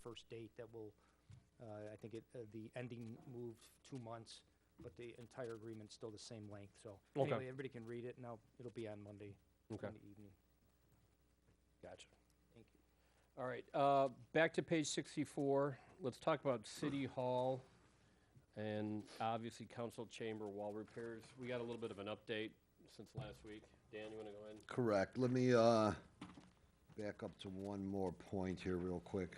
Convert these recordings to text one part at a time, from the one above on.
first date that will, I think the ending moved 2 months, but the entire agreement's still the same length, so. Okay. Anyway, everybody can read it, now it'll be on Monday, Okay. Monday evening. Gotcha. Thank you. All right, back to page 64. Let's talk about City Hall and obviously council chamber wall repairs. We got a little bit of an update since last week. Dan, you want to go ahead? Correct. Let me back up to one more point here real quick.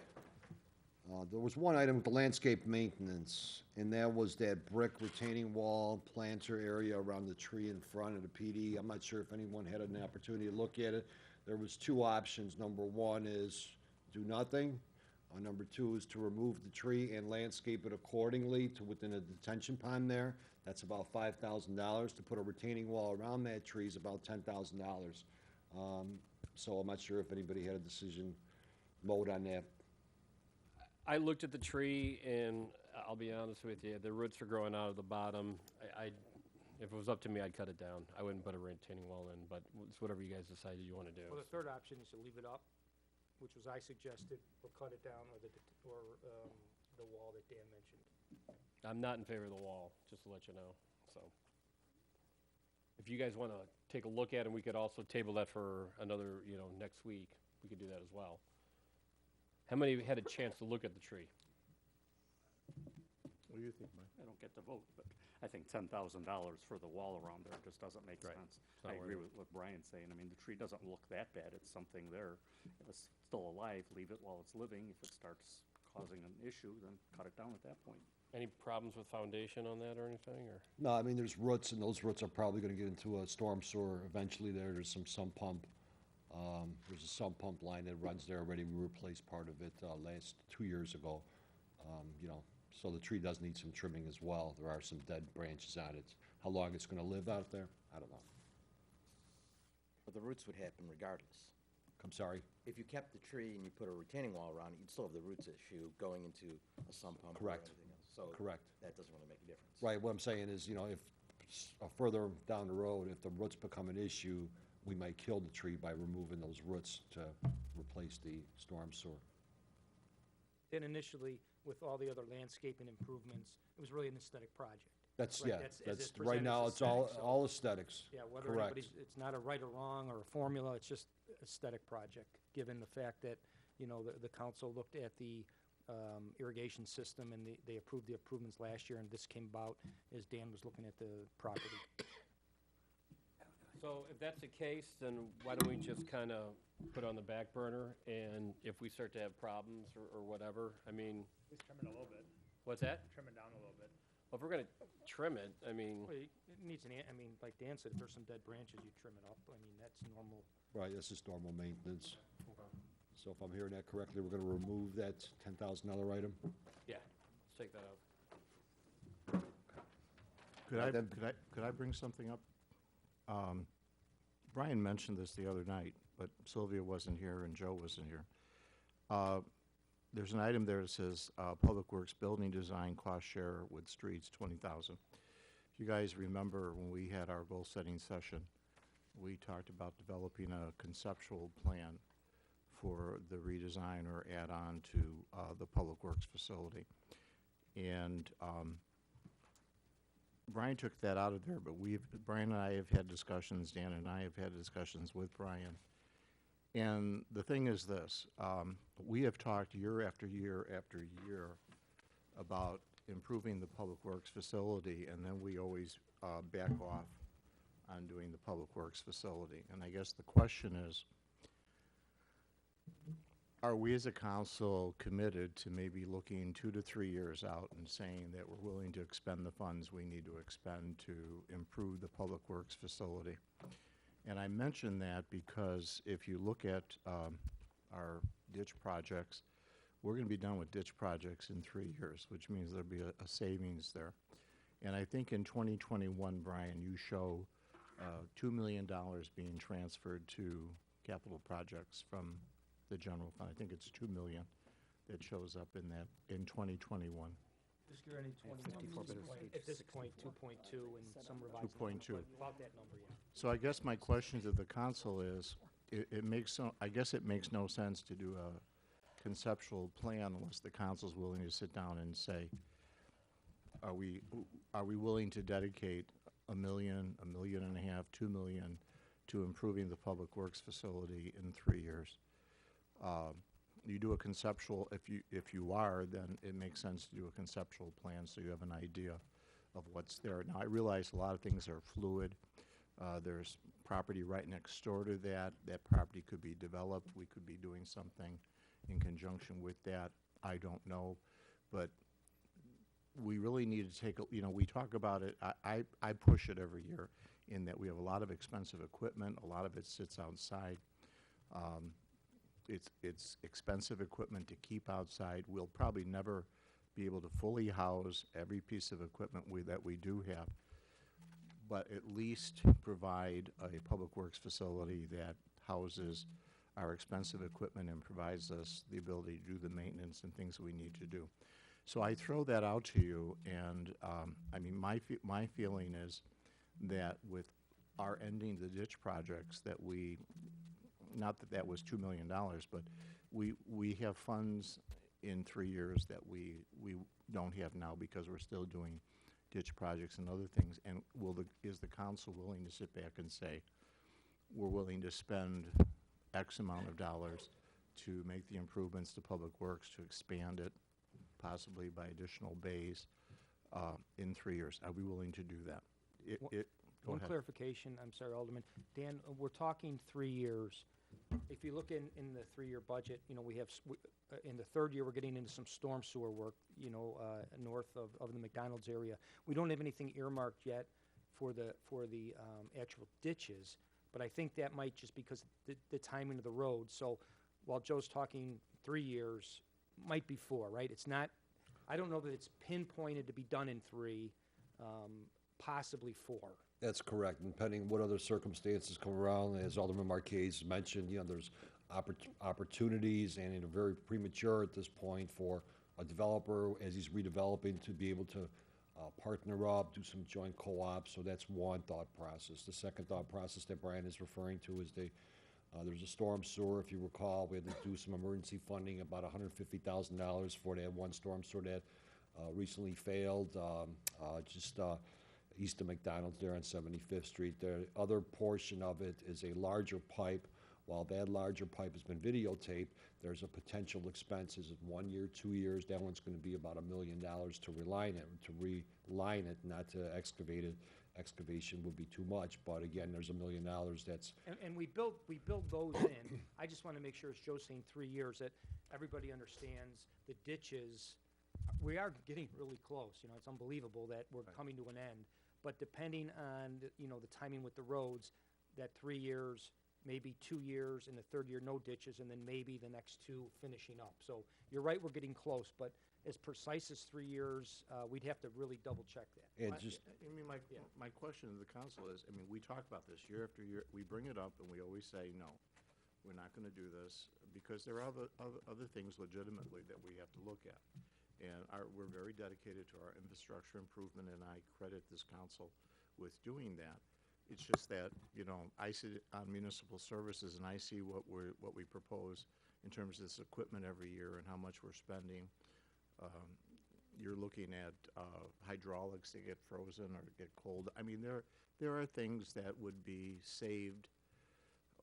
There was one item, the landscape maintenance, and that was that brick retaining wall planter area around the tree in front of the PD. I'm not sure if anyone had an opportunity to look at it. There was two options. Number one is do nothing. Number two is to remove the tree and landscape it accordingly to within a detention pond there. That's about $5,000. To put a retaining wall around that tree is about $10,000. So I'm not sure if anybody had a decision mode on that. I looked at the tree, and I'll be honest with you, the roots are growing out of the bottom. If it was up to me, I'd cut it down. I wouldn't put a retaining wall in, but it's whatever you guys decided you want to do. Well, the third option is to leave it up, which was I suggested, or cut it down, or the wall that Dan mentioned. I'm not in favor of the wall, just to let you know, so. If you guys want to take a look at it, we could also table that for another, next week. We could do that as well. How many of you had a chance to look at the tree? What do you think, Mike? I don't get to vote, but I think $10,000 for the wall around there just doesn't make Right. sense. Not I agree worth with what Brian's saying. I mean, the tree doesn't look that bad. It's something there. If it's still alive, leave it while it's living. If it starts causing an issue, then cut it down at that point. Any problems with foundation on that or anything, or? No, I mean, there's roots, and those roots are probably gonna get into a storm sewer eventually there. There's some sump pump. There's a sump pump line that runs there already. We replaced part of it, last 2 years ago. So the tree does need some trimming as well. There are some dead branches on it. How long it's gonna live out there, I don't know. But the roots would happen regardless. I'm sorry? If you kept the tree and you put a retaining wall around it, you'd still have the roots issue going into a sump pump or Correct. anything else. So Correct. that doesn't really make a difference. Right, what I'm saying is, if further down the road, if the roots become an issue, we might kill the tree by removing those roots to replace the storm sewer. Then initially, with all the other landscaping improvements, it was really an aesthetic project. That's, Right, yeah, as that's, it's right presented now, as it's all, aesthetic, so- all aesthetics. Yeah, whether Correct. anybody's, it's not a right or wrong or a formula, it's just aesthetic project, given the fact that, the council looked at the irrigation system and they approved the improvements last year, and this came about as Dan was looking at the property. So if that's the case, then why don't we just kind of put it on the back burner, and if we start to have problems or whatever, I mean, Just trim it a little bit. what's that? Trim it down a little bit. Well, if we're going to trim it, I mean, Well, it needs like Dan said, if there's some dead branches, you trim it up. I mean, that's normal. Right, this is normal maintenance. So if I'm hearing that correctly, we're gonna remove that $10,000 item? yeah, let's take that out. Could I bring something up? Brian mentioned this the other night, but Sylvia wasn't here and Joe wasn't here. There's an item there that says, Public Works Building Design Cost Share with Streets, $20,000. If you guys remember when we had our goal-setting session, we talked about developing a conceptual plan for the redesign or add-on to the Public Works facility. And Brian took that out of there, but Brian and I have had discussions, Dan and I have had discussions with Brian. And the thing is this, we have talked year after year after year about improving the Public Works facility, and then we always back off on doing the Public Works facility. And I guess the question is, are we as a council committed to maybe looking 2 to 3 years out and saying that we're willing to expend the funds we need to expend to improve the Public Works facility? And I mention that because if you look at our ditch projects, we're going to be done with ditch projects in 3 years, which means there'll be a savings there. And I think in 2021, Brian, you show $2 million being transferred to capital projects from the general fund. I think it's $2 million that shows up in that in 2021. This year, any 21, at this point, 2.2 and some revised. 2.2. About that number, yeah. So I guess my question to the council is, I guess it makes no sense to do a conceptual plan unless the council's willing to sit down and say, are we willing to dedicate $1 million, $1.5 million, $2 million to improving the public works facility in 3 years? You do a conceptual, if you are, then it makes sense to do a conceptual plan so you have an idea of what's there. Now, I realize a lot of things are fluid. There's property right next door to that. That property could be developed. We could be doing something in conjunction with that. I don't know. But we really need to take, we talk about it. I push it every year in that we have a lot of expensive equipment. A lot of it sits outside. It's expensive equipment to keep outside. We'll probably never be able to fully house every piece of equipment that we do have, but at least provide a public works facility that houses our expensive equipment and provides us the ability to do the maintenance and things we need to do. So I throw that out to you, and I mean, my feeling is that with our ending the ditch projects that not that was $2 million, but we have funds in 3 years that we don't have now because we're still doing ditch projects and other things. And is the council willing to sit back and say, we're willing to spend X amount of dollars to make the improvements to public works, to expand it, possibly by additional bays in 3 years? Are we willing to do that? Go One ahead. clarification, I'm sorry, Alderman. Dan, we're talking 3 years. If you look in the 3-year budget, we have, in the third year, we're getting into some storm sewer work, north of the McDonald's area. We don't have anything earmarked yet for the actual ditches, but I think that might just because the timing of the road. So while Joe's talking 3 years, might be 4, right? It's not, I don't know that it's pinpointed to be done in 3, possibly 4. That's correct, and depending what other circumstances come around, as Alderman Marquez mentioned, there's opportunities, and very premature at this point for a developer, as he's redeveloping, to be able to partner up, do some joint co-ops, so that's one thought process. The second thought process that Brian is referring to is there's a storm sewer, if you recall, we had to do some emergency funding, about $150,000 for that one storm sewer that recently failed, just east of McDonald's there on 75th Street. The other portion of it is a larger pipe. While that larger pipe has been videotaped, there's a potential expenses of 1 year, 2 years. That one's going to be about $1 million to reline it, not to excavate it. Excavation would be too much, but again, there's $1 million that's. And we build those in. I just want to make sure, as Joe's saying, 3 years, that everybody understands the ditches. We are getting really close. It's unbelievable that we're coming to an end. But depending on the timing with the roads, that 3 years, maybe 2 years, and the third year no ditches, and then maybe the next 2 finishing up. So you're right, we're getting close, but as precise as 3 years, we'd have to really double check that. And just, My question to the council is, we talk about this year after year, we bring it up, and we always say, no, we're not going to do this, because there are other things legitimately that we have to look at. And we're very dedicated to our infrastructure improvement, and I credit this council with doing that. It's just that, I sit on municipal services, and I see what we propose in terms of this equipment every year and how much we're spending. You're looking at hydraulics that get frozen or get cold. There are things that would be saved,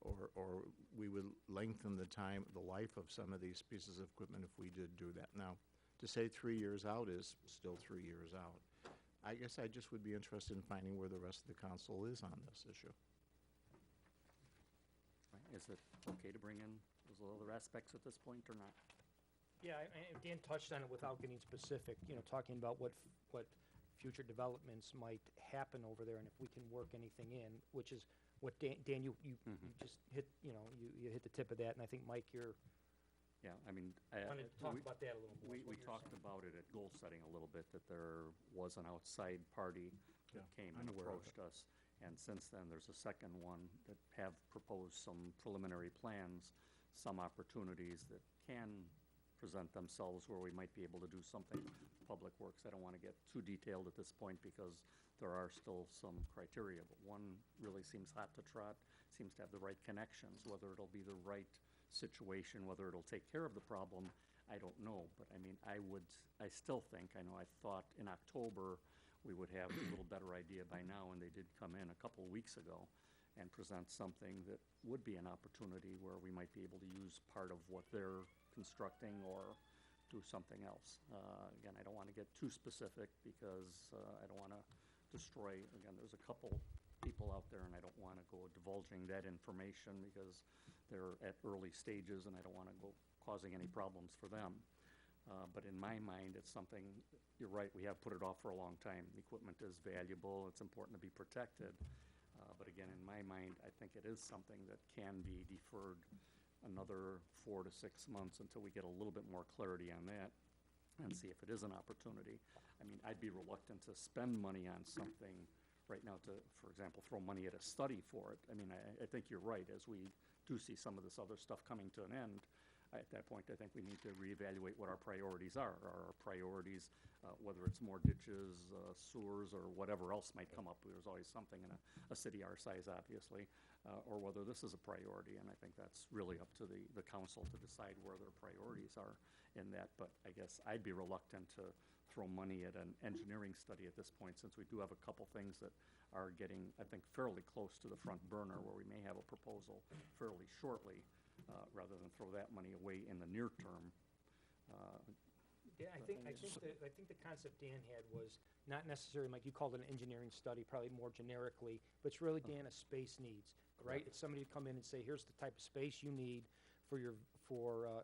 or we would lengthen the life of some of these pieces of equipment if we did do that. Now, to say 3 years out is still 3 years out. I guess I just would be interested in finding where the rest of the council is on this issue. Is it okay to bring in those other aspects at this point or not? Yeah, Dan touched on it without getting specific, talking about what future developments might happen over there, and if we can work anything in, which is what Dan, you just hit, you hit the tip of that, and I think, Mike, you're Yeah, want to talk about that a little more. We talked about it at goal setting a little bit, that there was an outside party that came and approached us. And since then, there's a second one that have proposed some preliminary plans, some opportunities that can present themselves where we might be able to do something public works. I don't want to get too detailed at this point because there are still some criteria, but one really seems hot to trot, seems to have the right connections. Whether it'll be the right situation. Whether it'll take care of the problem, I don't know. But I mean, I still think, I know I thought in October we would have a little better idea by now, and they did come in a couple of weeks ago and present something that would be an opportunity where we might be able to use part of what they're constructing or do something else. Again, I don't want to get too specific because I don't want to destroy, again, there's a couple people out there, and I don't want to go divulging that information because they're at early stages, and I don't want to go causing any problems for them. But in my mind, it's something, you're right, we have put it off for a long time. The equipment is valuable, it's important to be protected. But again, in my mind, I think it is something that can be deferred another 4 to 6 months until we get a little bit more clarity on that and see if it is an opportunity. I mean, I'd be reluctant to spend money on something right now to, for example, throw money at a study for it. I mean, I think you're right. As we do see some of this other stuff coming to an end, at that point, I think we need to reevaluate what our priorities are. Are our priorities, whether it's more ditches, sewers, or whatever else might come up, there's always something in a city our size, obviously, or whether this is a priority. And I think that's really up to the council to decide where their priorities are in that. But I guess I'd be reluctant to throw money at an engineering study at this point, since we do have a couple things that are getting, I think, fairly close to the front burner, where we may have a proposal fairly shortly, rather than throw that money away in the near term. Yeah, I think the concept Dan had was not necessarily, like you called it an engineering study, probably more generically, but it's really, Dan, a space needs, right? It's somebody to come in and say, here's the type of space you need for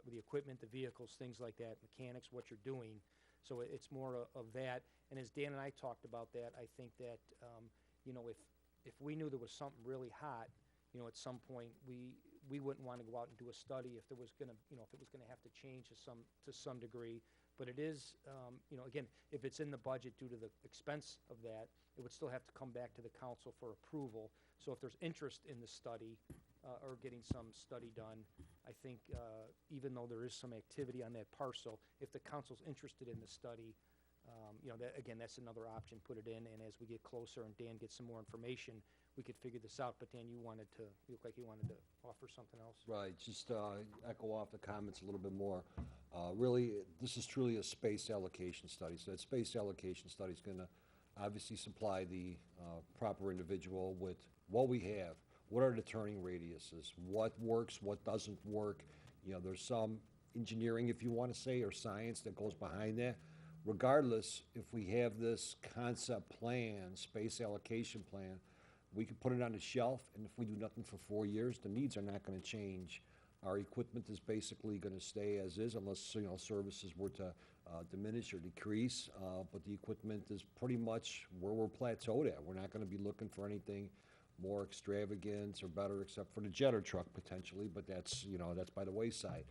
the equipment, the vehicles, things like that, mechanics, what you're doing. So it's more of that. And as Dan and I talked about that, I think that, if we knew there was something really hot, at some point, we wouldn't want to go out and do a study if there was gonna, if it was gonna have to change to some degree. But it is, again, if it's in the budget due to the expense of that, it would still have to come back to the council for approval. So if there's interest in the study, or getting some study done, I think, even though there is some activity on that parcel, if the council's interested in the study, that's another option, put it in, and as we get closer and Dan gets some more information, we could figure this out. But Dan, you look like you wanted to offer something else? Right, just echo off the comments a little bit more. Really, this is truly a space allocation study. So that space allocation study is going to obviously supply the proper individual with what we have. What are the turning radiuses? What works, what doesn't work? There's some engineering, if you want to say, or science that goes behind that. Regardless, if we have this concept plan, space allocation plan, we can put it on the shelf, and if we do nothing for 4 years, the needs are not going to change. Our equipment is basically going to stay as is, unless services were to diminish or decrease. But the equipment is pretty much where we're plateaued at. We're not going to be looking for anything more extravagant or better, except for the jetter truck potentially. But that's by the wayside.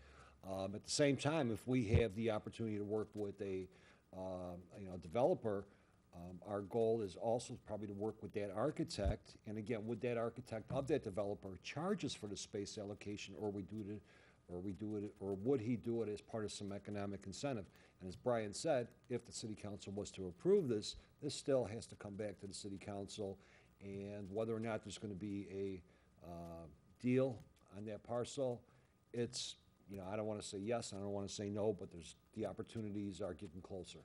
At the same time, if we have the opportunity to work with a developer, our goal is also probably to work with that architect, and again, would that architect of that developer charge us for the space allocation, or would he do it as part of some economic incentive? And as Brian said, if the city council was to approve this, this still has to come back to the city council, and whether or not there's going to be a deal on that parcel, it's, I don't want to say yes, I don't want to say no, but the opportunities are getting closer.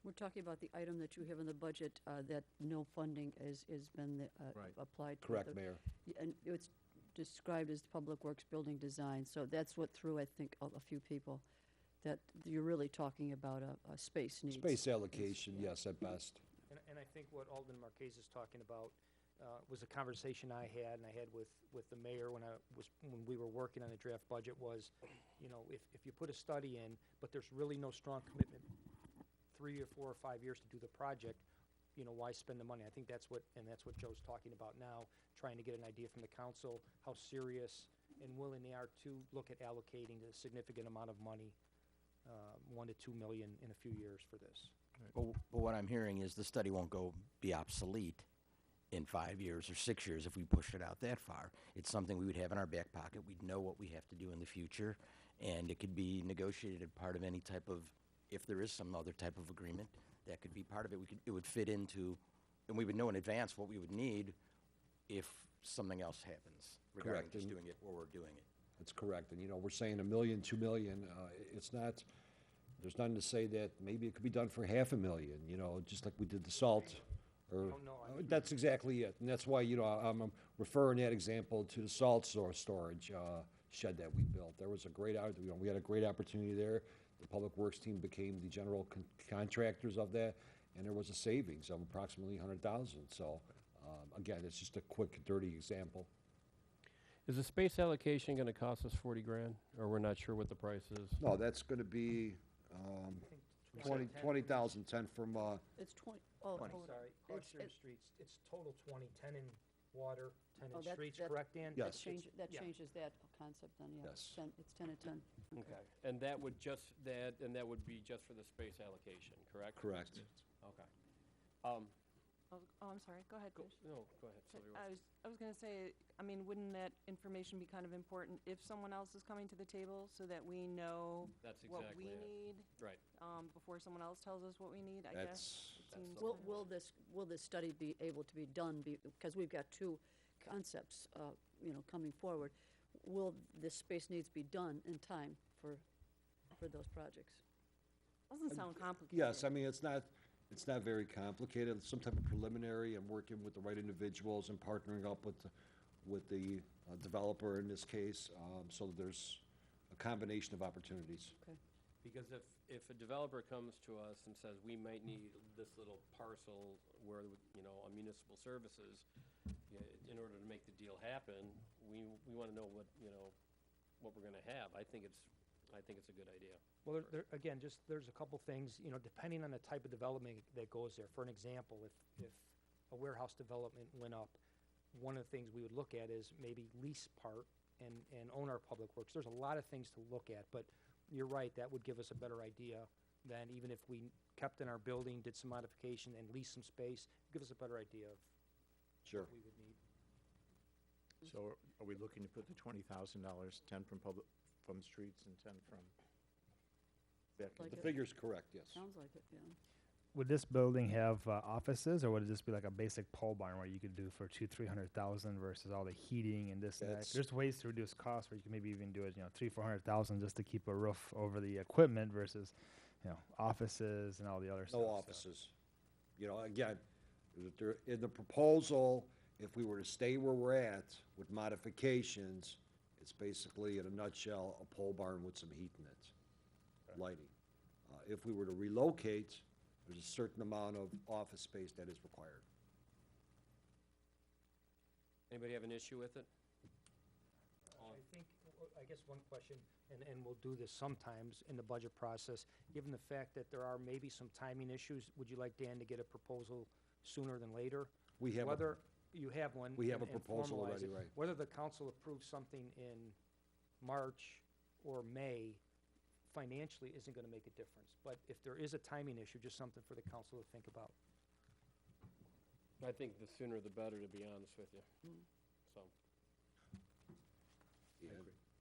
We're talking about the item that you have in the budget, that no funding has been Right. applied to. Correct, Mayor. And it's described as Public Works Building Design, so that's what threw, I think, a few people, that you're really talking about a space needs. Space allocation, yes, at best. And I think what Alderman Marquez is talking about was a conversation I had with the mayor when we were working on the draft budget was, if you put a study in, but there's really no strong commitment 3 or 4 or 5 years to do the project, why spend the money? I think that's what Joe's talking about now, trying to get an idea from the council how serious and willing they are to look at allocating a significant amount of money, $1 to $2 million in a few years for this. But what I'm hearing is the study won't be obsolete in 5 years or 6 years if we push it out that far. It's something we would have in our back pocket. We'd know what we have to do in the future, and it could be negotiated part of any type of, if there is some other type of agreement, that could be part of it. It would fit into, and we would know in advance what we would need if something else happens regarding Correct, just and- doing it or we're doing it. That's correct, and, we're saying $1 million, $2 million, it's not, there's nothing to say that maybe it could be done for $500,000, just like we did the salt, or, Oh, no, I mean- that's exactly it, and that's why, I'm referring that example to the salt storage, shed that we built. There was a great, we had a great opportunity there. The Public Works team became the general contractors of that, and there was a savings of approximately $100,000, so, again, it's just a quick, dirty example. Is the space allocation gonna cost us 40 grand, or we're not sure what the price is? No, that's gonna be, I think 20,000, 10 from, It's 20, oh, I'm hold on. sorry, It's- auxiliary streets, it's total 20, 10 in water, 10 Oh, in that- streets, that- correct, Dan? Yes. That yeah. changes that concept then, yeah. Yes. It's 10 and 10. Okay. And that would be just for the space allocation, correct? correct. Okay. Um, Oh, I'm sorry, go ahead, go, Trish. no, go ahead, Sylvia. I was gonna say, I mean, wouldn't that information be kind of important if someone else is coming to the table so that we know That's what exactly we it. need, Right. Before someone else tells us what we need, I guess? That's, It seems Will, kind of- will this study be able to be done, because we've got two concepts, coming forward. Will this space needs be done in time for those projects? Doesn't sound complicated. yes, I mean, it's not very complicated. Some type of preliminary and working with the right individuals and partnering up with the developer in this case, so that there's a combination of opportunities. Because if a developer comes to us and says, we might need this little parcel where, on municipal services, in order to make the deal happen, we want to know what we're going to have. I think it's a good idea. Well, again, there's a couple things, depending on the type of development that goes there. For an example, if a warehouse development went up, one of the things we would look at is maybe lease part and own our public works. There's a lot of things to look at, but you're right, that would give us a better idea than even if we kept in our building, did some modification and leased some space, give us a better idea of Sure. what we would need. So are we looking to put the $20,000, 10 from streets and 10 from back? Like The it. figure's correct, yes. Sounds like it, yeah. Would this building have offices, or would it just be like a basic pole barn where you could do for 200,000-300,000 versus all the heating and this and that? That's- There's ways to reduce costs where you can maybe even do it, 300,000-400,000 just to keep a roof over the equipment versus, offices and all the other stuff. No so. offices. Again, in the proposal, if we were to stay where we're at with modifications, it's basically, in a nutshell, a pole barn with some heat in it, lighting. If we were to relocate, there's a certain amount of office space that is required. Anybody have an issue with it? I think, I guess one question, and we'll do this sometimes in the budget process, given the fact that there are maybe some timing issues, would you like Dan to get a proposal sooner than later? We have a- Whether you have one. We have a and proposal formalize already, it. right. Whether the council approves something in March or May financially isn't gonna make a difference. But if there is a timing issue, just something for the council to think about. I think the sooner the better, to be honest with you. So, Yeah.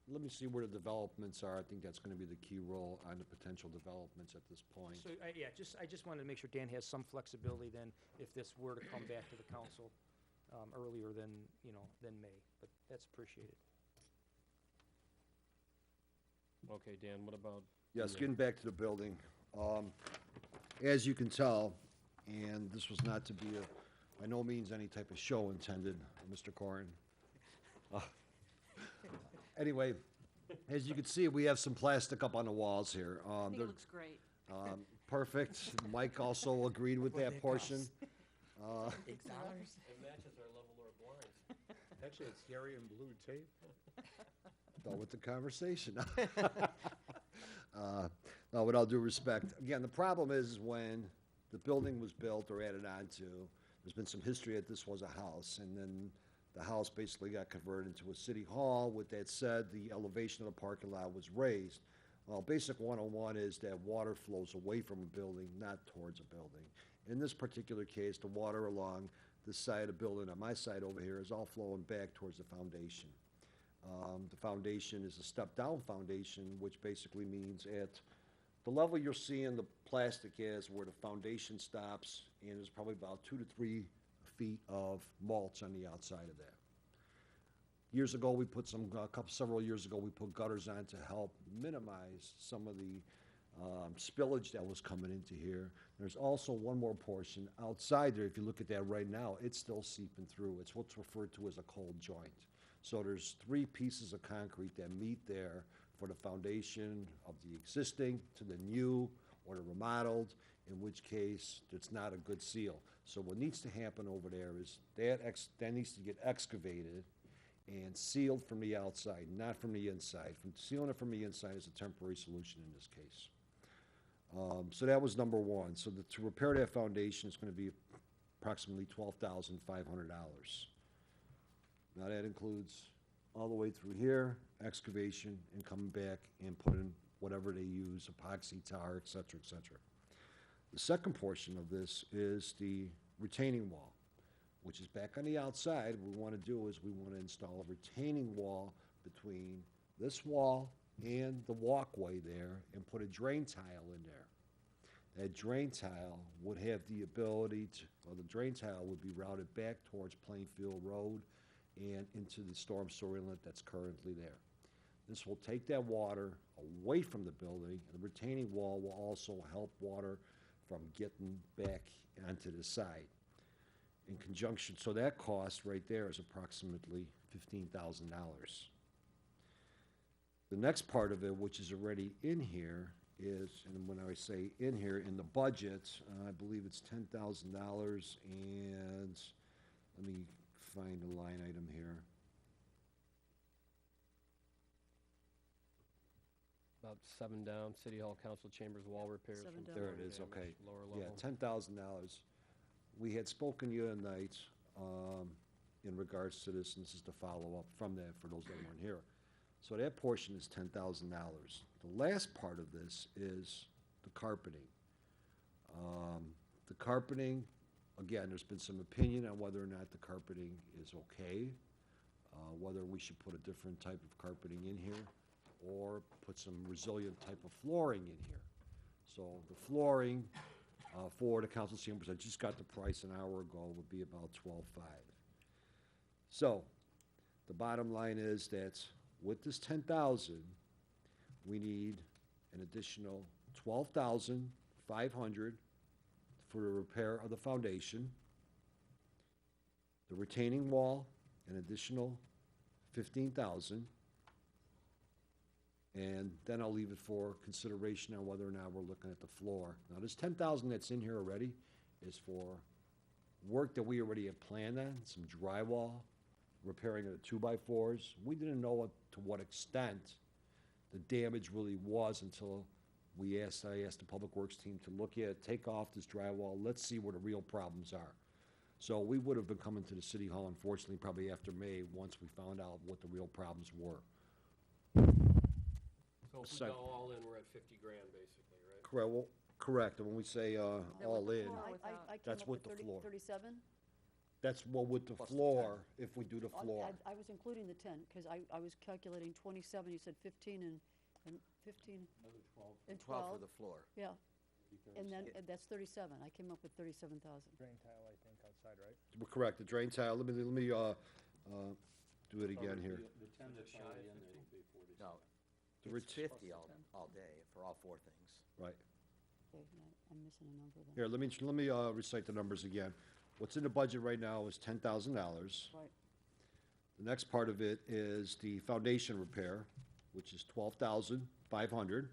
Let me see where the developments are. I think that's gonna be the key role on the potential developments at this point. So, yeah, I just wanted to make sure Dan has some flexibility then if this were to come back to the council earlier than May, but that's appreciated. okay, Dan, what about? Yes, the, getting back to the building. As you can tell, and this was not to be by no means any type of show intended, Mr. Corrin. Anyway, as you can see, we have some plastic up on the walls here. I think it looks great. Perfect. Mike also agreed with that portion. It matches our level or blinds. Actually, it's Darien blue tape. Done with the conversation. No, with all due respect, again, the problem is when the building was built or added on to, there's been some history that this was a house, and then the house basically got converted into a city hall. With that said, the elevation of the parking lot was raised. Well, basic 101 is that water flows away from a building, not towards a building. In this particular case, the water along this side of the building, on my side over here, is all flowing back towards the foundation. The foundation is a step-down foundation, which basically means at the level you're seeing the plastic is where the foundation stops, and there's probably about 2 to 3 feet of mulch on the outside of that. Years ago, we put several years ago, we put gutters on to help minimize some of the spillage that was coming into here. There's also one more portion outside there. If you look at that right now, it's still seeping through. It's what's referred to as a cold joint. So there's 3 pieces of concrete that meet there for the foundation of the existing to the new or the remodeled, in which case it's not a good seal. So what needs to happen over there is that needs to get excavated and sealed from the outside, not from the inside. Sealing it from the inside is a temporary solution in this case. So that was number one. So to repair that foundation is going to be approximately $12,500. Now that includes all the way through here, excavation, and coming back and putting whatever they use, epoxy, tar, et cetera, et cetera. The second portion of this is the retaining wall, which is back on the outside. What we want to do is we want to install a retaining wall between this wall and the walkway there and put a drain tile in there. That drain tile would have the ability to, well, the drain tile would be routed back towards Plainfield Road and into the storm sewer inlet that's currently there. This will take that water away from the building, and the retaining wall will also help water from getting back onto the side. In conjunction, so that cost right there is approximately $15,000. The next part of it, which is already in here, is, and when I say in here, in the budget, I believe it's $10,000, and let me find a line item here. About 7 down, City Hall Council Chambers wall repairs. 7 from down. There it floor is, damage, okay. Lower Yeah, level. $10,000. We had spoken the other night in regards to this, and this is the follow-up from that for those that weren't here. So that portion is $10,000. The last part of this is the carpeting. The carpeting, again, there's been some opinion on whether or not the carpeting is okay, whether we should put a different type of carpeting in here, or put some resilient type of flooring in here. So the flooring for the council chambers, I just got the price an hour ago, would be about $12,500. So the bottom line is that with this $10,000, we need an additional $12,500 for the repair of the foundation, the retaining wall, an additional $15,000, and then I'll leave it for consideration on whether or not we're looking at the floor. Now, this $10,000 that's in here already is for work that we already have planned on, some drywall, repairing of the 2x4s. We didn't know to what extent the damage really was until I asked the Public Works team to look at it, take off this drywall, let's see where the real problems are. So we would have been coming to the City Hall, unfortunately, probably after May, once we found out what the real problems were. So if we Sec- go all in, we're at 50 grand basically, right? Correct, well, correct, and when we say all in, I came That's up with with the floor. 37. that's what with the Plus the floor, if we do the Oh, floor. I was including the 10, because I was calculating 27, you said 15 and 15 and 12 12. for the floor. Yeah, and then that's 37. I came up with 37,000. Drain tile, I think, outside, right? We're correct, the drain tile, let me do it again here. The 10 that's already in there will be 40. No, The it's ret- 50 all day for all 4 things. Right. Okay, no, I'm missing a number then. Here, let me recite the numbers again. What's in the budget right now is $10,000. Right, The next part of it is the foundation repair, which is $12,500.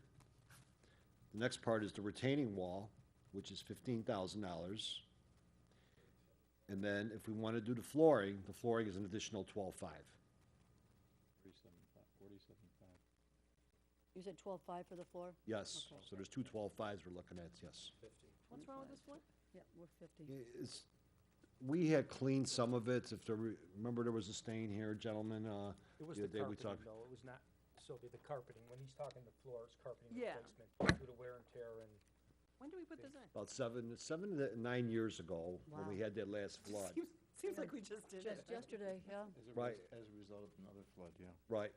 The next part is the retaining wall, which is $15,000. And then if we want to do the flooring is an additional $12,500. 47,5. you said 12.5 for the floor? Yes, Okay. so there's two 12.5s we're looking at, yes. 50. What's wrong with this floor? Yeah, we're 50. It's, we had cleaned some of it, remember there was a stain here, gentlemen, It was the the other day we carpeting, talked. though. It was not, Sylvia, the carpeting. When he's talking the floor, it's carpeting Yeah. replacement due to wear and tear and When do we put this in? About 7 to 9 years ago, when we Wow. had that last flood. Seems like we just did Just yesterday, yeah. Right. As a result of another flood, yeah. Right.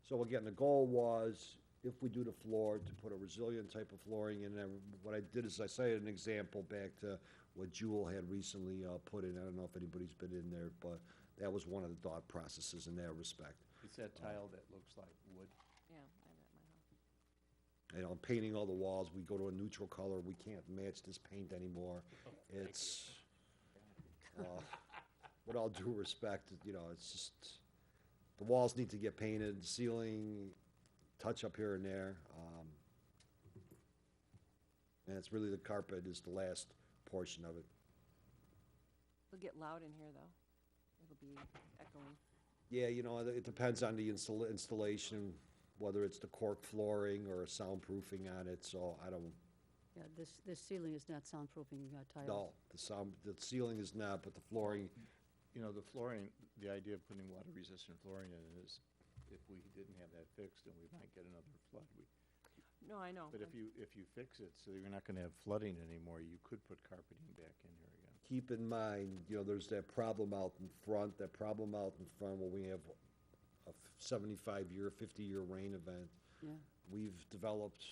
So again, the goal was, if we do the floor, to put a resilient type of flooring in there. What I did is I cited an example back to what Jewel had recently put in. I don't know if anybody's been in there, but That was one of the thought processes in that respect. It's that tile that looks like wood. Yeah, I have that at my house. You know, painting all the walls, we go to a neutral color, we can't match this paint anymore. It's, with all due respect, you know, it's just, the walls need to get painted, ceiling, touch up here and there. And it's really the carpet is the last portion of it. It'll get loud in here, though. It'll be echoing. Yeah, you know, it depends on the installation, whether it's the cork flooring or soundproofing on it, so I don't, Yeah, this ceiling is not soundproofing tiles. no, the ceiling is not, but the flooring, You know, the flooring, the idea of putting water-resistant flooring in it is, if we didn't have that fixed, then we might get another flood. No, I know. But if you fix it so you're not gonna have flooding anymore, you could put carpeting back in here again. keep in mind, you know, there's that problem out in front when we have a 75-year, 50-year rain event. Yeah. We've developed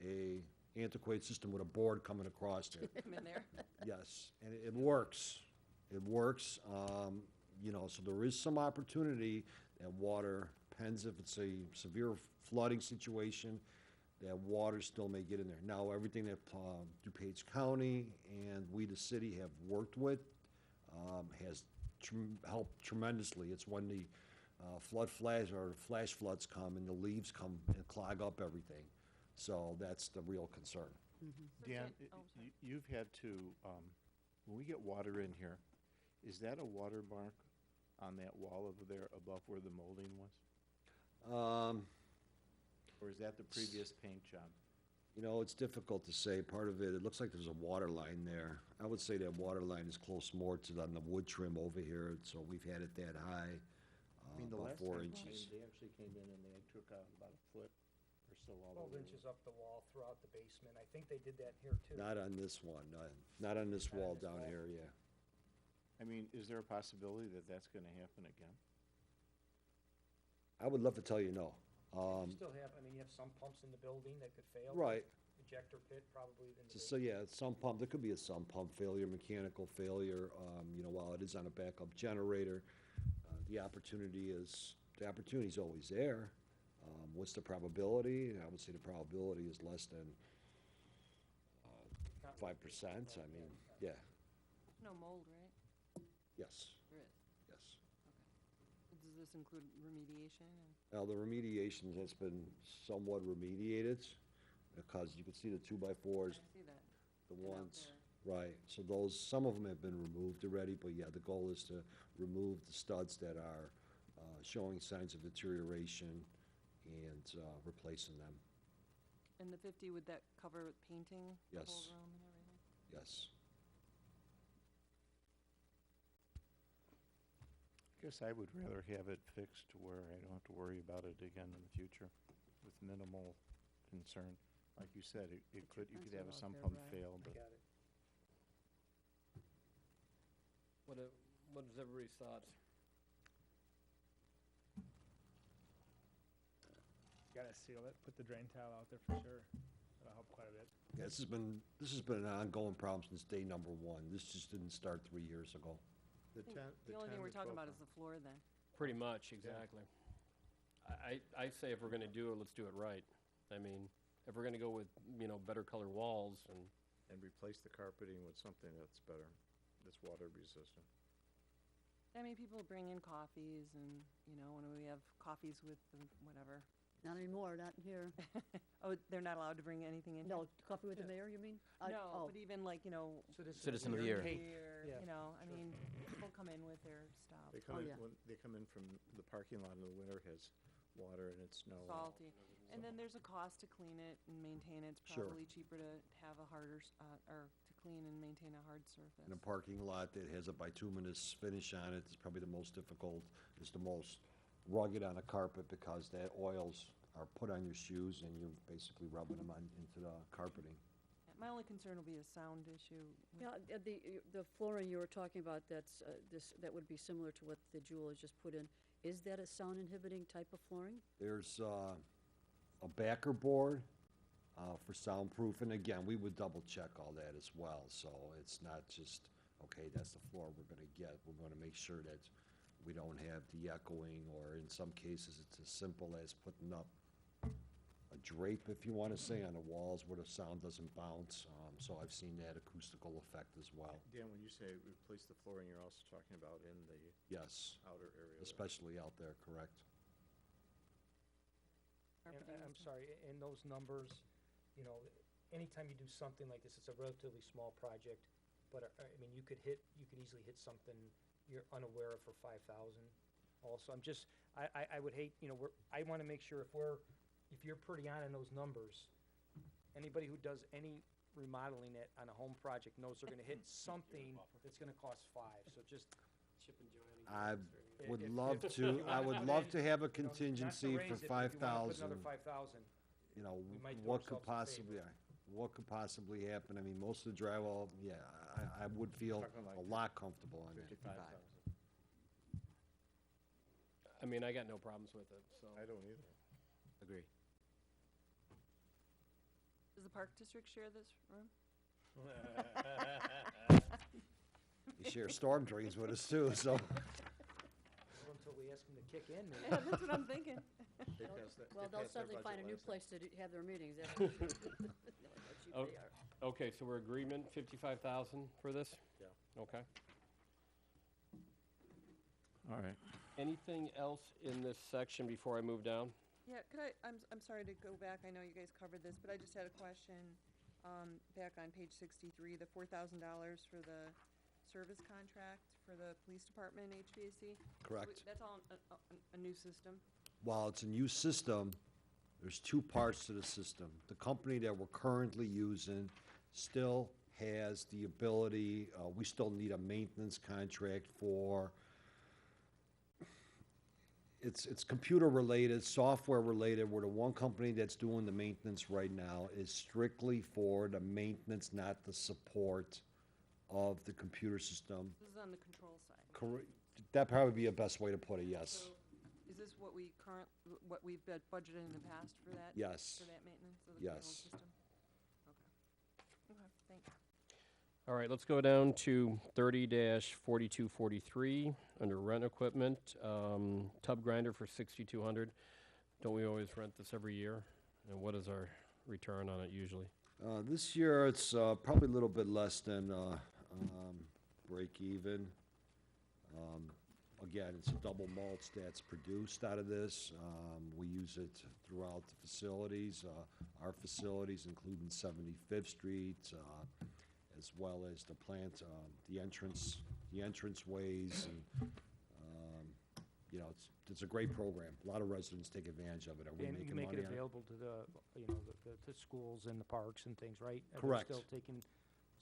a antiquated system with a board coming across there. Come in there. Yes, and it works. It works, you know, so there is some opportunity that water depends if it's a severe flooding situation, that water still may get in there. Now, everything that DuPage County and we, the city, have worked with has helped tremendously. It's when the flash floods come and the leaves come and clog up everything. So that's the real concern. Dan, Oh, sorry. you've had to, when we get water in here, is that a watermark on that wall over there above where the molding was? Or is that the previous paint job? You know, it's difficult to say. Part of it looks like there's a water line there. I would say that water line is close more to on the wood trim over here, so we've had it that high, I mean, the about last 4 time inches. they actually came in and they took out about a foot or so all the 12 way. inches up the wall throughout the basement. I think they did that here, too. Not on this one, not on this Not on wall this down wall? here, yeah. I mean, is there a possibility that that's gonna happen again? I would love to tell you no. You still have, I mean, you have some pumps in the building that could fail. Right. Ejector pit probably in the So, yeah, some pump, there could be a sump pump failure, mechanical failure, you know, while it is on a backup generator, the opportunity's always there. What's the probability? I would say the probability is less than 5%, I mean, yeah, No mold, right? yes, There is. yes. Does this include remediation? Now, the remediation has been somewhat remediated, because you can see the 2x4s, I see that. the And out ones, right, so some of them have been removed already, but yeah, the goal is to remove the studs that are showing signs of deterioration and replacing them, And the 50, would that cover painting the whole Yes. room and everything? yes. I guess I would rather have it fixed to where I don't have to worry about it again in the future with minimal concern. Like you said, you could have a expensive out sump there, pump Brian. fail, but Got it. What is everybody's thoughts? Gotta seal it, put the drain tile out there for sure. That'll help quite a bit. Yeah, this has been an ongoing problem since day number one. This just didn't start 3 years ago. the The only thing we're talking about is the floor then. Pretty much, exactly. I say if we're gonna do it, let's do it right. I mean, if we're gonna go with, you know, better color walls and replace the carpeting with something that's better, that's water resistant. I mean, people bring in coffees and, you know, when we have coffees with whatever. Not anymore, not in here. Oh, they're not allowed to bring anything in? No, coffee with the mayor, you mean? No, but even like, you know, Citizen of the year. Yeah. you know, I mean, people come in with their stuff. They Oh, come in, yeah. they come in from the parking lot in the winter, has water and it's snow. Salty. And then there's a cost to clean it and maintain it. It's Sure. probably cheaper to have a harder, or to clean and maintain a hard surface. In a parking lot that has a bituminous finish on it, it's probably the most difficult, it's the most rugged on a carpet, because that oils are put on your shoes and you're basically rubbing them on into the carpeting. Yeah, my only concern will be a sound issue. with- Yeah, the flooring you were talking about, that would be similar to what the Jewel has just put in. Is that a sound inhibiting type of flooring? There's a backer board for soundproof, and again, we would double check all that as well, so it's not just, okay, that's the floor we're gonna get. We're gonna make sure that We don't have de-echoing, or in some cases, it's as simple as putting up a drape, if you want to say, on the walls where the sound doesn't bounce. So I've seen that acoustical effect as well. Dan, when you say replace the flooring, you're also talking about in the Yes, outer area there. especially out there, correct? And Carpeting I'm and stuff. sorry, in those numbers, you know, anytime you do something like this, it's a relatively small project, but, I mean, you could easily hit something you're unaware of for 5,000 also. I'm just, I would hate, you know, I want to make sure if you're pretty on in those numbers, anybody who does any remodeling on a home project knows they're going to hit something that's going to cost 5, so just. Chip and Joanne. I would if- love if to, you I wanna would put love in, to have a you know, not to contingency raise for it, but if you wanna put 5,000. another 5,000, You know, we might do what could ourselves a possibly, favor. what could possibly happen? I mean, most of the drywall, yeah, I would feel Talking like a lot comfortable on that. 55,000. I mean, I got no problems with it, so. I don't either. Agree. Does the park district share this room? You share storm drains with us too, so. until we ask them to kick in, maybe. Yeah, that's what I'm thinking. They passed that- Well, they they'll passed their suddenly find a budget new last night. place to have their meetings, that's for sure. How cheap Oh. they are. Okay, so we're agreement, 55,000 for this? Yeah. Okay. All right. Anything else in this section before I move down? Yeah, I'm sorry to go back, I know you guys covered this, but I just had a question, back on page 63, the $4,000 for the service contract for the police department HVAC? Correct. That's all a new system? While it's a new system, there's two parts to the system. The company that we're currently using still has the ability, we still need a maintenance contract for, it's computer related, software related. We're the one company that's doing the maintenance right now is strictly for the maintenance, not the support of the computer system. This is on the control side. Correct. That'd probably be a best way to put it, yes. So, is this what we've budgeted in the past for that? Yes. For that maintenance of the control Yes. system? Okay. Okay, thanks. All right, let's go down to 30-4243, under rent equipment, tub grinder for 6,200. Don't we always rent this every year? And what is our return on it usually? This year, it's probably a little bit less than break even. Again, it's a double mulch that's produced out of this. We use it throughout the facilities, our facilities, including 75th Street, as well as the plant, the entranceways, and, you know, it's a great program. A lot of residents take advantage of it. Are we And you making make money it on it? available to the, you know, the schools and the parks and things, right? And Correct. They're still taking,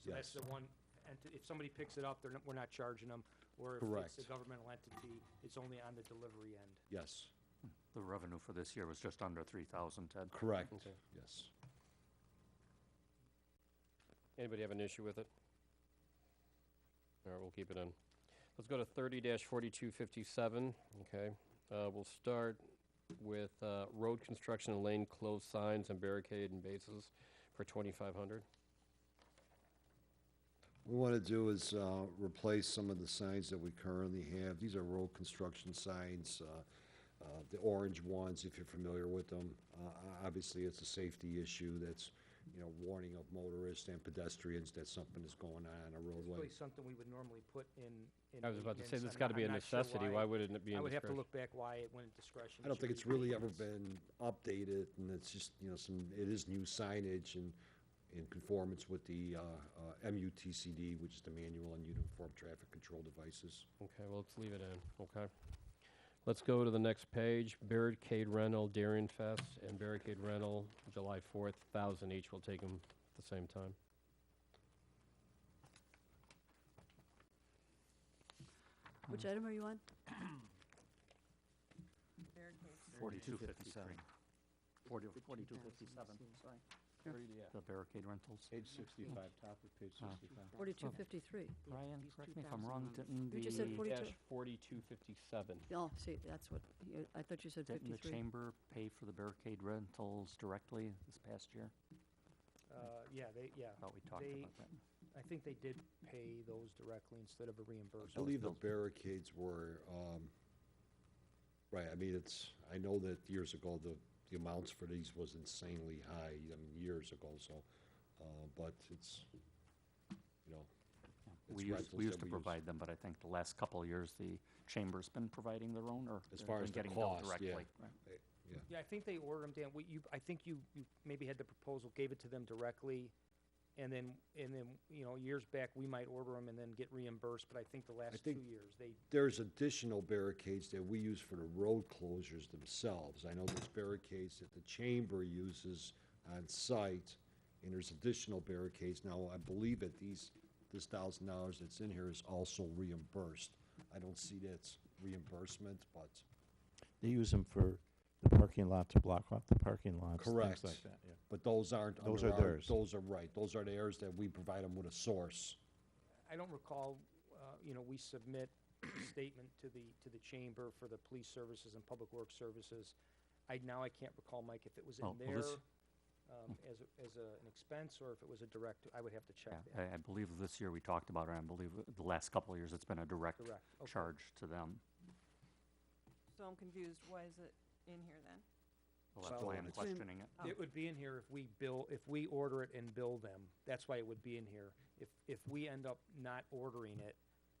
so that's Yes. the one, and if somebody picks it up, we're not charging them. Or if Correct. it's a governmental entity, it's only on the delivery end. Yes, The revenue for this year was just under 3,000, Ted. correct, Okay. yes. Anybody have an issue with it? All right, we'll keep it in. Let's go to 30-4257, okay? We'll start with road construction and lane closed signs and barricade and bases for 2,500. What we want to do is replace some of the signs that we currently have. These are road construction signs, the orange ones, if you're familiar with them. Obviously, it's a safety issue that's, you know, warning of motorists and pedestrians that something is going on a It's roadway. really something we would normally put in. I was about to say, maintenance. this got to be a I'm not sure necessity. Why wouldn't it be in I would have to discretion? look back why it went in discretion. I don't It think should it's be really ever maintenance. been updated, and it's just, you know, it is new signage and in conformance with the MUTCD, which is the Manual on Uniform Traffic Control Devices. Okay, well, let's leave it in, okay? Let's go to the next page, barricade rental, Darien Fest, and barricade rental, July 4th, 1,000 each. We'll take them at the same time. Which item are you on? Barricades. 4257. 4257, sorry. The barricade rentals. Page 65, top of page 65. 4253. Brian, correct me if I'm wrong, didn't You just said the, 42. Dash 4257. Oh, see, that's what, I thought you said didn't the 53. chamber pay for the barricade rentals directly this past year? Yeah, Thought we talked They- about that. I think they did pay those directly instead of a I reimbursement. believe the barricades were, right, I mean, I know that years ago, the amounts for these was insanely high, I mean, years ago, so, but it's, you know, We it's used, rentals we used that to provide them, but I think the last couple of years, the chamber's been providing their own, or As they've far been as the getting billed cost, yeah. directly. Right. Yeah, Yeah, I think they ordered them, Dan. I think you maybe had the proposal, gave it to them directly, and then, you know, years back, we might order them and then get reimbursed, but I think the last 2 think- years, they, there's additional barricades that we use for the road closures themselves. I know there's barricades that the chamber uses on site, and there's additional barricades. Now, I believe that this $1,000 that's in here is also reimbursed. I don't see that's reimbursement, but They use them for the parking lot to block off the parking lots, correct. things like that, yeah. But those aren't Those under are our- theirs. Those are right. Those are theirs that we provide them with a source. I don't recall, you know, we submit a statement to the chamber for the police services and public works services. I can't recall, Mike, if it was in Oh, well, there, this- as an expense, or if it was a direct, I would have to check Yeah, that. I believe this year we talked about it, and I believe the last couple of years, it's been a direct Direct, okay. charge to them. So I'm confused, why is it in here then? Well, that's Well, why I'm it's in- questioning it. It would be in here if we order it and bill them. That's why it would be in here. If we end up not ordering it,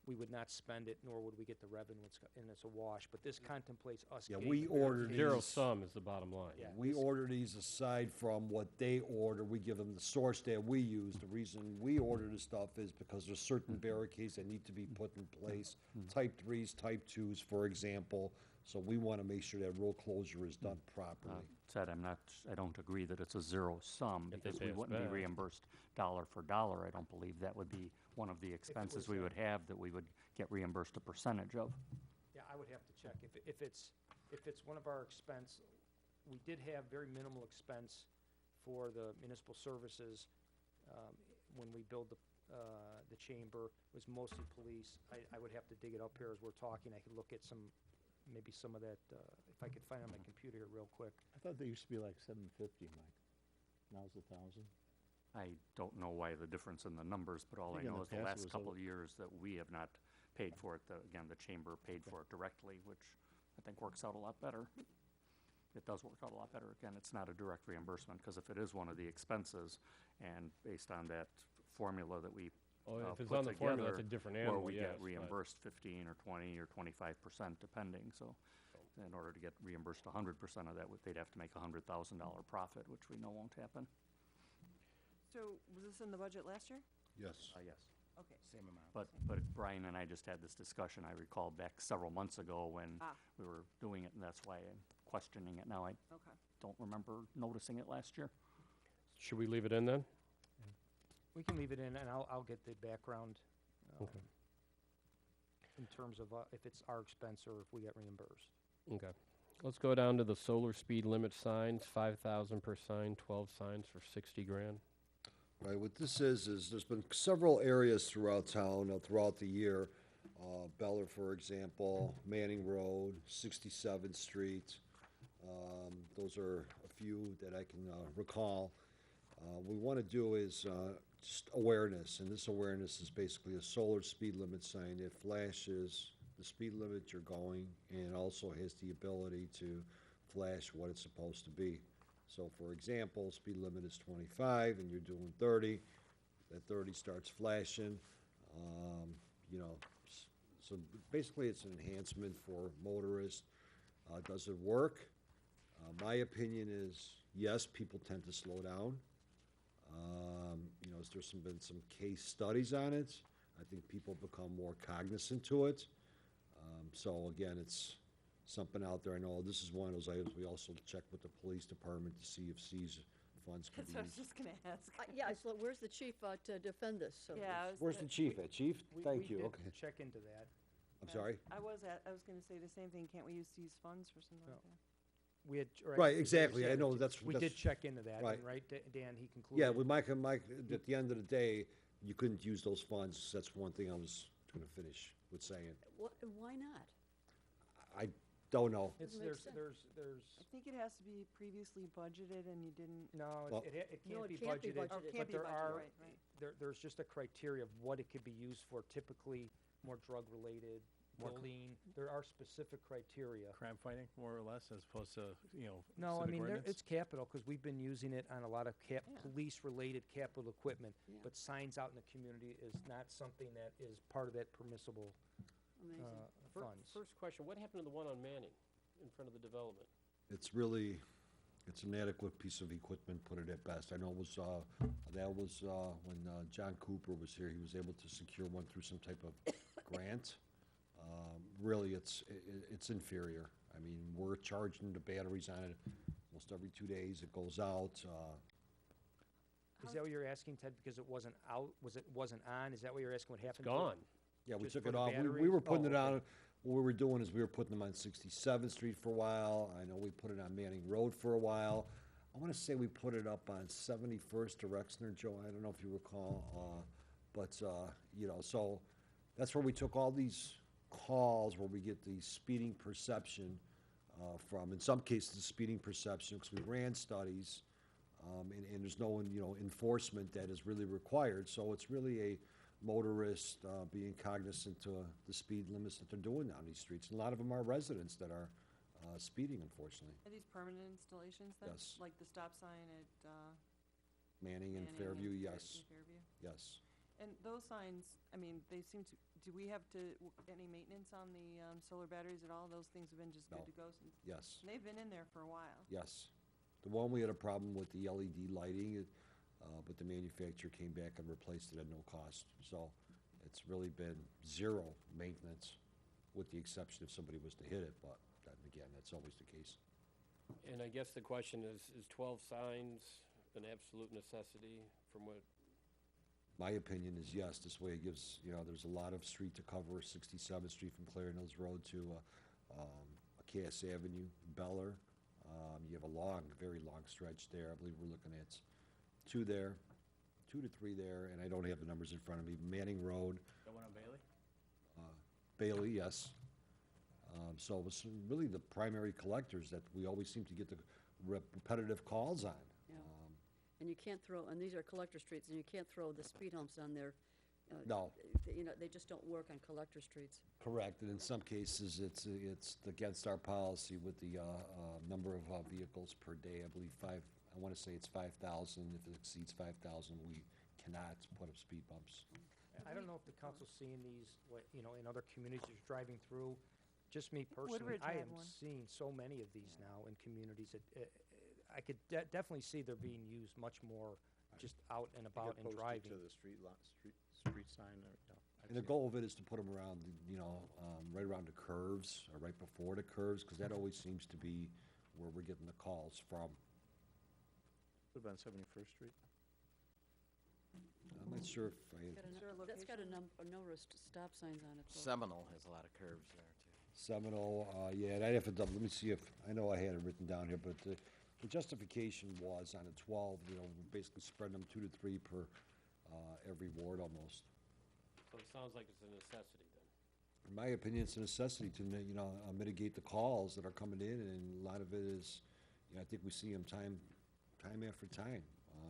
we would not spend it, nor would we get the revenue, and it's a wash. But this contemplates us Yeah, getting we the ordered verification. Zero These- sum is the bottom line. Yeah. We order these aside from what they order. We give them the source that we use. The reason we order the stuff is because there's certain barricades that need to be put in place. Type 3s, Type 2s, for example. So we want to make sure that road closure is done properly. Said, I don't agree that it's a zero sum, If they because pay we us wouldn't be back. reimbursed dollar for dollar. I don't believe that would be one of the expenses we would have that we would get reimbursed a percentage of. Yeah, I would have to check. If it's one of our expense, we did have very minimal expense for the municipal services when we build the chamber. It was mostly police. I would have to dig it up here as we're talking. I could look at maybe some of that, if I could find it on my computer here real quick. I thought they used to be like 750, Mike. Now it's 1,000. I don't know why the difference in the numbers, but all I think in know the is the past it last was couple a- of years that we have not paid for it. Again, the chamber paid for it directly, which I think works out a lot better. It does work out a lot better. Again, it's not a direct reimbursement, because if it is one of the expenses, and based on that formula that we Oh, if it's put on the formula, that's a together, different where animal, we yes. get but- reimbursed 15 or 20 or 25% depending, so in order to get reimbursed 100% of that, they'd have to make a $100,000 profit, which we know won't happen. So was this in the budget last year? Yes. Yes. Okay. Same amount. But Brian and I just had this discussion, I recall back several months ago when Ah. we were doing it, and that's why I'm questioning it now. I Okay. don't remember noticing it last year. Should we leave it in then? We can leave it in, and I'll get the background Okay. in terms of if it's our expense or if we get reimbursed. Okay. Let's go down to the solar speed limit signs, 5,000 per sign, 12 signs for 60 grand. Right, what this is there's been several areas throughout town, throughout the year. Beller, for example, Manning Road, 67th Street. Those are a few that I can recall. What we want to do is just awareness, and this awareness is basically a solar speed limit sign that flashes the speed limit you're going, and also has the ability to flash what it's supposed to be. So for example, speed limit is 25 and you're doing 30, that 30 starts flashing. You know, so basically it's an enhancement for motorists. Does it work? My opinion is, yes, people tend to slow down. You know, there's been some case studies on it. I think people become more cognizant to it. So again, it's something out there. I know this is one of those items we also check with the police department to see if these funds can That's be what I was used. just gonna ask. Yeah, so where's the chief to defend this? So Yeah, I was Where's the gonna- chief at? Chief? We Thank you, did okay. check into that. I'm sorry? I was gonna say the same thing. Can't we use these funds for something like No. that? We had. Right, exactly. I know We did check into that, Right. and right, Dan, he concluded. Yeah, with Mike, at the end of the day, you couldn't use those funds. That's one thing I was gonna finish with saying. Why not? I don't know. It's, Doesn't make there's, I think it has to be previously budgeted and you didn't. no, Well- it No, can't be it can't be budgeted, Or budgeted. can't but be there budgeted, are, right, right. there's just a criteria of what it could be used for, typically more drug-related, bullying. There are specific criteria. Crime fighting, more or less, as opposed to, No, I civic mean, ordinance? it's capital, because we've been using it on a lot of police-related capital equipment. Yeah. But signs out in the community is not something that is part of that permissible Amazing. funds. First question, what happened to the one on Manning in front of the development? It's really, it's an adequate piece of equipment, put it at best. I know it was, that was, when John Cooper was here, he was able to secure one through some type of grant. Really, it's inferior. I mean, we're charging the batteries on it almost every 2 days. It goes out. Is that what you're asking, Ted, because it wasn't out, wasn't on? Is that what you're asking, what happened? It's to it? gone. Yeah, we Just took for it the off. We batteries? were putting Oh, it on, okay. what we were doing is we were putting them on 67th Street for a while. I know we put it on Manning Road for a while. I want to say we put it up on 71st to Rexner, Joe. I don't know if you recall. So that's where we took all these calls where we get the speeding perception from. In some cases, speeding perception, because we ran studies, and there's no, enforcement that is really required. So it's really a motorist being cognizant to the speed limits that they're doing on these streets. And a lot of them are residents that are speeding, unfortunately. Are these permanent installations then? Yes. Like the stop sign at, Manning and Manning Fairview, and yes, Fairview? yes. And those signs, I mean, they seem to, do we have any maintenance on the solar batteries at all? Those things have been just good No. to go since? Yes, And they've been in there for a while. yes. The one, we had a problem with the LED lighting, but the manufacturer came back and replaced it at no cost. So it's really been zero maintenance, with the exception if somebody was to hit it, but then again, that's always the case. And I guess the question is 12 signs an absolute necessity from what? My opinion is yes, this way it gives, there's a lot of street to cover, 67th Street from Clarion Hills Road to Cass Avenue, Beller. You have a long, very long stretch there. I believe we're looking at 2 there, 2 to 3 there, and I don't have the numbers in front of me. Manning Road, That one on Bailey? Bailey, yes. So it was really the primary collectors that we always seem to get the repetitive calls on. Yeah. And you can't throw, and these are collector streets, and you can't throw the speed humps on there. No. They just don't work on collector streets. Correct, and in some cases, it's against our policy with the number of vehicles per day. I believe I want to say it's 5,000. If it exceeds 5,000, we cannot put up speed bumps. I don't know if the council's seeing these, in other communities, just driving through. Just me personally, Woodridge I had am one. seeing so many of these now in communities. I could definitely see they're being used much more just out and about and driving. To the street sign, And the goal of it is to put them around, right around the curves, or right before the curves, because that always seems to be where we're getting the calls from. Would have been 71st Street. I'm not sure if That's got a number of stop signs on it. though. Seminole has a lot of curves there, too. Seminole, yeah, and I'd have to double, let me see if, I know I had it written down here, but the justification was on the 12, basically spreading them 2 to 3 per every ward almost. So it sounds like it's a necessity then. In my opinion, it's a necessity to, mitigate the calls that are coming in, and a lot of it is, I think we see them time after time.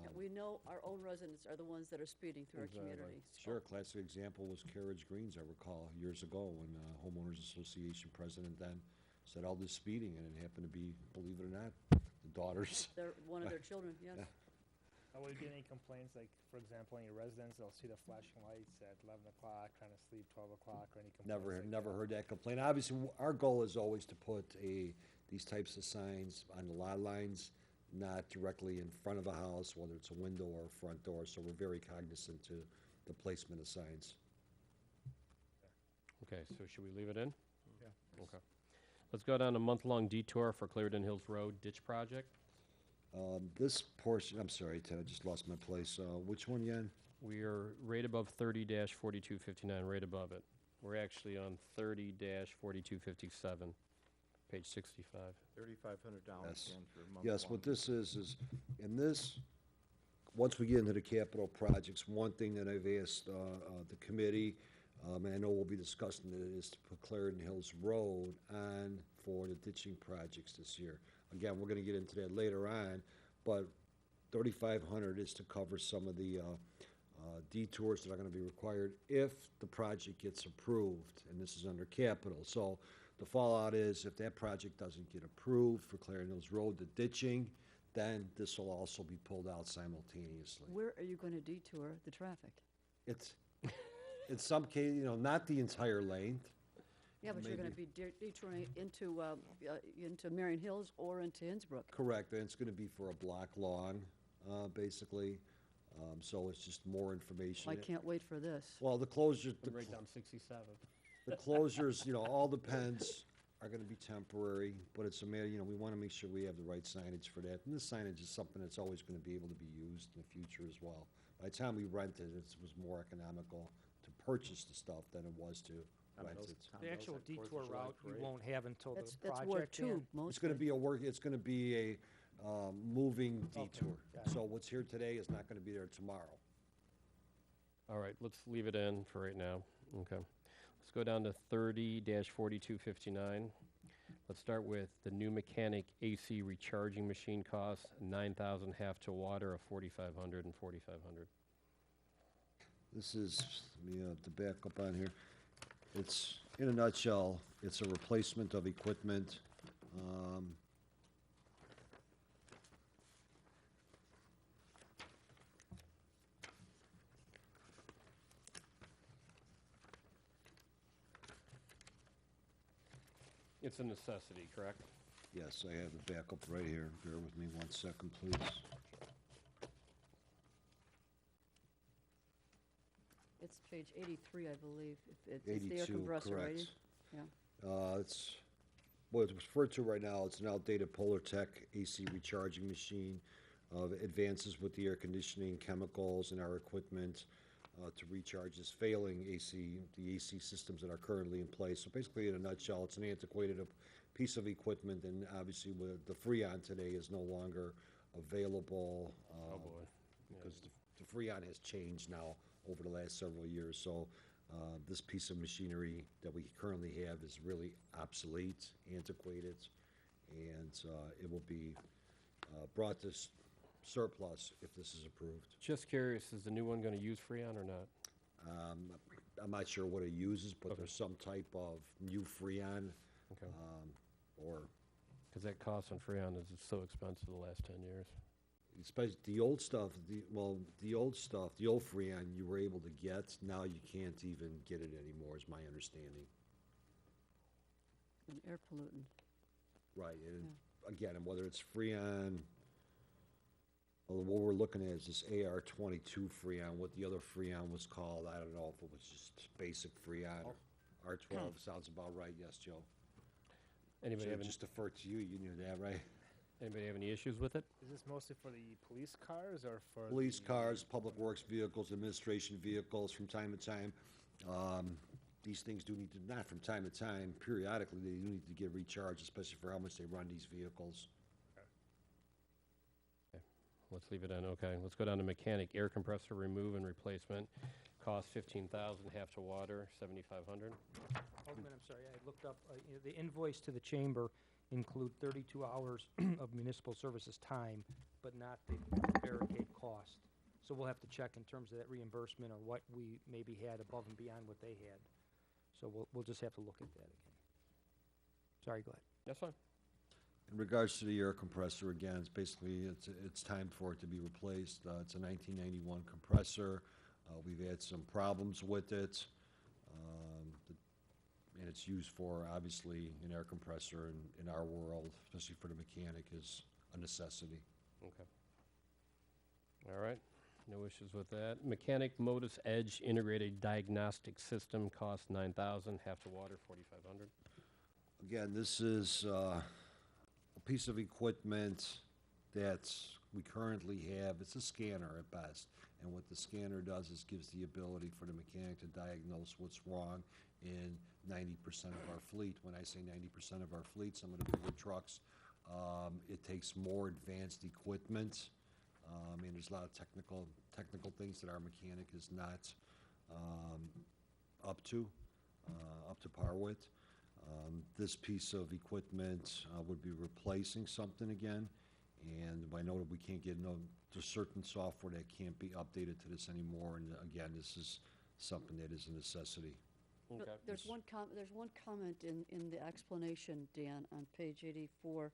Yeah, we know our own residents are the ones that are speeding through our community. Sure, a classic example was Carriage Greens, I recall, years ago, when homeowners association president then said all this speeding, and it happened to be, believe it or not, the daughters. They're one of their children, yes. Yeah. Will you get any complaints, like, for example, in your residence, they'll see the flashing lights at 11 o'clock, trying to sleep 12 o'clock, or any complaints? Never heard that complaint. Obviously, our goal is always to put these types of signs on the lot lines, not directly in front of a house, whether it's a window or a front door, so we're very cognizant to the placement of signs. Okay, so should we leave it in? Yeah. Okay. Let's go down a month-long detour for Clarendon Hills Road ditch project. This portion, I'm sorry, Ted, I just lost my place. Which one again? We are right above 30-4259, right above it. We're actually on 30-4257, page 65. $3,500 Yes. again for a month. Yes, what this is, in this, once we get into the capital projects, one thing that I've asked the committee, and I know we'll be discussing it, is to put Clarendon Hills Road on for the ditching projects this year. Again, we're gonna get into that later on, but $3,500 is to cover some of the detours that are gonna be required if the project gets approved, and this is under capital. So the fallout is if that project doesn't get approved for Clarion Hills Road, the ditching, then this will also be pulled out simultaneously. Where are you going to detour the traffic? It's, in some case, not the entire length. Yeah, but you're going to be detouring into Marion Hills or into Innsbruck. Correct, and it's gonna be for a block long, basically. So it's just more information. I can't wait for this. Well, the closures, And right down 67. the closures, all depends, are gonna be temporary, but it's a matter, we wanna make sure we have the right signage for that. And this signage is something that's always gonna be able to be used in the future as well. By the time we rented, it was more economical to purchase the stuff than it was to rent it. The actual Fourth of detour July route, you parade. won't have until the That's Ward project 2, in. mostly. It's gonna be a, moving detour. got it. So what's here today is not gonna be there tomorrow. All right, let's leave it in for right now. Okay. Let's go down to 30-4259. Let's start with the new mechanic AC recharging machine costs, 9,000 half to water of 4,500 and 4,500. This is, let me to back up on here. It's, in a nutshell, it's a replacement of equipment. It's a necessity, correct? Yes, I have the backup right here. Bear with me 1 second, please. It's page 83, I believe. It's the air 82, compressor, right? correct. Yeah. It's, what it's referred to right now, it's an outdated Polar Tech AC recharging machine. Advances with the air conditioning, chemicals, and our equipment to recharge this failing the AC systems that are currently in place. So basically, in a nutshell, it's an antiquated piece of equipment, and obviously, with the Freon today is no longer available. Oh, boy. Because the Freon has changed now over the last several years. So this piece of machinery that we currently have is really obsolete, antiquated, and it will be brought to surplus if this is approved. Just curious, is the new one going to use Freon or not? I'm not sure what it uses, but Okay. there's some type of new Freon, Okay. or Because that cost on Freon is so expensive the last 10 years. especially the old stuff, the old Freon you were able to get, now you can't even get it anymore, is my understanding. An air pollutant. Right, and again, and whether it's Freon, well, what we're looking at is this AR-22 Freon. What the other Freon was called, I don't know if it was just basic Freon. R12 sounds about right, yes, Joe. Anybody So have, any, just defer to you, you knew that, right? anybody have any issues with it? Is this mostly for the police cars or for Police the- cars, public works vehicles, administration vehicles, from time to time. These things do need to, not from time to time, periodically, they do need to get recharged, especially for how much they run these vehicles. Let's leave it in. Okay, let's go down to mechanic air compressor remove and replacement. Cost 15,000 half to water, 7,500. Alderman, I'm sorry, I looked up, the invoice to the chamber include 32 hours of municipal services time, but not the barricade cost. So we'll have to check in terms of that reimbursement or what we maybe had above and beyond what they had. So we'll just have to look at that again. Sorry, go ahead. That's fine. In regards to the air compressor, again, it's time for it to be replaced. It's a 1991 compressor. We've had some problems with it. And it's used for, obviously, an air compressor in our world, especially for the mechanic, is a necessity. Okay. All right. No issues with that. Mechanic Modus Edge integrated diagnostic system cost 9,000 half to water, 4,500. Again, this is a piece of equipment that we currently have. It's a scanner at best. And what the scanner does is gives the ability for the mechanic to diagnose what's wrong in 90% of our fleet. When I say 90% of our fleet, some of the bigger trucks, it takes more advanced equipment. And there's a lot of technical things that our mechanic is not up to par with. This piece of equipment would be replacing something again, and I know that we can't get there's certain software that can't be updated to this anymore, and again, this is something that is a necessity. But Okay. there's one comment in the explanation, Dan, on page 84.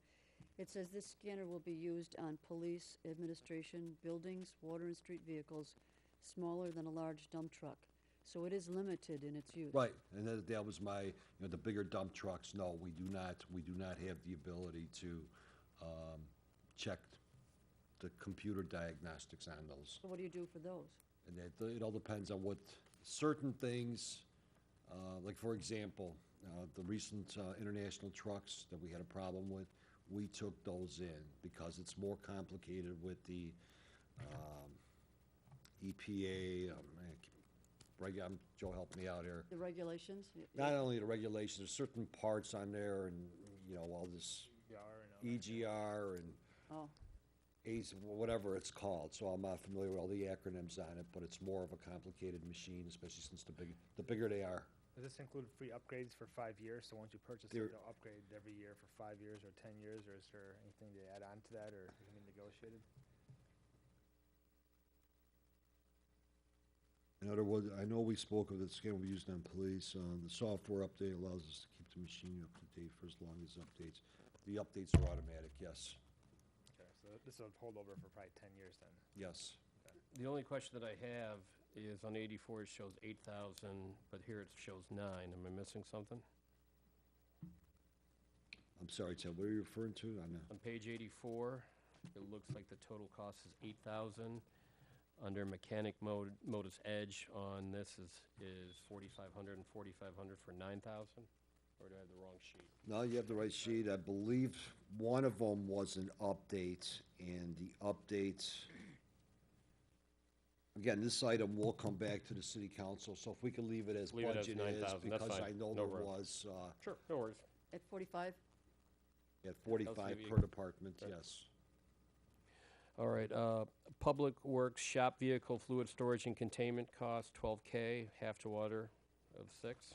It says this scanner will be used on police, administration, buildings, water and street vehicles smaller than a large dump truck. So it is limited in its use. Right, and that was my, the bigger dump trucks, no, we do not have the ability to, check the computer diagnostics on those. So what do you do for those? And it all depends on what, certain things, like for example, the recent international trucks that we had a problem with, we took those in because it's more complicated with the EPA. Joe, help me out here. The regulations? Not only the regulations, there's certain parts on there and, all this EGR and Oh, ACE, whatever it's called, so I'm not familiar with all the acronyms on it, but it's more of a complicated machine, especially since the bigger they are. Does this include free upgrades for 5 years? So once you purchase There- it, they'll upgrade every year for 5 years or 10 years, or is there anything to add on to that, or can be negotiated? In other words, I know we spoke of the scanner we used on police. The software update allows us to keep the machine up to date for as long as updates. The updates are automatic, yes, Okay, so this will hold over for probably 10 years then. yes. The only question that I have is on 84, it shows 8,000, but here it shows 9. Am I missing something? I'm sorry, Ted, what are you referring to? On page 84, it looks like the total cost is 8,000. Under mechanic modus edge on this is 4,500 and 4,500 for 9,000? Or do I have the wrong sheet? No, you have the right sheet. I believe one of them was an update, and the update, again, this item will come back to the city council, so if we can leave it as Leave it as budget is, 9,000, that's because fine. I know No there worries. was, Sure, no worries. at 45? at 45 LCV. per department, Right. yes. All right, Public Works shop vehicle fluid storage and containment cost, 12K, half to water of 6.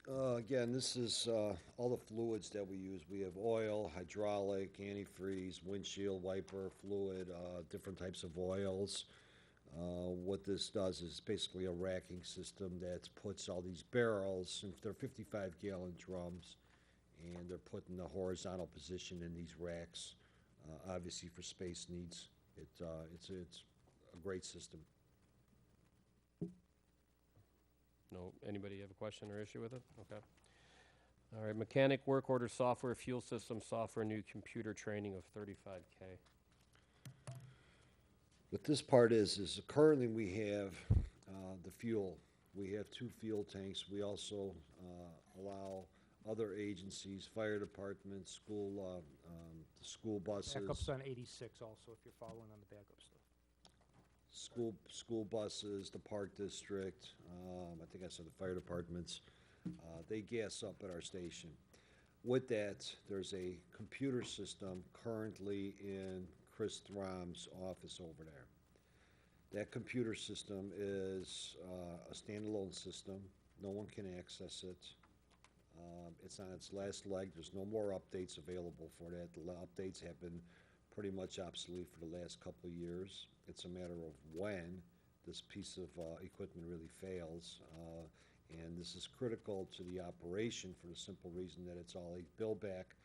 Again, this is all the fluids that we use. We have oil, hydraulic, antifreeze, windshield wiper fluid, different types of oils. What this does is basically a racking system that puts all these barrels, and they're 55-gallon drums, and they're put in the horizontal position in these racks, obviously for space needs. It's a great system. No, anybody have a question or issue with it? Okay. All right, mechanic work order software, fuel system software, new computer training of 35K. What this part is currently we have the fuel. We have 2 fuel tanks. We also allow other agencies, fire departments, school buses. Backups on 86 also, if you're following on the backup stuff. School buses, the park district, I think I said the fire departments, they gas up at our station. With that, there's a computer system currently in Chris Throm's office over there. That computer system is a standalone system. No one can access it. It's on its last leg. There's no more updates available for that. The updates have been pretty much obsolete for the last couple of years. It's a matter of when this piece of equipment really fails. And this is critical to the operation for the simple reason that it's all a bill back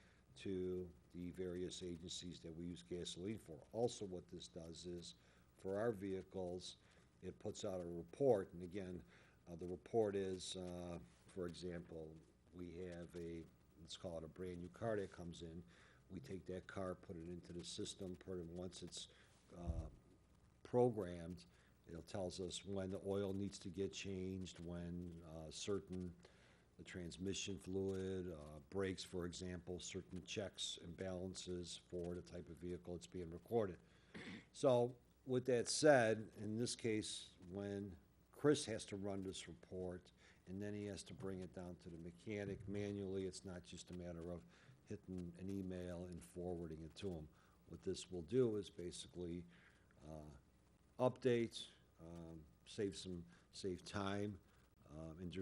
to the various agencies that we use gasoline for. Also, what this does is, for our vehicles, it puts out a report. And again, the report is, for example, we have let's call it a brand new car that comes in. We take that car, put it into the system, once it's programmed, it tells us when the oil needs to get changed, when the transmission fluid, brakes, for example, certain checks and balances for the type of vehicle it's being recorded. So with that said, in this case, when Chris has to run this report, and then he has to bring it down to the mechanic manually, it's not just a matter of hitting an email and forwarding it to him. What this will do is basically update, save time, and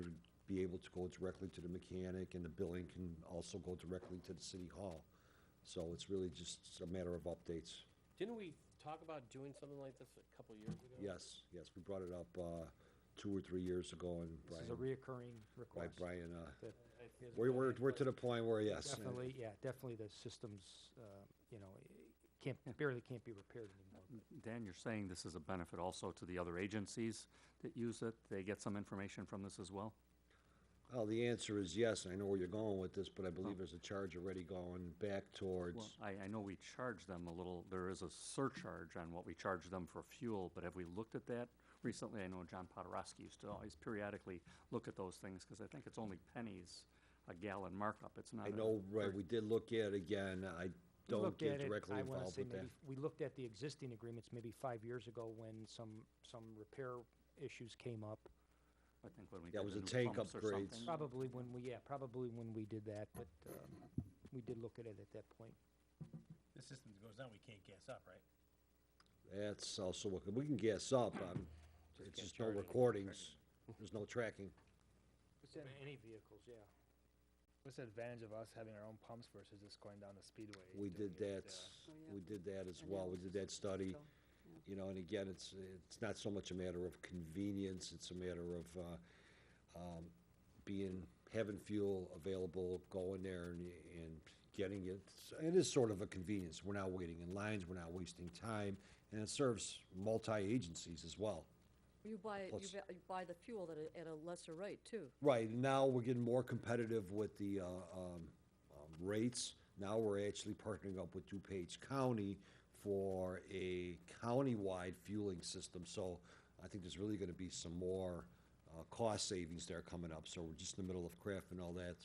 be able to go directly to the mechanic, and the billing can also go directly to the city hall. So it's really just a matter of updates. Didn't we talk about doing something like this a couple years ago? Yes, yes, we brought it up 2 or 3 years ago, and This is Brian, a reoccurring right, request. Brian, that is we're being to the point where, yes. Definitely, yeah, definitely the systems, you know, barely can't be repaired anymore. Dan, you're saying this is a benefit also to the other agencies that use it? They get some information from this as well? Well, the answer is yes, and I know where you're going with this, but I believe there's a charge already going back towards, Well, I know we charge them a little, there is a surcharge on what we charge them for fuel, but have we looked at that recently? I know John Podorowski used to always periodically look at those things, because I think it's only pennies a gallon markup. It's not I a know, right, very- we did look at it again, I We don't looked get at it, directly I wanna involved say with that. maybe, we looked at the existing agreements maybe 5 years ago when some repair issues came up. I think when we That did was the the new tank pumps or upgrades. something. Probably when we did that, but we did look at it at that point. The system goes down, we can't gas up, right? That's also, we can gas up, it's just no recordings, there's no tracking. Any vehicles, yeah. What's the advantage of us having our own pumps versus just going down the speedway? We doing did it, that, Oh, yeah. we did that as well, we did that study. So, yeah. You know, and again, it's not so much a matter of convenience, it's a matter of having fuel available, going there and getting it. It is sort of a convenience. We're not waiting in lines, we're not wasting time, and it serves multi-agencies as well. You buy, Plus- you buy the fuel at a lesser rate, too. Right, and now we're getting more competitive with the rates. Now we're actually partnering up with DuPage County for a county-wide fueling system. So I think there's really gonna be some more cost savings there coming up. So we're just in the middle of crafting all that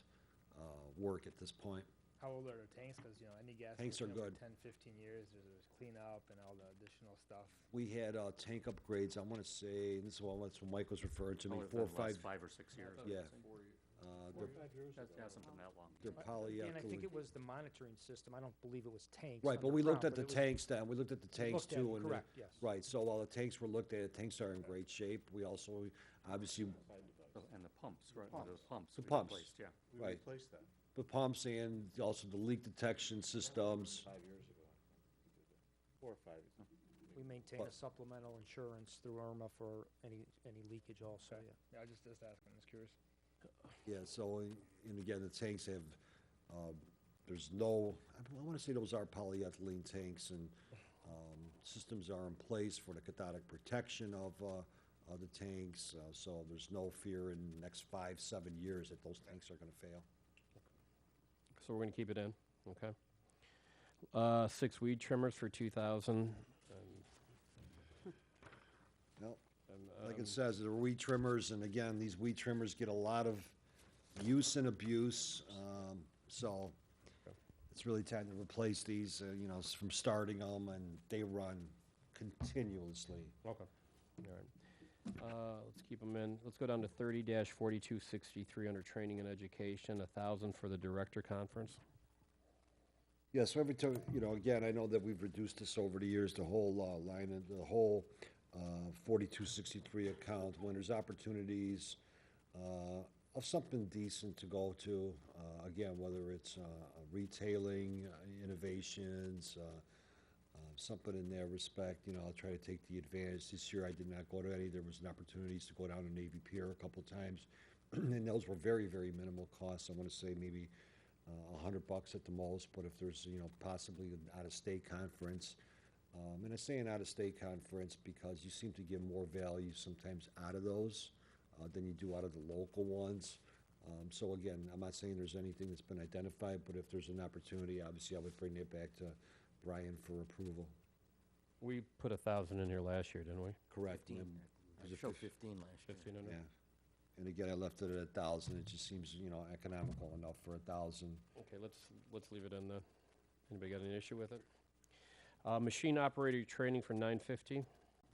work at this point. How old are the tanks? Because, you know, any gas Tanks station are over good. 10, 15 years, there's cleanup and all the additional stuff. We had tank upgrades, I wanna say, and this is what Mike was referring to, maybe Probably 4 or within the last 5. 5 or 6 years. Yeah. They're, That hasn't been that long. they're And I think polyethylene. it was the monitoring system, I don't believe it was tanks. Right, but we looked at the tanks then, we looked at the tanks Looked at too. it, and correct, yes. Right, so while the tanks were looked at, tanks are in great shape. We also, obviously, And the pumps, right, the pumps. The we pumps. replaced, yeah. right, the pumps and also the leak detection systems. 5 years ago. 4 or 5. We maintain a supplemental insurance through IRMA for any leakage also, yeah. Yeah, I just asking, I was curious. Yeah, so, and again, the tanks have, there's no, I wanna say those are polyethylene tanks, and systems are in place for the cathodic protection of the tanks, so there's no fear in the next 5, 7 years that those tanks are gonna fail. So we're gonna keep it in, okay? 6 weed trimmers for 2,000. Yep. And, Like it says, they're weed trimmers, and again, these weed trimmers get a lot of use and abuse, so it's really time to replace these, you know, from starting them, and they run continuously. Okay, all right. Let's keep them in. Let's go down to 30-4263 under training and education, 1,000 for the director conference. Yeah, so every time, you know, again, I know that we've reduced this over the years, the whole line, and the whole 4263 account, when there's opportunities of something decent to go to, again, whether it's retailing, innovations, something in that respect, you know, I'll try to take the advantage. This year I did not go to any. There was an opportunities to go down to Navy Pier a couple times, and those were very, very minimal costs. I want to say maybe $100 at the most, but if there's, you know, possibly an out-of-state conference, and I say an out-of-state conference because you seem to get more value sometimes out of those than you do out of the local ones. So again, I'm not saying there's anything that's been identified, but if there's an opportunity, obviously I would bring that back to Brian for approval. We put 1,000 in here last year, didn't we? Correct. 15. and I was it showed 15? 15 last year. 1,500? Yeah. And again, I left it at 1,000. It just seems, you know, economical enough for 1,000. Okay, let's leave it in then. Anybody got an issue with it? Machine operator training for 950.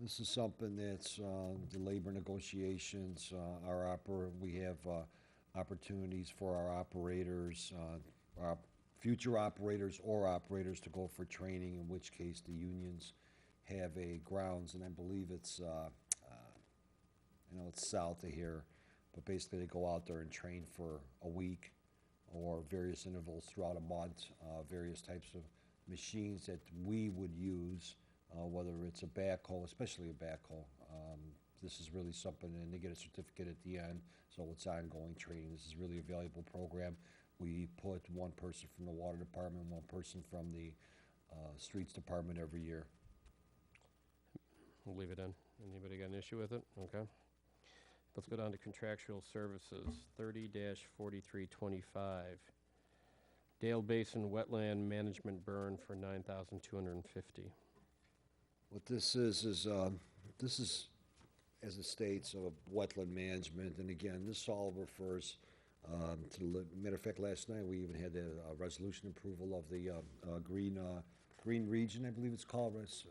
This is something that's the labor negotiations, we have opportunities for our operators, our future operators or operators to go for training, in which case the unions have a grounds, and I believe it's, I know it's south of here, but basically they go out there and train for a week or various intervals throughout a month, various types of machines that we would use whether it's a backhoe, especially a backhoe. This is really something, and they get a certificate at the end, so it's ongoing training. This is really a valuable program. We put one person from the water department, one person from the streets department every year. We'll leave it in. Anybody got an issue with it? Okay. Let's go down to contractual services, 30-4325. Dale Basin Wetland Management Burn for $9,250. What this is, as it states, wetland management, and again, this all refers to the, matter of fact, last night, we even had the resolution approval of the green region, I believe it's called, Ms.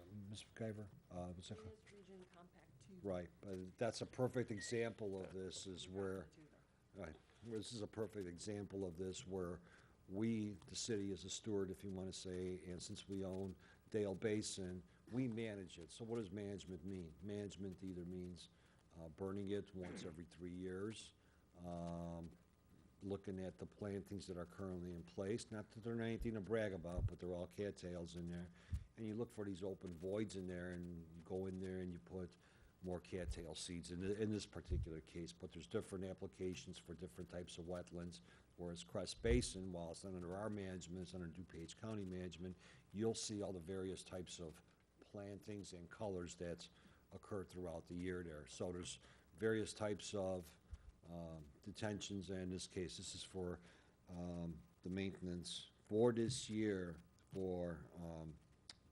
McIver? What's that called? Region Compact 2. Right, but that's a perfect example of this, is where, right, this is a perfect example of this, where we, the city, as a steward, if you want to say, and since we own Dale Basin, we manage it. So what does management mean? Management either means burning it once every 3 years, looking at the plantings that are currently in place, not that they're anything to brag about, but they're all cattails in there. And you look for these open voids in there, and you go in there and you put more cattail seeds in this particular case, but there's different applications for different types of wetlands, whereas Crest Basin, while it's not under our management, it's under DuPage County management, you'll see all the various types of plantings and colors that occur throughout the year there. So there's various types of detentions, and in this case, this is for the maintenance for this year for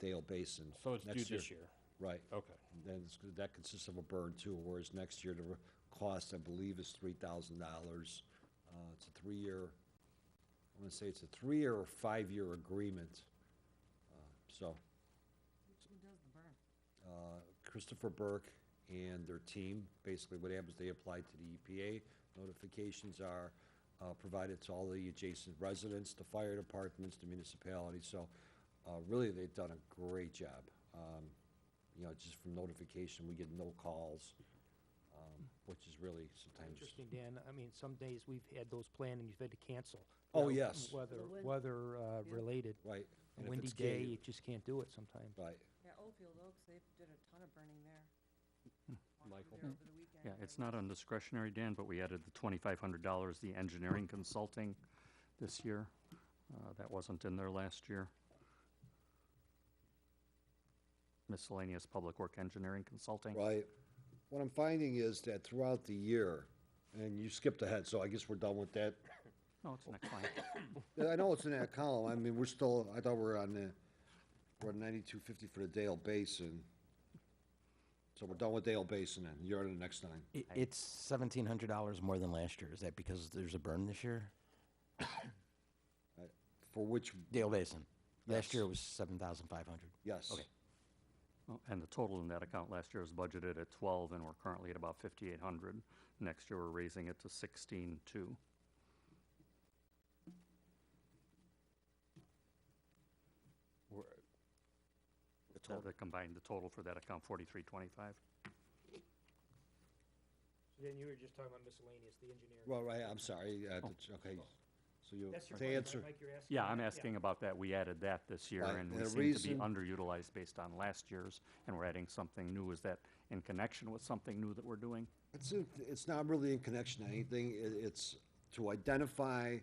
Dale Basin. So it's Next due this year? Right. Okay. Then that consists of a burn too, whereas next year the cost, I believe, is $3,000. It's a 3-year, I want to say it's a 3-year or 5-year agreement. So Who does the burn? Christopher Burke and their team, basically what happens, they apply to the EPA. Notifications are provided to all the adjacent residents, the fire departments, the municipalities. So really, they've done a great job. You know, just from notification, we get no calls, which is really sometimes. Interesting, Dan. I mean, some days we've had those planned and you've had to cancel. Oh, You know, yes. Weather, The wind. weather related. Right. A And if windy it's day, gated- you just can't do it sometimes. Right. Yeah, Oldfield Oaks, they did a ton of burning there. Walked Michael? through there over the weekend. Yeah, it's not on discretionary, Dan, but we added the $2,500, the engineering consulting this year. That wasn't in there last year. Miscellaneous public work engineering consulting. Right. What I'm finding is that throughout the year, and you skipped ahead, so I guess we're done with that. No, it's next line. Yeah, I know it's in that column. I mean, we're still, I thought we're on 9250 for the Dale Basin. So we're done with Dale Basin, and you're on the next line. It's $1,700 more than last year. Is that because there's a burn this year? For which, Dale Basin. Last Yes. year it was 7,500. yes. Okay. Oh, and the total in that account last year was budgeted at 12, and we're currently at about 5,800. Next year, we're raising it to 16,200. The combined, the total for that account, 4,325. Then you were just talking about miscellaneous, the engineering. Well, right, I'm sorry, okay. So you, That's your to question, answer, right, Mike, you're asking? Yeah, I'm that? asking about that. We added that this year, Right, and and we the seem to be reason- underutilized based on last year's, and we're adding something new. Is that in connection with something new that we're doing? it's not really in connection to anything. It's to identify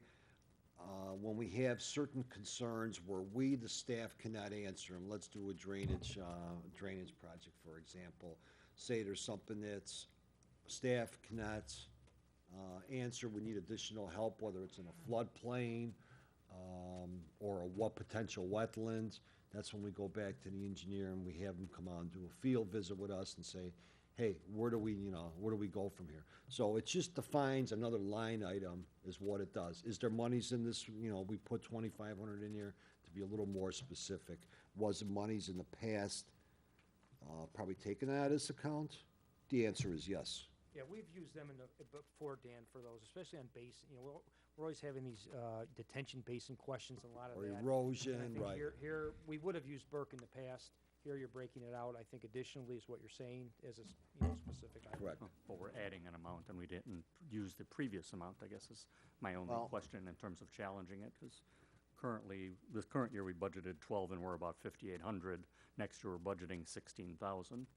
when we have certain concerns where we, the staff, cannot answer them. Let's do a drainage project, for example. Say there's something that's staff cannot answer, we need additional help, whether it's in a floodplain or what potential wetlands. That's when we go back to the engineer and we have them come on, do a field visit with us and say, hey, where do we go from here? So it just defines another line item is what it does. Is there monies in this, we put 2,500 in here to be a little more specific. Was it monies in the past probably taken out of this account? The answer is yes. Yeah, we've used them before, Dan, for those, especially on basin. We're always having these detention basin questions and a lot of Or that. erosion, And I think right. Here, we would have used Burke in the past. Here, you're breaking it out. I think additionally is what you're saying as a specific item. Correct. But we're adding an amount, and we didn't use the previous amount, I guess is my only Well- question in terms of challenging it, because currently, this current year, we budgeted 12 and we're about 5,800. Next year, we're budgeting 16,000.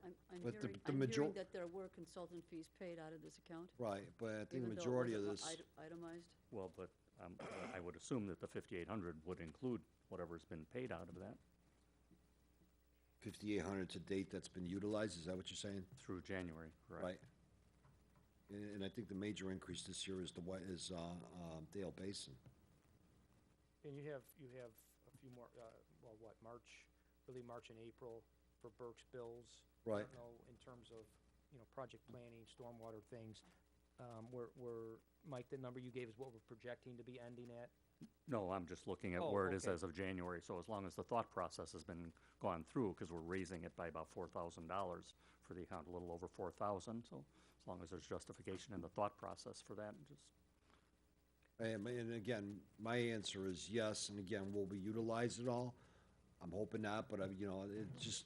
I'm But the hearing, the I'm major- hearing that there were consultant fees paid out of this account, Right, but I think the even though it majority of wasn't this, itemized. Well, but I would assume that the 5,800 would include whatever's been paid out of that 5,800 to date that's been utilized, is that what you're saying? through January, correct? Right. And I think the major increase this year is Dale Basin. And you have a few more, well, what, March, really March and April for Burke's bills. Right. I don't know, in terms of, project planning, stormwater things, Mike, the number you gave is what we're projecting to be ending at? No, I'm just looking at Oh, where it is okay. as of January, so as long as the thought process has been gone through, because we're raising it by about $4,000 for the account, a little over 4,000, so as long as there's justification in the thought process for that, just, And again, my answer is yes, and again, will we utilize it all? I'm hoping not, but it just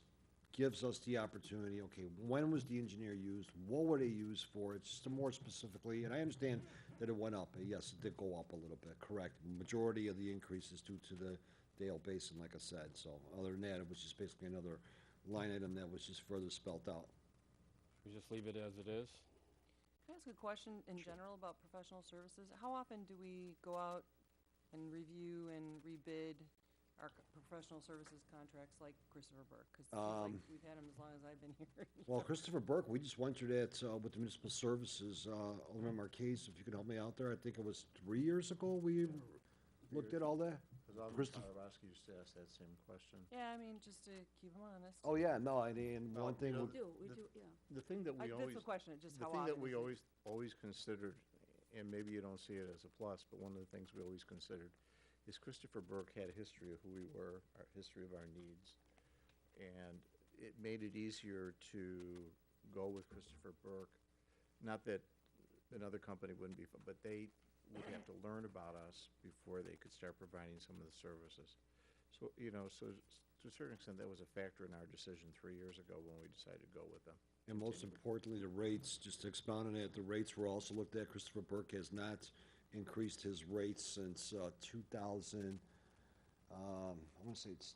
gives us the opportunity, okay, when was the engineer used? What were they used for? It's just more specifically, and I understand that it went up. Yes, it did go up a little bit, correct. Majority of the increase is due to the Dale Basin, like I said. So other than that, it was just basically another line item that was just further spelt out. We just leave it as it is? Can I ask a question in general about professional services? How often do we go out and review and rebid our professional services contracts like Christopher Burke? Because we've had them as long as I've been here. Well, Christopher Burke, we just went through that with the municipal services, Alderman Marquez, if you could help me out there. I think it was 3 years ago we looked at all that. Because Alderman Christopher- Kowarowski used to ask that same question. Yeah, I mean, just to keep them honest. Oh, yeah, no, and one thing, No, would- We do, yeah. The thing that we That's always, the question, just the how thing often that we is it? always considered, and maybe you don't see it as a plus, but one of the things we always considered is Christopher Burke had a history of who we were, our history of our needs. And it made it easier to go with Christopher Burke. Not that another company wouldn't be, but they would have to learn about us before they could start providing some of the services. So, so to a certain extent, that was a factor in our decision 3 years ago when we decided to go with them. and most importantly, the rates, just to expound on that, the rates were also looked at. Christopher Burke has not increased his rates since 2000, I want to say it's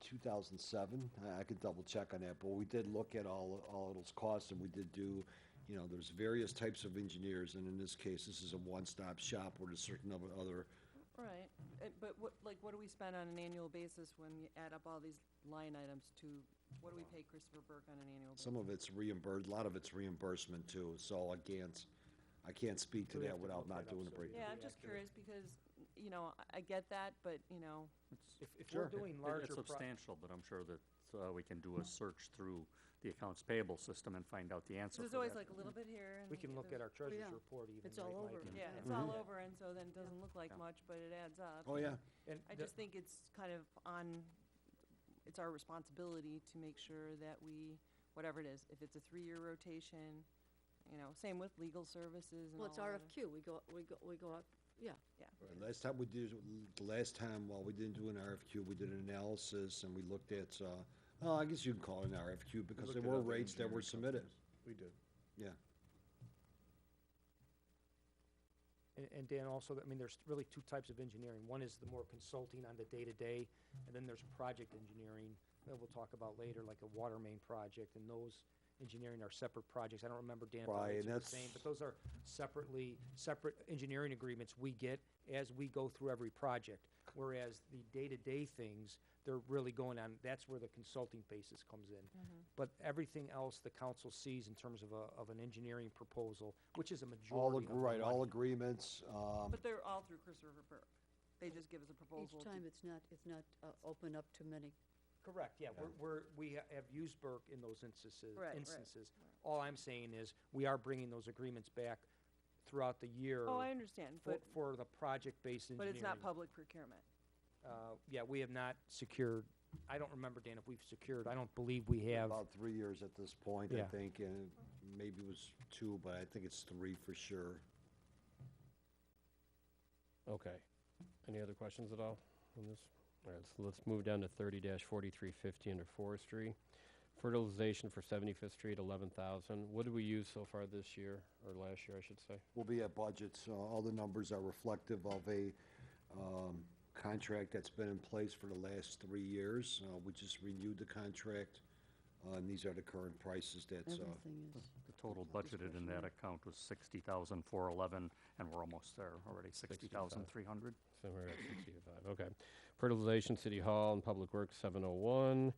2007. I could double check on that, but we did look at all of those costs, and we did do, there's various types of engineers, and in this case, this is a one-stop shop where there's certain other, Right, but what do we spend on an annual basis when you add up all these line items to, what do we pay Christopher Burke on an annual basis? some of it's reimbursed, a lot of it's reimbursement too, so I can't speak to We that have to without look not that up doing a so break. we Yeah, be I'm just accurate. curious because, I get that, but, If we're doing It's larger substantial, but I'm sure that we can do a search through the accounts payable system and find out the answer there's for always that. like a little bit here and. we can look at our yeah. treasurer's report even. It's all right, Mike? over. And- Yeah, it's all over, and so then it doesn't look like much, but it adds up. Oh, yeah. And I the- just think it's kind of it's our responsibility to make sure that we, whatever it is, if it's a 3-year rotation, same with legal services and all Well, it's that. RFQ, we go out, yeah. Right, the last time, while we didn't do an RFQ, we did an analysis and we looked at, well, I guess you can call it an RFQ We because looked there at were other rates that were engineering submitted. companies. We did. Yeah. And Dan, also, there's really two types of engineering. One is the more consulting on the day-to-day, and then there's project engineering that we'll talk about later, like a water main project, and those engineering are separate projects. I don't remember, Dan, if the Right, rates and are the same, but those are separate engineering agreements we get as we go through every project. Whereas the day-to-day things, they're really going on, that's where the consulting basis comes in. But everything else the council sees in terms of an engineering proposal, which is a majority of the Right, all money. agreements, But they're all through Christopher Burke. They just give us a proposal. Each to- time it's not open up to many. Correct, yeah, we have used Burke in those instances. Right, right, Instances. All I'm saying is, we are bringing those agreements back throughout the year. Oh, I understand, For the project-based but engineering. it's not public procurement. Yeah, we have not secured, I don't remember, Dan, if we've secured, I don't believe we have. about 3 years at this point, I Yeah. think, and maybe it was 2, but I think it's 3 for sure. Okay. Any other questions at all on this? All right, so let's move down to 30-4350 under forestry. Fertilization for 75th Street, 11,000. What did we use so far this year, or last year, I should say? We'll be at budget, so all the numbers are reflective of a contract that's been in place for the last 3 years. We just renewed the contract, and these are the current prices that's, Everything is. The total budgeted in that account was 60,411, and we're almost there already, 60,300. So we're at 65, okay. Fertilization, City Hall and Public Works, 701.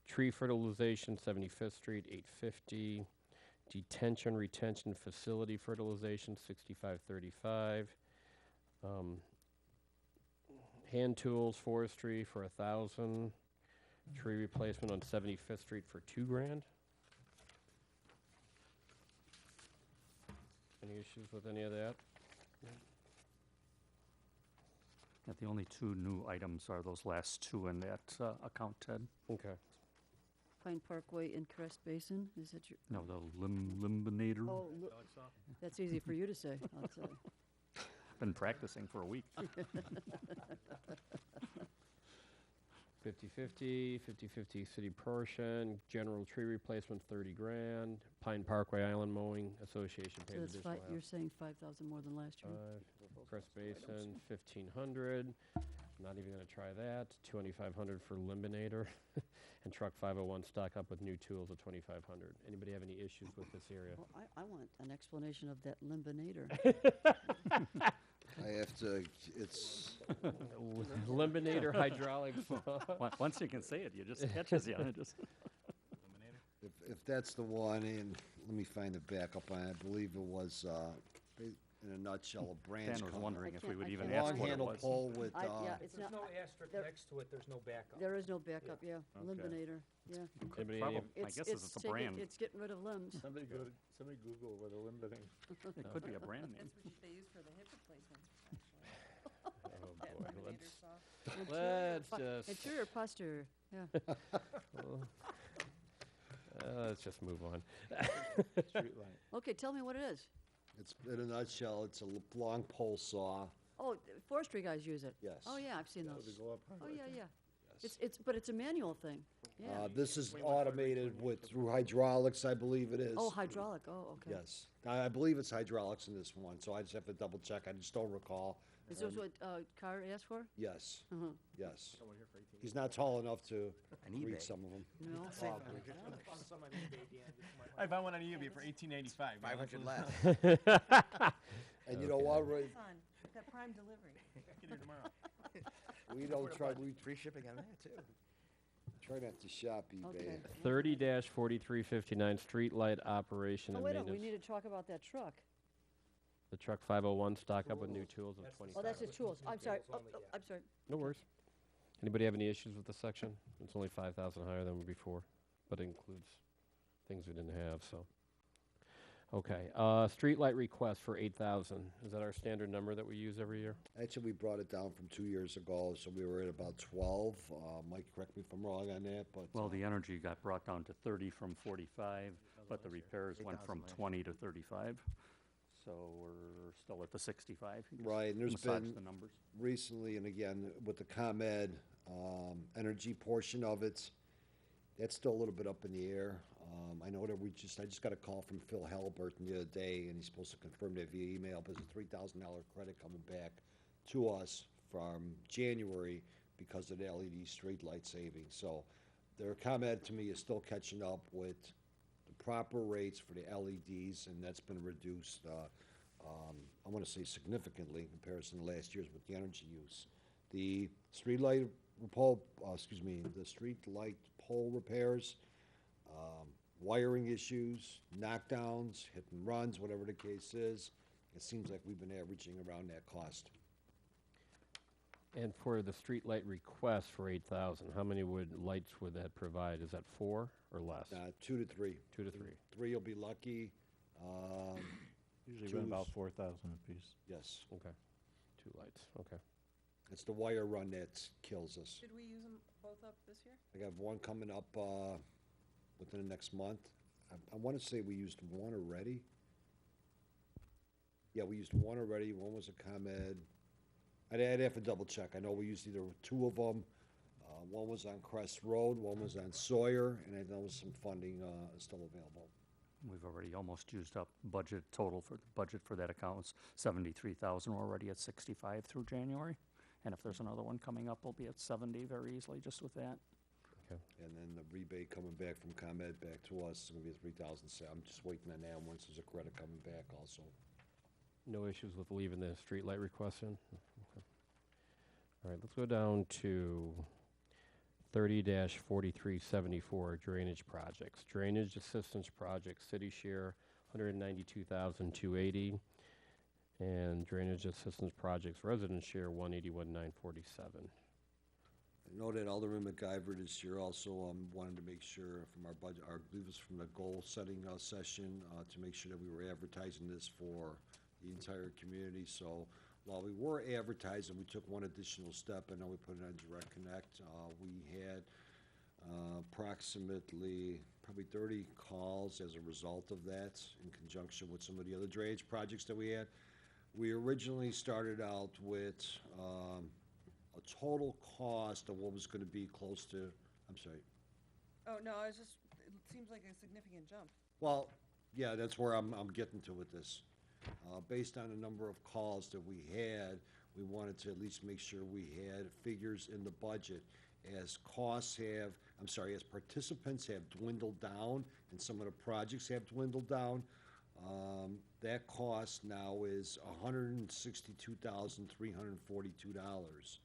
Tree fertilization, 75th Street, 850. Detention, retention facility fertilization, 6535. Hand tools, forestry for 1,000. Tree replacement on 75th Street for $2,000. Any issues with any of that? Yeah, the only two new items are those last two in that account, Ted. Okay. Pine Parkway and Crest Basin, is that your? No, the limbinator. Oh, that's easy for you to say, I'll say. Been practicing for a week. 50/50, 50/50 city portion, general tree replacement, $30,000. Pine Parkway Island Mowing Association So paid that's additional you're saying 5,000 more than last year? Crest Basin, 1,500. Not even gonna try that. 2,500 for Limbinator. And Truck 501 stock up with new tools at 2,500. Anybody have any issues with this area? Well, I want an explanation of that limbinator. I have to, it's, Limbinator hydraulics. Once you can say it, you just catches you. It just if that's the one, and let me find the backup on it, I believe it was, in a nutshell, a branch. Dan was wondering if we would I even can't- ask Long what it handle was. pole with, Yeah, it's There's not, no asterisk there- next to it, there's no backup. there is no backup, yeah, Okay. limbinator, yeah. Anybody, Probably- any- I guess it's a brand. It's getting rid of limbs. Somebody Google what a limiting. It could be a brand name. That's what they use for the hip replacements, actually. oh That boy, eliminator stuff. let's just, Interior posture, yeah. let's just move on. Street light. Okay, tell me what it is. it's, in a nutshell, it's a long pole saw, Oh, forestry guys use it. yes. Oh, yeah, I've seen To those. go up Oh, yeah, yeah. Yes. But it's a manual thing, yeah. This is automated through hydraulics, I believe it is. Oh, hydraulic, oh, okay. Yes, I believe it's hydraulics in this one, so I just have to double check, I just don't recall. Is this what Carr asked for? Yes, Uh-huh. yes. He's not tall enough to An read eBay. some of them. No? Found some on eBay, Dan, that you might I found one on eBay for $18.95. 500 less. And you know what, Ray, Son, got prime delivery. Get here tomorrow. we don't try, we Free shipping on that, too. try not to shop eBay. Okay. 30-4359, streetlight operation Oh, and wait a minute, we maintenance. need to talk about that truck. The truck 501 stock up with new tools of That's the 20. Oh, that's the With tools, new I'm sorry, tools only, yeah. I'm sorry. No worries. Anybody have any issues with this section? It's only 5,000 higher than before, but it includes things we didn't have, so. Okay, streetlight request for 8,000. Is that our standard number that we use every year? Actually, we brought it down from 2 years ago, so we were at about 12. Mike, correct me if I'm wrong on that, but. Well, the energy got brought down to 30 from 45, but the repairs went from 20 to 35. So we're still at the 65. You just Right, and there's massage been the numbers. recently, and again, with the ComEd energy portion of it, that's still a little bit up in the air. I know that I just got a call from Phil Halliburton the other day, and he's supposed to confirm that via email, but there's a $3,000 credit coming back to us from January because of the LED streetlight savings. So their ComEd to me is still catching up with the proper rates for the LEDs, and that's been reduced, I want to say significantly in comparison to last year's with the energy use. The streetlight pole, the streetlight pole repairs, wiring issues, knockdowns, hit and runs, whatever the case is, it seems like we've been averaging around that cost. And for the streetlight request for 8,000, how many lights would that provide? Is that 4 or less? 2 to 3. 2 to 3. 3 will be lucky. Usually run run about about 4,000 apiece. Yes, Okay. 2 lights, okay. it's the wire run that kills us. Did we use them both up this year? I got one coming up within the next month. I want to say we used one already. Yeah, we used one already. One was a ComEd. I'd have to double check. I know we used either 2 of them. One was on Crest Road, one was on Sawyer, and I know some funding still available. We've already almost used up budget total for, the budget for that account was 73,000. We're already at 65 through January. And if there's another one coming up, we'll be at 70 very easily just with that. And then the rebate coming back from ComEd back to us is gonna be 3,000. I'm just waiting on that once there's a credit coming back also. No issues with leaving the streetlight request in? Okay. All right, let's go down to 30-4374 drainage projects. Drainage assistance project, city share, 192,280. And drainage assistance projects, resident share, 181,947. I know that Alderman MacGyver this year also wanted to make sure from our budget, I believe it was from the goal-setting session, to make sure that we were advertising this for the entire community. So while we were advertising, we took one additional step, and now we put it on Direct Connect. We had approximately probably 30 calls as a result of that in conjunction with some of the other drainage projects that we had. We originally started out with a total cost of what was going to be close to, I'm sorry. Oh, no, it seems like a significant jump. Well, yeah, that's where I'm getting to with this. Based on the number of calls that we had, we wanted to at least make sure we had figures in the budget. As as participants have dwindled down and some of the projects have dwindled down, that cost now is $162,342.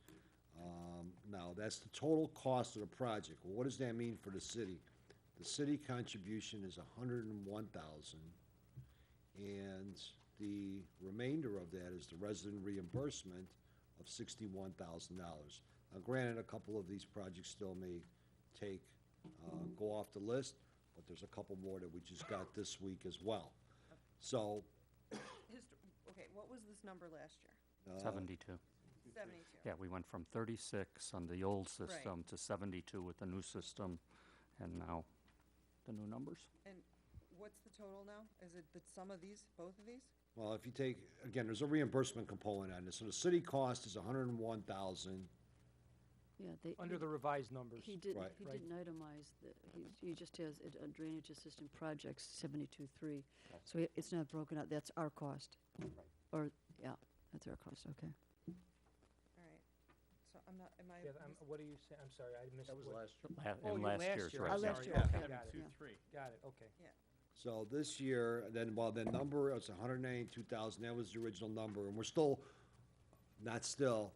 Now, that's the total cost of the project. Well, what does that mean for the city? The city contribution is $101,000, and the remainder of that is the resident reimbursement of $61,000. Now, granted, a couple of these projects still may go off the list, but there's a couple more that we just got this week as well. So, Okay, what was this number last year? 72. 72. Yeah, we went from 36 on the old system to 72 with the new system, and now the new numbers. And what's the total now? Is it the sum of these, both of these? well, if you take, again, there's a reimbursement component on this. So the city cost is $101,000. Yeah, Under the revised numbers. He didn't, Right. he didn't itemize he just has it on drainage assistant projects, 72.3. So it's not broken out, that's our cost. Or, yeah, that's our cost, okay. All right. So I'm not, am I? Yeah, what do you say? I'm sorry, I missed. That was what- last year. Oh, In you last year's, year. right. I'm last sorry. year, Okay, okay. got it. 723. Got it, okay. So this year, then, well, the number was 192,000, that was the original number, and we're still, not still,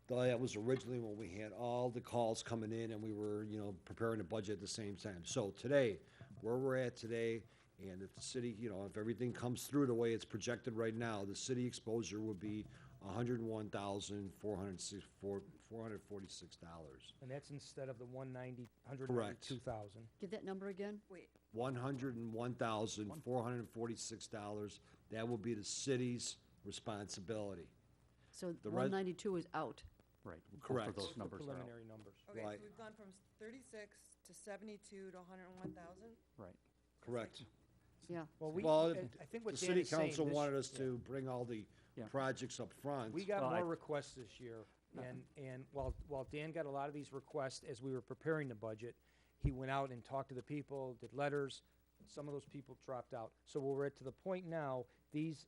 though that was originally when we had all the calls coming in and we were, preparing the budget at the same time. So today, where we're at today, and if the city, if everything comes through the way it's projected right now, the city exposure would be $101,446. And that's instead of the 192,000. Give that number again? Wait, $101,446. That will be the city's responsibility. So The 192 is out. Right. Correct. Both of Those those are the numbers are out. preliminary numbers. okay, Right. so we've gone from 36 to 72 to 101,000? Right. Correct. Yeah. Well, Well, I think what The Dan city is saying council this- wanted us yeah. to bring all the Yeah. projects up front. We got Well, more I- requests this year, and while Dan got a lot of these requests as we were preparing the budget, he went out and talked to the people, did letters. Some of those people dropped out. So we're at to the point now, these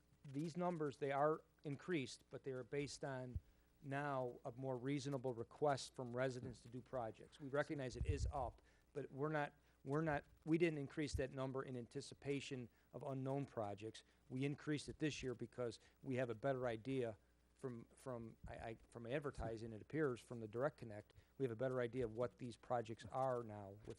numbers, they are increased, but they are based on now a more reasonable request from residents to do projects. We recognize it is up, but we didn't increase that number in anticipation of unknown projects. We increased it this year because we have a better idea from advertising, it appears, from the Direct Connect, we have a better idea of what these projects are now with,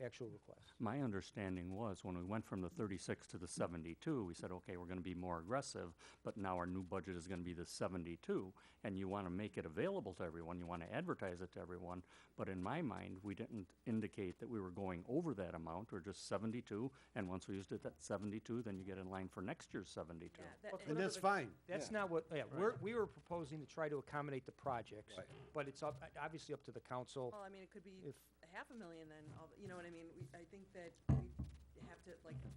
actual requests. My understanding was when we went from the 36 to the 72, we said, okay, we're going to be more aggressive, but now our new budget is going to be the 72, and you want to make it available to everyone, you want to advertise it to everyone, but in my mind, we didn't indicate that we were going over that amount, or just 72, and once we used it at 72, then you get in line for next year's 72. And that's fine. That's Yeah. not what, we were proposing to try to accommodate the projects, Right. but it's obviously up to the council. Well, I mean, it could be If- $500,000 then, you know what I mean? I think that we have to,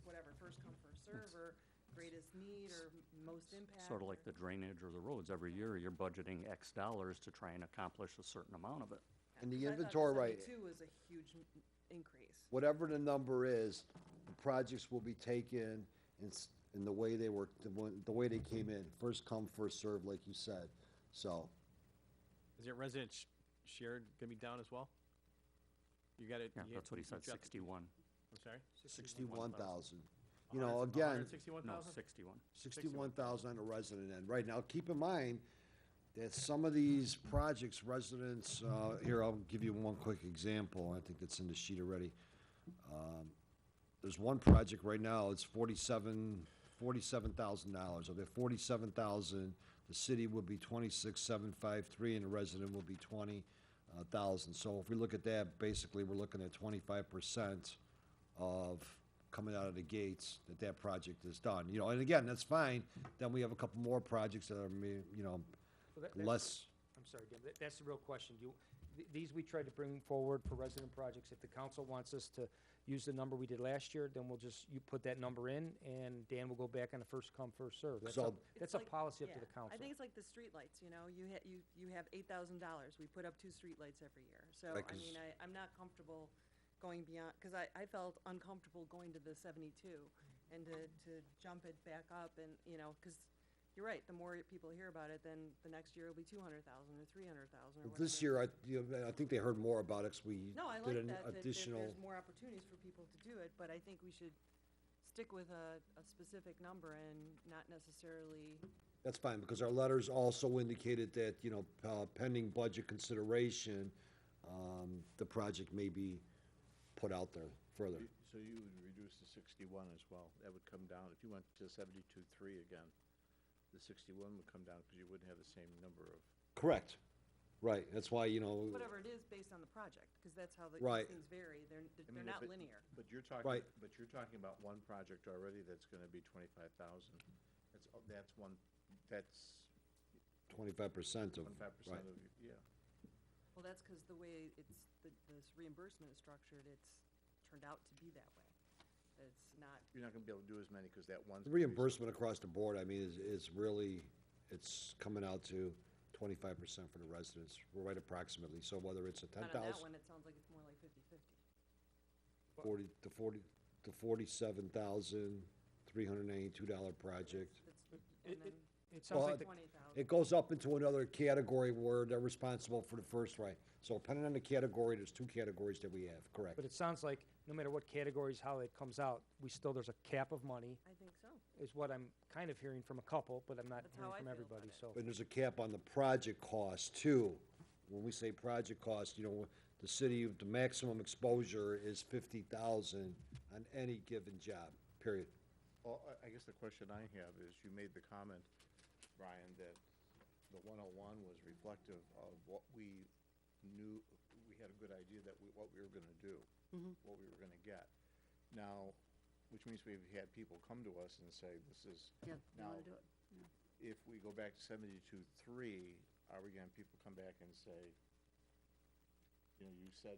whatever, first come, first serve, or greatest need, or most impact. Sort of like the drainage or the roads. Every year, you're budgeting X dollars to try and accomplish a certain amount of it. And the 'Cause I thought inventory, right, 72 was a huge increase. whatever the number is, the projects will be taken in the way they were, the way they came in. First come, first served, like you said. So, Is your resident shared gonna be down as well? You got it? Yeah, that's what he said, 61. I'm sorry? 61,000. You know, again, 161,000? No, 61. 61,000 on the resident end. Right now, keep in mind that some of these projects, residents, here, I'll give you one quick example. I think that's in the sheet already. There's one project right now, it's $47,000. Of the 47,000, the city would be 26,753, and the resident will be 20,000. So if we look at that, basically, we're looking at 25% of coming out of the gates that project is done. You know, and again, that's fine. Then we have a couple more projects that are, you know, So that's- less. I'm sorry, Dan, that's the real question. These we tried to bring forward for resident projects. If the council wants us to use the number we did last year, then you put that number in, and Dan will go back on a first come, first serve. That's So- a like- policy up to yeah, the council. I think it's like the streetlights, you know, you have $8,000, we put up 2 streetlights every year. So, Right, I mean, 'cause- I'm not comfortable going beyond, because I felt uncomfortable going to the 72 and to jump it back up and, you know, because you're right, the more people hear about it, then the next year it'll be 200,000 or 300,000 or whatever. This year, I think they heard more about it, 'cause we No, I did like an that additional. there's more opportunities for people to do it, but I think we should stick with a specific number and not necessarily, That's fine, because our letters also indicated that, you know, pending budget consideration, the project may be put out there further. So you would reduce to 61 as well. That would come down, if you went to 72.3 again, the 61 would come down because you wouldn't have the same number of. Correct. Right, that's why, you know, whatever it is based on the project, because that's how these Right. things vary. They're I mean, not if it- linear. But you're talking, Right. but you're talking about one project already that's gonna be 25,000. That's one, that's 25% of, 25% right. of, yeah. Well, that's because the way this reimbursement is structured, it's turned out to be that way. It's not, You're not gonna be able to do as many because that one's. The reimbursement across the board, I mean, is really, it's coming out to 25% for the residents, right approximately. So whether it's a not on that 10,000, one, it sounds like it's more like 50/50. 40 to $47,392 project. It- And then It sounds like the 20,000. It goes up into another category where they're responsible for the first right. So depending on the category, there's 2 categories that we have, correct? But it sounds like no matter what categories, how it comes out, there's a cap of money, I think so. is what I'm kind of hearing from a couple, but I'm not That's hearing how I from feel everybody, about it. so. And there's a cap on the project cost too. When we say project cost, you know, the city, the maximum exposure is 50,000 on any given job, period. Well, I guess the question I have is, you made the comment, Brian, that the 101 was reflective of what we knew, we had a good idea that what we were gonna do, what we were gonna get. Now, which means we've had people come to us and say, this is, Yeah, they now, want to do it. if we go back to 72.3, are we gonna have people come back and say, you know, you said,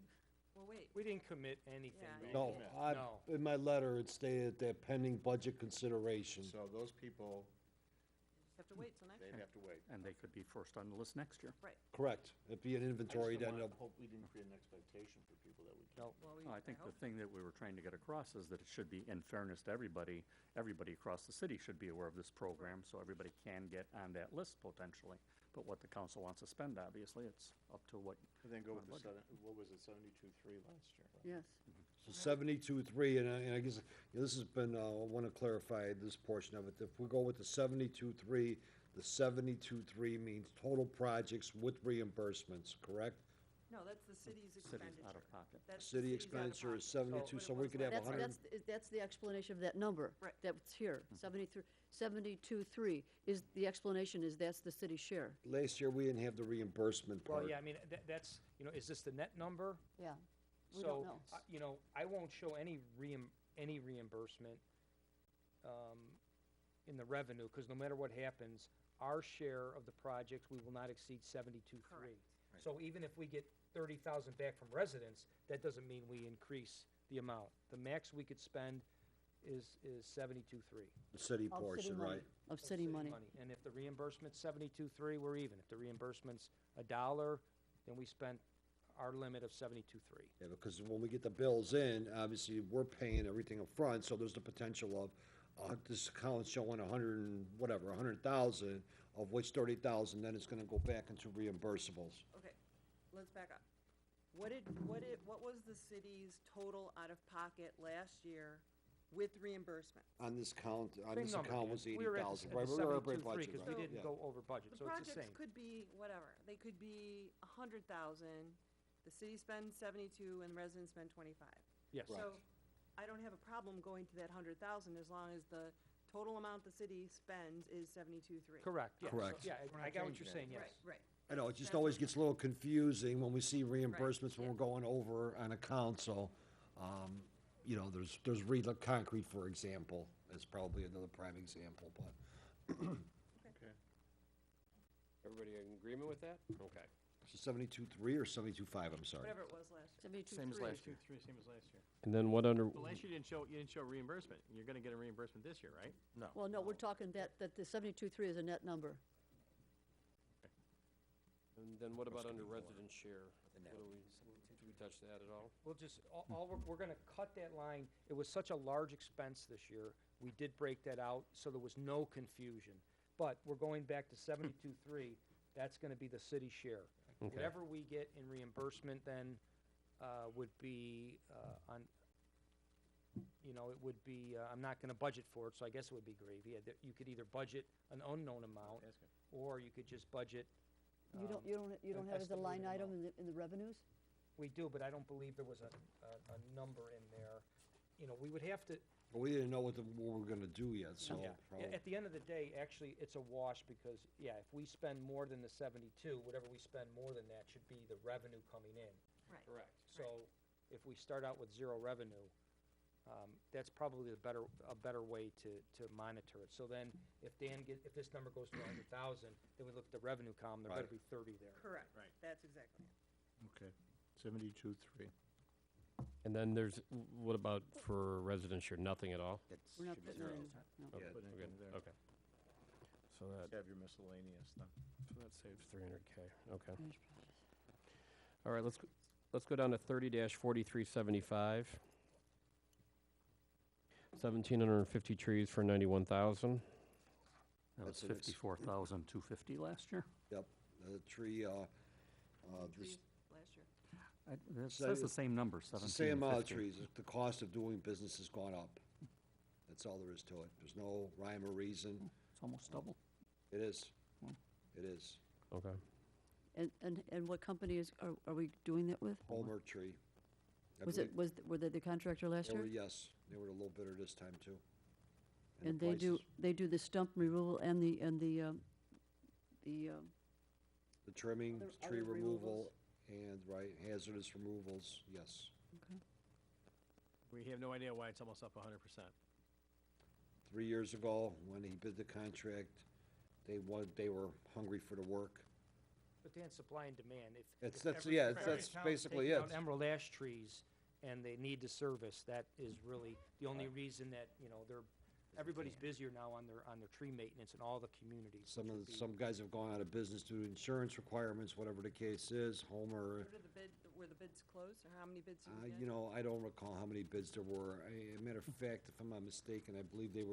Well, wait. We didn't commit anything. Yeah, man. No, No. in my letter, it stated that pending budget consideration. so those people, Just have to wait till next they'd year. have to wait. And they could be first on the list next year. Right. Correct. It'd be an inventory, then, Hope we didn't create an expectation for people that we can't. No. Well, I think the hope- thing that we were trying to get across is that it should be, in fairness to everybody, everybody across the city should be aware of this program, so everybody can get on that list potentially. But what the council wants to spend, obviously, it's up to what. And then go with the budget. what was it, 72.3 last year? Yes. So 72.3, and I guess, you know, this has been, I want to clarify this portion of it. If we go with the 72.3, the 72.3 means total projects with reimbursements, correct? No, that's the city's City's expenditure. out of pocket. That's the City city's expenditure is out-of-pocket. 72, What it so we was could have last year. 100. That's the explanation of that number. Right. That's here, 72.3 is, the explanation is that's the city's share. Last year, we didn't have the reimbursement part. Well, yeah, I mean, that's, is this the net number? Yeah, we don't So, know. I won't show any reimbursement in the revenue, because no matter what happens, our share of the project, we will not exceed 72.3. Correct. So even if we get 30,000 back from residents, that doesn't mean we increase the amount. The max we could spend is 72.3. The city Of city portion, money, right? Of city money. And if the reimbursement's 72.3, we're even. If the reimbursement's $1, then we spent our limit of 72.3. Yeah, because when we get the bills in, obviously, we're paying everything up front, so there's the potential of, this account's showing 100 and whatever, 100,000, of which 30,000 then is gonna go back into reimbursables. Okay, let's back up. What was the city's total out-of-pocket last year with reimbursement? On this count, on Same this number, account Dan. was We were at 80,000, the right? We were over 72.3 budget, because right? we didn't Yeah. go over budget, The so it's the projects same. could be whatever. They could be 100,000, the city spends 72 and residents spend 25. Yes. So I don't have a problem going to that 100,000 as long as the total amount the city spends is 72.3. Correct, yeah. So, Correct. Yeah, I got what you're saying, yes. Right. I know, it just That's always what- gets a little confusing when we see reimbursements when yeah. we're going over an account, so, you know, there's Reed Concrete, for example, is probably another prime example, but Okay. Everybody in agreement with that? Okay. it's 72.3 or 72.5, I'm sorry. Whatever it was last year. 72.3. Same as last year. 2, 3, same as last year. And then what under, But last year you didn't show reimbursement. You're gonna get a reimbursement this year, right? No. Well, no, we're talking that the 72.3 is a net number. and then what about under resident share? What do we, did we touch that at all? We'll just, we're gonna cut that line. It was such a large expense this year. We did break that out, so there was no confusion. But we're going back to 72.3. That's gonna be the city share. Okay. Whatever we get in reimbursement then, would be, it would be, I'm not gonna budget for it, so I guess it would be gravy. You could either budget an unknown amount, or you could just budget. You don't have as a line item in the revenues? We do, but I don't believe there was a number in there. You know, we would have to, But we didn't know what we were gonna do yet, so. yeah, probably- at the end of the day, actually, it's a wash because, yeah, if we spend more than the 72, whatever we spend more than that should be the revenue coming in. Right. Correct. So if we start out with zero revenue, that's probably a better way to monitor it. So then, if if this number goes to 100,000, then we look at the revenue column, there better Right. be 30 there. Correct. Right. That's exactly it. Okay, 72.3. And then there's, what about for resident share? Nothing at all? We're not putting it in, no. Oh, Yeah, put put okay, it there. okay. So that, Have your miscellaneous then. so that saves 300K, okay. Finished projects. All right, let's go down to 30-4375. 1,750 trees for 91,000. That was That's an ex- 54,250 last year. Yep, the tree, Trees last year. It So says the it's- same number, it's the 17 same amount of 50. trees, the cost of doing business has gone up. That's all there is to it. There's no rhyme or reason. It's almost double. It is. Hmm. It is. Okay. And what company are we doing that with? Homer Tree. I Were they the contractor last believe- year? Yes, they were a little bidder this time too. And the prices- they do the stump removal and the The trimming, Other- tree other removal, and, right, hazardous removals, yes. We have no idea why it's almost up 100%. 3 years ago, when he bid the contract, they were hungry for the work. But then supply and demand, if. It's- if that's- every- yeah, if every that's town's basically taking it. out Emerald ash trees, and they need the service, that is really the only reason that, everybody's busier now on their tree maintenance in all the communities. Some guys have gone out of business due to insurance requirements, whatever the case is. Homer, Were the bids closed, or how many bids did you get? you know, I don't recall how many bids there were. Matter of fact, if I'm not mistaken, I believe they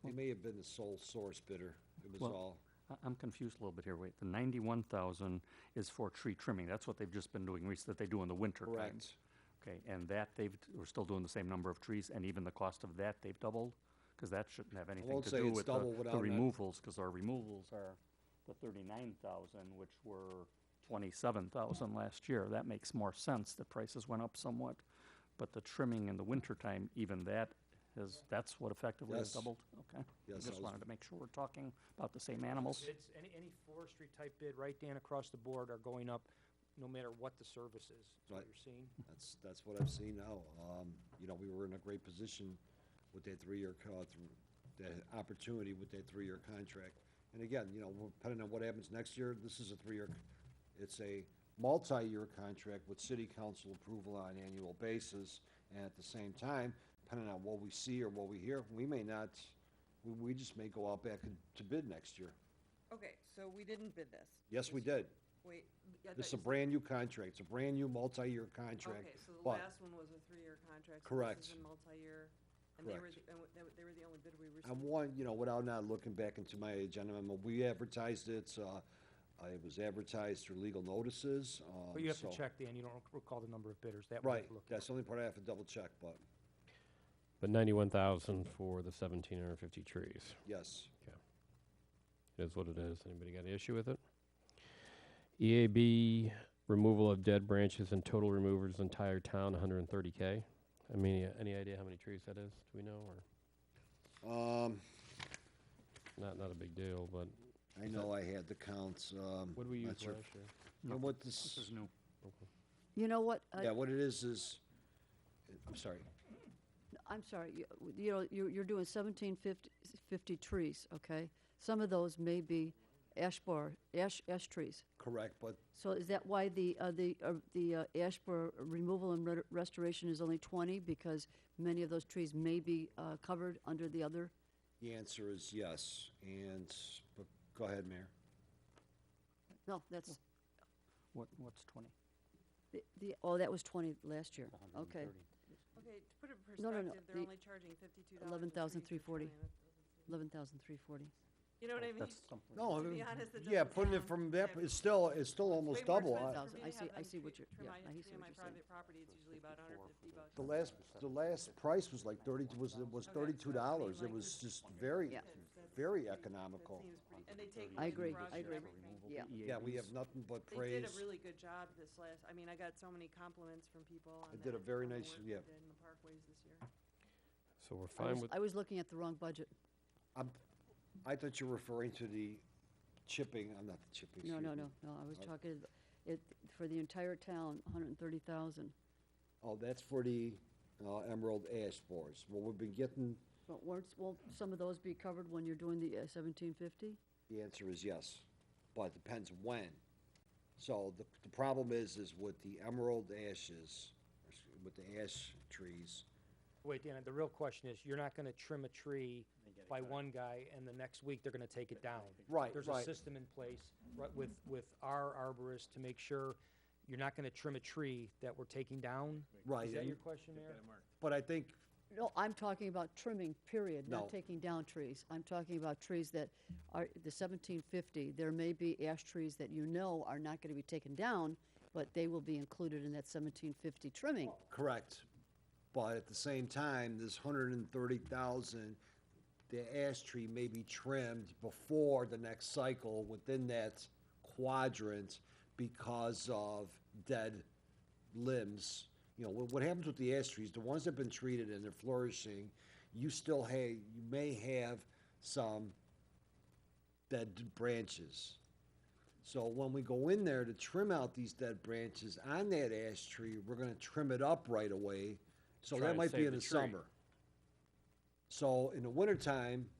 may have been the sole source bidder. It was Well, all, I'm confused a little bit here. Wait, the 91,000 is for tree trimming. That's what they've just been doing that they do in the winter time. correct. Okay, and that we're still doing the same number of trees, and even the cost of that they've doubled? Because that shouldn't have anything won't to say do it's with double the without that. removals, because our removals are the 39,000, which were 27,000 last year. That makes more sense. The prices went up somewhat. But the trimming in the wintertime, even that's what effectively has Yes. doubled? Okay. Yes, I that just was- wanted to make sure we're talking about the same animals. Bids, any forestry type bid, right, Dan, across the board are going up, no matter what the service is. That's what Right. you're seeing. That's what I've seen now. We were in a great position with that 3-year, the opportunity with that 3-year contract. And again, depending on what happens next year, this is a 3-year, it's a multi-year contract with city council approval on an annual basis. And at the same time, depending on what we see or what we hear, we may not, we just may go out back to bid next year. Okay, so we didn't bid this. Yes, we did. Wait. I This is thought a you brand-new contract. It's a brand-new multi-year said- contract. Okay, so the but- last one was a 3-year contract. So Correct. This is a multi-year. And they were, Correct. they were the only bid we received. And one, without not looking back into my agenda memo, we advertised it, it was advertised through legal notices. But you have to so- check, Dan, you don't recall the number of bidders, that we have Right, to look at. that's the only part I have to double check, but, But 91,000 for the 1,750 trees. yes. It is what it is. Anybody got an issue with it? EAB, removal of dead branches and total removers entire town, 130K. I mean, any idea how many trees that is? Do we know, or not a big deal, but I know I had the counts, what did we use not sure. last year? And what this, new. You know what? yeah, what it is, I'm sorry, I'm sorry, you're doing 1750 trees, okay? Some of those may be ash trees. correct, but So is that why the ash borer removal and restoration is only 20? Because many of those trees may be covered under the other? the answer is yes, but go ahead, Mayor. No, that's, What's 20? that was 20 last year. Okay. Okay, to put it in No, no, no, perspective, they're the only charging $52. 11,340. 11,340. You know what I mean? No, To be honest, it yeah, doesn't putting it sound- from that, yeah. it's still almost Way more double. expensive for me I to see- have I them see what trim you're- yeah, my- I see trim what my you're saying. private property, it's usually about $150. The last price was like $32, was $32. It was just very, Yeah. very That economical. seems pretty, and they take I money agree, from I agree. everything. Yeah. Yeah, we have nothing but They praise. did a really good job this last, I mean, I got so many compliments from people on They did a that, very on the nice- work they yeah. did in the parkways this year. So we're fine with, I was looking at the wrong budget. I thought you were referring to the chipping, I'm not the chipping. No, excuse no, me. no, I was talking, for the entire town, 130,000. Oh, that's for the emerald ash borers. Well, we've been getting, But won't some of those be covered when you're doing the 1750? the answer is yes, but it depends when. So the problem is with the emerald ashes, with the ash trees, Wait, Dan, the real question is, you're not gonna trim a tree by one guy, and the next week they're gonna take it down. Right, There's a right. system in place, with our arborist to make sure you're not gonna trim a tree that we're taking down? Right, Is that and- your question, Mayor? but I think, No, I'm talking about trimming, period, No. not taking down trees. I'm talking about trees that are, the 1750, there may be ash trees that you know are not going to be taken down, but they will be included in that 1750 trimming. correct. But at the same time, this 130,000, the ash tree may be trimmed before the next cycle within that quadrant because of dead limbs. What happens with the ash trees, the ones that have been treated and they're flourishing, you may have some dead branches. So when we go in there to trim out these dead branches on that ash tree, we're gonna trim it up right away. So Try that and might be save in the the tree. summer. So in the wintertime,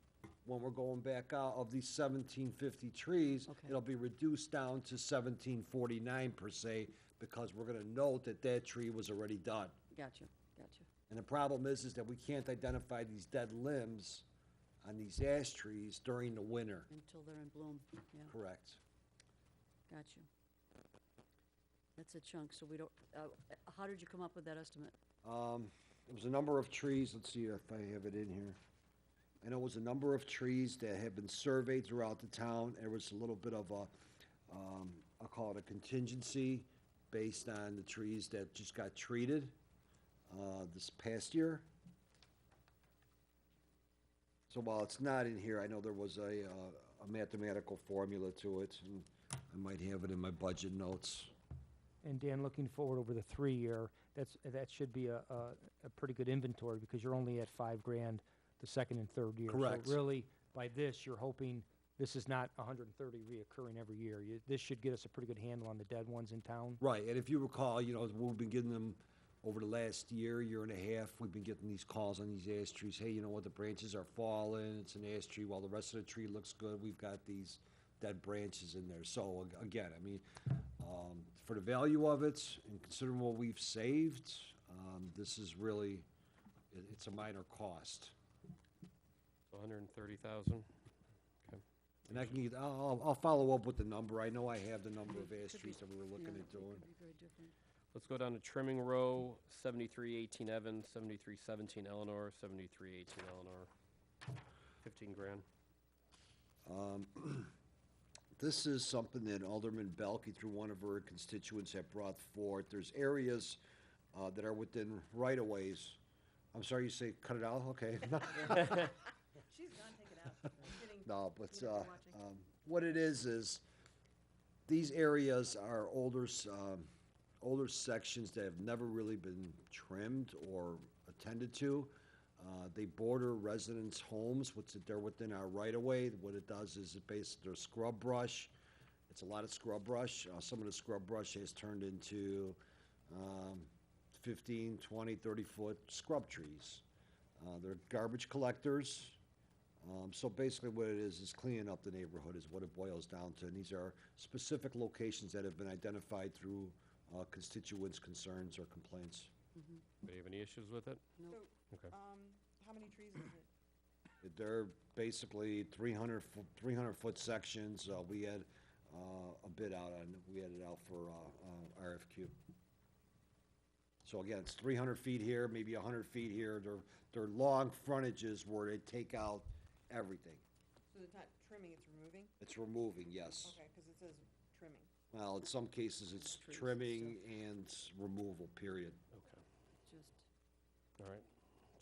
when we're going back out of these 1750 trees, Okay. it'll be reduced down to 1749 per se, because we're gonna note that that tree was already done. Gotcha. And the problem is that we can't identify these dead limbs on these ash trees during the winter. Until they're in bloom, yeah, Correct. gotcha. That's a chunk, so we don't, how did you come up with that estimate? It was a number of trees, let's see if I have it in here. I know it was a number of trees that have been surveyed throughout the town. There was a little bit of a, I'll call it a contingency based on the trees that just got treated, this past year. So while it's not in here, I know there was a mathematical formula to it, and I might have it in my budget notes. And Dan, looking forward over the 3-year, that should be a pretty good inventory, because you're only at $5,000 the second and third year. Correct. So really, by this, you're hoping this is not 130 reoccurring every year. This should get us a pretty good handle on the dead ones in town. Right, and if you recall, we've been getting them over the last year and a half, we've been getting these calls on these ash trees. Hey, you know what, the branches are falling, it's an ash tree, while the rest of the tree looks good, we've got these dead branches in there. So again, I mean, for the value of it, and considering what we've saved, this is really, it's a minor cost. so 130,000. Okay. And I can, I'll follow up with the number. I know I have the number of ash trees that we were looking Yeah, at they doing. could be very different. Let's go down to trimming row, 7318 Evans, 7317 Eleanor, 7318 Eleanor. 15 grand. This is something that Alderman Belke, through one of her constituents, have brought forth. There's areas that are within right-of-ways. I'm sorry, you say cut it out? Okay. She's gone, take it out. Kidding. No, but You know, they're watching. what it is these areas are older sections that have never really been trimmed or attended to. They border residents' homes, they're within our right-of-way. What it does is there's scrub brush. It's a lot of scrub brush. Some of the scrub brush has turned into 15, 20, 30-foot scrub trees. They're garbage collectors. So basically what it is cleaning up the neighborhood is what it boils down to. And these are specific locations that have been identified through constituents' concerns or complaints. Do you have any issues with it? So, Okay. how many trees is it? They're basically 300-foot sections. We had a bid out we had it out for RFQ. So again, it's 300 feet here, maybe 100 feet here. They're long frontages where they take out everything. So it's not trimming, it's removing? It's removing, yes. Okay, because it says trimming. Well, in some cases, it's Trees and trimming and removal, period. Okay. Just, All right.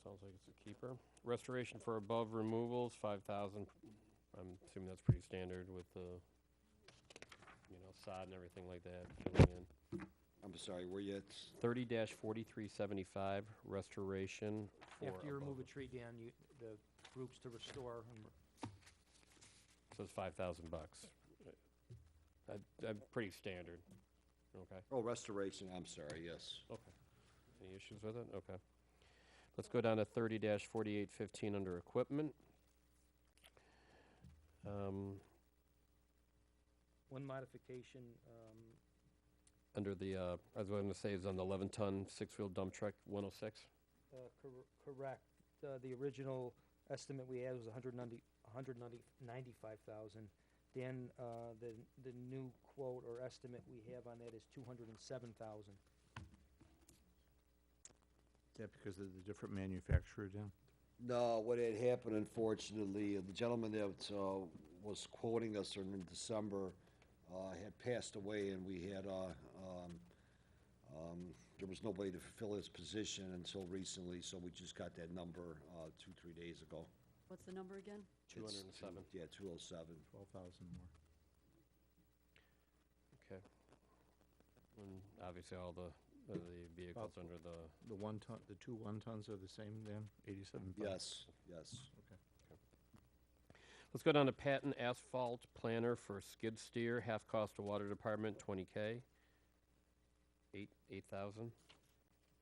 Sounds like it's a keeper. Restoration for above removals, 5,000. I'm assuming that's pretty standard with the, sod and everything like that filling in. I'm sorry, were you at? 30-4375, restoration for After you remove above. a tree, Dan, the groups to restore, So it's 5,000 bucks. Pretty standard. Okay. Oh, restoration, I'm sorry, yes. Okay. Any issues with it? Okay. Let's go down to 30-4815 under equipment. one modification, Under the, I was going to say is on the 11-ton six-wheel dump truck 106. correct. The original estimate we had was 195,000. Then, the new quote or estimate we have on that is 207,000. Is that because of the different manufacturer, Dan? No, what had happened, unfortunately, the gentleman that was quoting us in December had passed away, and we had, there was nobody to fulfill his position until recently, so we just got that number 2-3 days ago. what's the number again? It's 207. Yeah, 207. 12,000 more. Okay. And obviously all the vehicles under the, The 1 ton, the 2 1-tons are the same, Dan? 87? Yes, yes. Okay. let's go down to Patton Asphalt Planner for skid steer, half cost to water department, 20K. 8,000.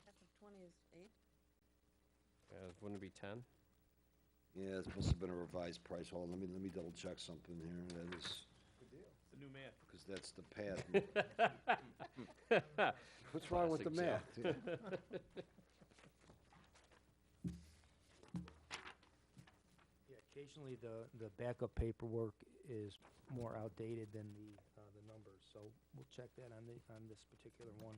Half of 20 is 8? Wouldn't it be 10? Yeah, it must have been a revised price. Hold on, let me double check something here. That is, It's a new math. because that's the path. What's wrong with the Classic math? Yeah, occasionally the backup paperwork is more outdated than the numbers, so we'll check that on this particular one.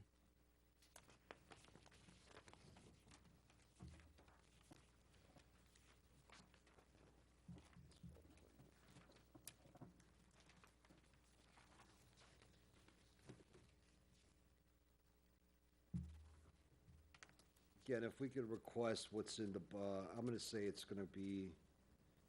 Again, if we could request what's in the, I'm gonna say it's gonna be,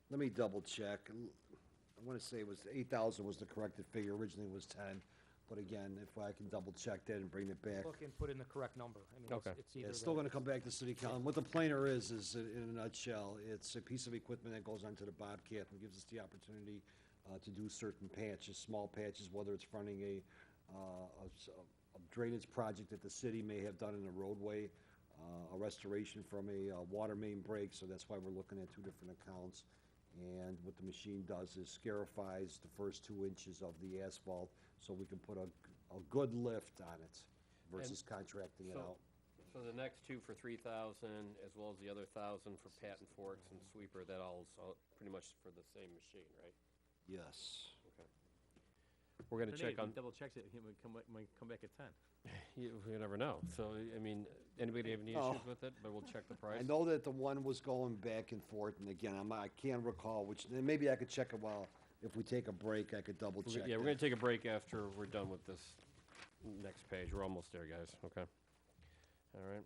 let me double check. I wanna say it was 8,000 was the corrected figure, originally it was 10. But again, if I can double check that and bring it back. Look and put in the correct number. I mean, Okay. it's Yeah, either it's still the- gonna come back to city council. What the planer is in a nutshell, it's a piece of equipment that goes onto the Bobcat and gives us the opportunity to do certain patches, small patches, whether it's fronting a drainage project that the city may have done in a roadway, a restoration from a water main break, so that's why we're looking at 2 different accounts. And what the machine does is scarifies the first 2 inches of the asphalt, so we can put a good lift on it versus contracting it so- out. So the next two for 3,000, as well as the other 1,000 for Patton Forks and Sweeper, that all's all pretty much for the same machine, right? Yes. We're gonna Then check if he on, double checks it, he might come back at 10. you never know. So, I mean, anybody have any Oh. issues with it? But we'll check the price. I know that the one was going back and forth, and again, I can't recall which, and maybe I could check it while, if we take a break, I could double check. Yeah, we're that. gonna take a break after we're done with this next page. We're almost there, guys, okay? All right.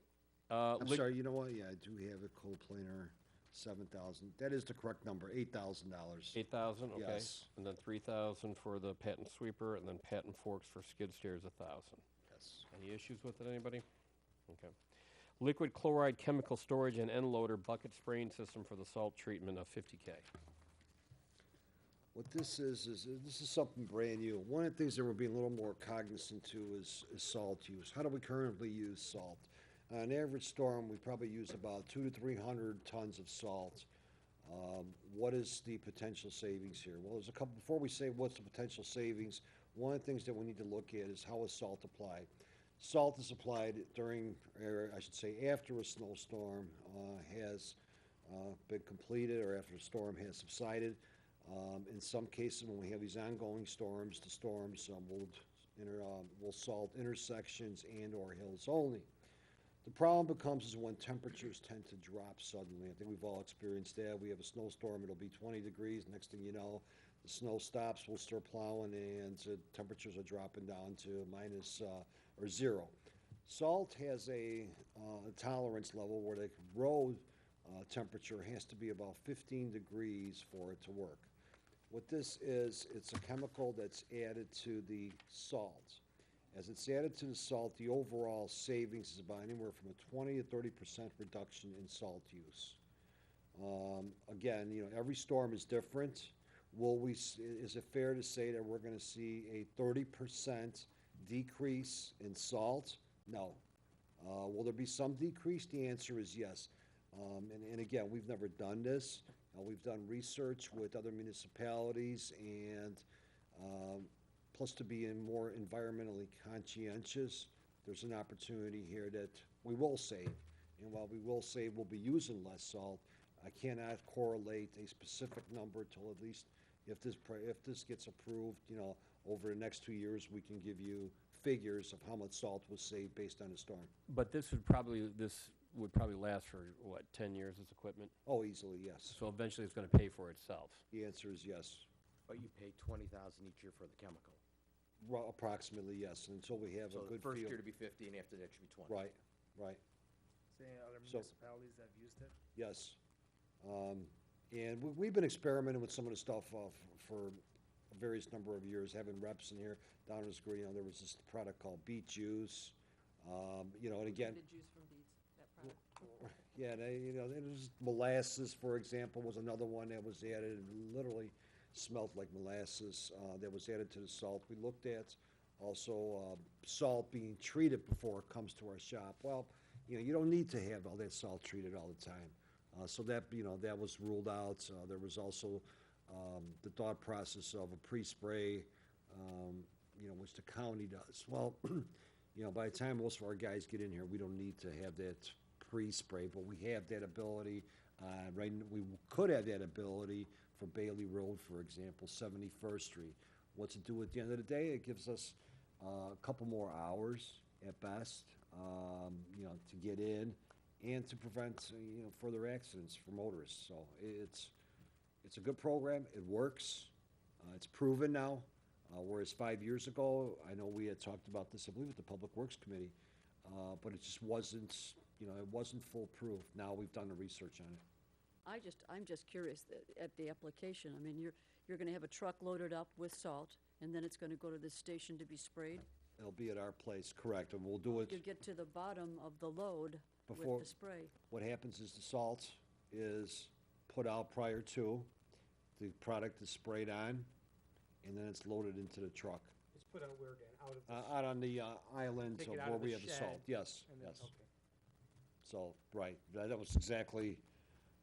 I'm sorry, you know what? Yeah, I do have a coplanar, 7,000. That is the correct number, $8,000. 8,000, okay. Yes. And then 3,000 for the patent sweeper, and then patent forks for skid steers, 1,000. Yes. Any issues with it, anybody? Okay. Liquid chloride chemical storage and end loader bucket spraying system for the salt treatment of 50K. What this is this is something brand new. One of the things that we're being a little more cognizant to is salt use. How do we currently use salt? On an average storm, we probably use about 200 to 300 tons of salt. What is the potential savings here? Well, there's a couple, before we say what's the potential savings, one of the things that we need to look at is how is salt applied. Salt is applied during, or I should say after a snowstorm has been completed or after a storm has subsided. In some cases, when we have these ongoing storms, the storms will salt intersections and or hills only. The problem becomes is when temperatures tend to drop suddenly. I think we've all experienced that. We have a snowstorm, it'll be 20 degrees. Next thing you know, the snow stops, we'll start plowing, and temperatures are dropping down to minus or 0. Salt has a tolerance level where the road temperature has to be about 15 degrees for it to work. What this is, it's a chemical that's added to the salt. As it's added to the salt, the overall savings is about anywhere from a 20 to 30% reduction in salt use. Again, you know, every storm is different. Is it fair to say that we're going to see a 30% decrease in salt? No. Will there be some decrease? The answer is yes. And again, we've never done this. We've done research with other municipalities, and plus to be more environmentally conscientious, there's an opportunity here that we will save. And while we will save, we'll be using less salt. I cannot correlate a specific number till at least if this gets approved, you know, over the next 2 years, we can give you figures of how much salt was saved based on the storm. But this would probably last for, what, 10 years, this equipment? Oh, easily, yes. So eventually it's gonna pay for itself. The answer is yes. But you pay 20,000 each year for the chemical. Approximately, yes, until we have So a the good first feel. year to be 50, and after that should be 20. Right, right, Say other So- municipalities that have used it? yes. And we've been experimenting with some of the stuff for a various number of years, having reps in here. Down in this, you know, there was this product called beet juice. You know, and again, The juice from beets, that product. yeah, you know, there's molasses, for example, was another one that was added, and literally smelled like molasses, that was added to the salt. We looked at also salt being treated before it comes to our shop. Well, you know, you don't need to have all that salt treated all the time. So that, you know, that was ruled out. There was also the thought process of a pre-spray, you know, which the county does. Well, you know, by the time most of our guys get in here, we don't need to have that pre-spray, but we have that ability. We could have that ability for Bailey Road, for example, 71st Street. What's it do at the end of the day? It gives us a couple more hours at best, you know, to get in and to prevent, you know, further accidents for motorists. So it's a good program. It works. It's proven now. Whereas 5 years ago, I know we had talked about this, I believe, at the Public Works Committee, but it just wasn't, you know, it wasn't foolproof. Now we've done the research on it. I'm just curious at the application. I mean, you're gonna have a truck loaded up with salt, and then it's gonna go to this station to be sprayed? It'll be at our place, correct, and we'll do it. You get to the bottom of the load Before- with the spray. What happens is the salt is put out prior to, the product is sprayed on, and then it's loaded into the truck. It's put out where again? Out of the Out on the island Take of it out where of the we have the salt, shed, yes, and then, yes. okay. So, right, that was exactly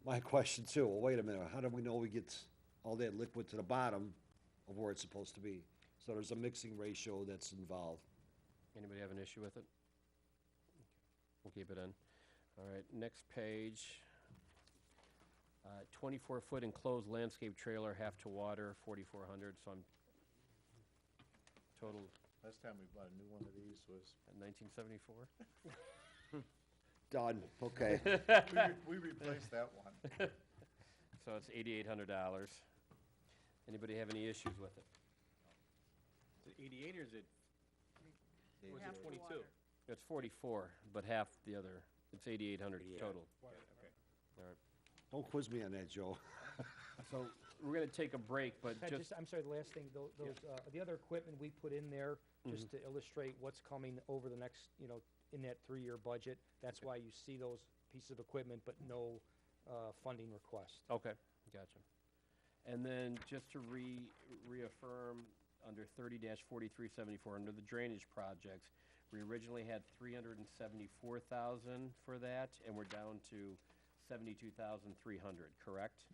my question too. Well, wait a minute, how do we know we get all that liquid to the bottom of where it's supposed to be? So there's a mixing ratio that's involved. Anybody have an issue with it? We'll keep it in. All right, next page. 24-foot enclosed landscape trailer, half to water, 4,400, so I'm total Last time we bought a new one of these was, at 1974. Done, okay. we replaced that one. So it's $8,800. Anybody have any issues with it? Is it 88 or is it, or is Half it the 22? water. It's 44, but half the other. It's 8,800 total. Okay. All right. Don't quiz me on that, Joe. So we're going to take a break, but Pat, just, I'm sorry, the last thing, the other equipment we put in there, just to illustrate what's coming over the next, in that 3-year budget. That's why you see those pieces of equipment, but no funding request. okay, gotcha. And then just to reaffirm, under 30-4374, under the drainage projects, we originally had 374,000 for that, and we're down to 72,300, correct?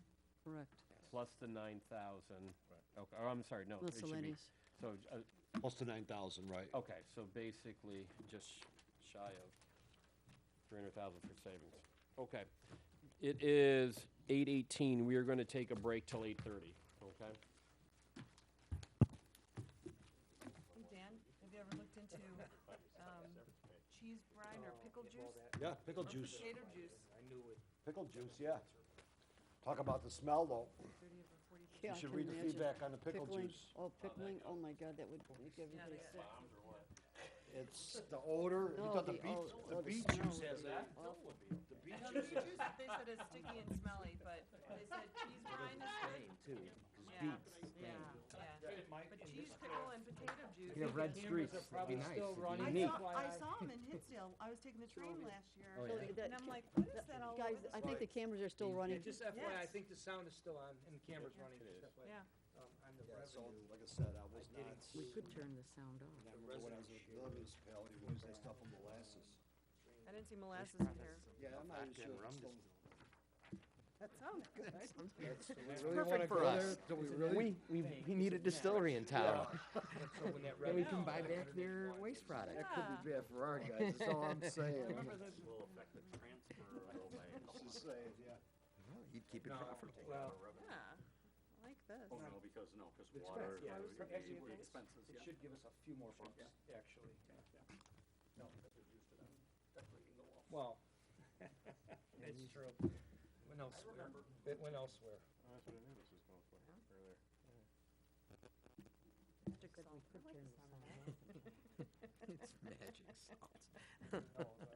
Correct. Plus the 9,000. Okay, oh, I'm sorry, no. it should be- Miscellaneous. So, Plus the 9,000, right? okay, so basically, just shy of 300,000 for savings. Okay. It is 8:18. We are going to take a break till 8:30, okay? Hey, Dan, have you ever looked into, cheese brine or pickle juice? Yeah, pickle Or juice. potato juice? Pickle juice, yeah. Talk about the smell, though. 30 or 40. You Yeah, I should can read the imagine. feedback on the pickle Pickling. juice. Oh, pickling, oh my God, that would make everybody they- sick. It's the odor. You No, thought the the- beet, oh, the oh, the beet smell juice would has be that. awful. The beet No, juice. the beet juice, they said it's sticky and smelly, but they said cheese brine is good. Yeah, yeah. But cheese, pickle, and potato juice. The red streaks are probably still running. I saw them in Hinsdale. I was taking the train last year. So that And I'm ca- like, what is that all over Guys, the I think the cameras are still running. Just FYI, I Yes. think the sound is still on and the camera's running. Just FYI. Yeah. On the Yeah, so, revenue. like I said, I was not. We could turn the sound off. I remember when I was in another municipality, we used that stuff for molasses. I didn't see molasses in here. Yeah, I'm not even sure. if it's still- That sounds good. Perfect for us. We need a distillery in town. So when that And we revenue- can buy back their waste product. That could be bad for our guys, that's all I'm saying. Will affect the transfer a little bit. Just saying, yeah. You'd keep it No, profitable. well, Yeah, I like this. Oh, no, because it's water, yeah, the actually, it- expenses, it yeah. should give us a few more bucks, actually. No, because we're used to them decorating the wall. Well, it's true. Went elsewhere. It went elsewhere. That's what I knew this was going for, earlier. It's magic salt. No, but,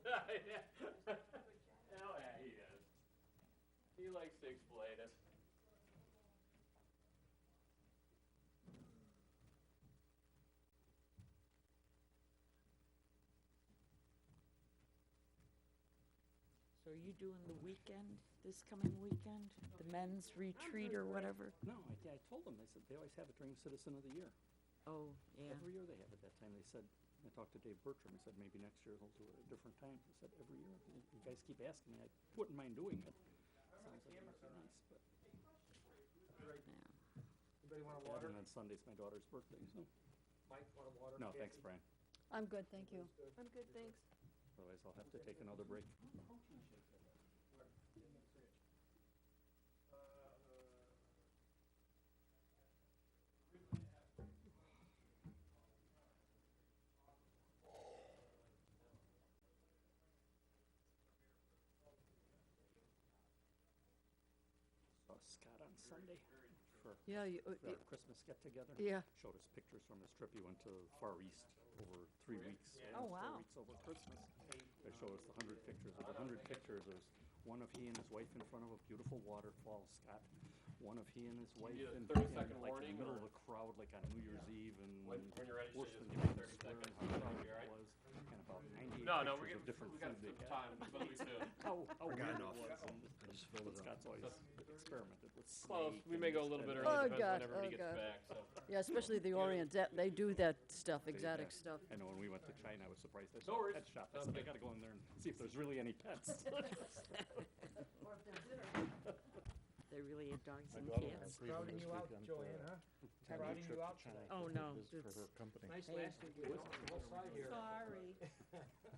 Oh, yeah, he does. He likes to explain it. So are you doing the weekend, this coming weekend? The men's retreat or whatever? No, I told them, I said, they always have it during Citizen of the Year. Oh, yeah. Every year they have it that time. They said, I talked to Dave Bertram, he said, maybe next year they'll do it at a different time. He said, every year, you guys keep asking me, I wouldn't mind doing it. Sounds like it might be nice, but. Anybody want a Yeah, water? and then Sunday's my daughter's birthday, so. Mike, want a water? No, thanks, Kathy? Brian. I'm good, thank you. I'm good, thanks. Otherwise, I'll have to take another break. Saw Scott on Sunday for Yeah, our Christmas get-together. yeah. Showed us pictures from his trip. He went to Far East over 3 weeks. Oh, almost wow. 4 weeks over Christmas. They showed us the 100 pictures. Of the 100 pictures, there's one of he and his wife in front of a beautiful waterfall, Scott. One of he and his wife need a in 30-second like warning, the middle or- of a crowd, like on New Year's Eve, and When you're ready, worse say than just you can 30 swear seconds. how proud You all it right? was, and about 98 No, pictures we of different got food they some had. time, but we soon. How weird enough. it was. But Scott's always experimented with Close. snake We may and go a little bit and- early, Oh, depends God, when everybody oh, gets God. back, so. Yeah, especially the Orient, they do that stuff, exotic Yeah. stuff. I know when we went to China, I was surprised. They No saw a worries. pet shop. I said, I gotta go in there and see if there's really any pets. They really have dogs My and daughter cats. went Cleveland Crowding this you out, weekend Joanne, for huh? a 10-day Crowding trip you to out China. tonight. Oh, no, For it's- her company. Nice Hey. last week, we went on both sides here. Sorry.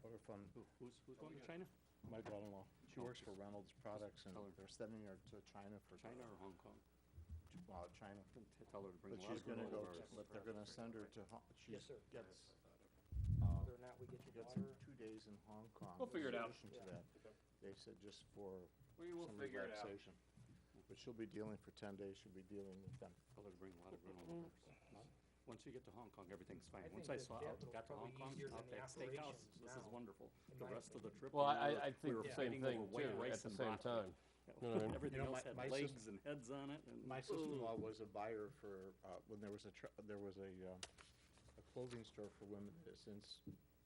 What a fun. Who's going to China? My daughter-in-law, she works for Reynolds Products, and tell her. they're sending her to China for. China or Hong Kong? China. Tell her to bring But a lot she's of gonna go, granola bars. but they're gonna send her to, she Yes, sir. gets, Whether or not we get she your gets water. 2 days in Hong Kong. We'll figure it out. In addition to that, they said just for We will some figure it out. relaxation. But she'll be dealing for 10 days, she'll be dealing with them. Tell her to bring a lot of granola bars. Once you get to Hong Kong, everything's fine. Once I got to Hong Kong, Outback Steakhouse, this is wonderful. The rest of the trip. Well, we I think were the same fighting thing over too, white at rice the and same broccoli. time. You know what I mean? Everything You know, else had my legs and heads on it. And My sister-in-law was a buyer for, when there was a clothing store for women that has since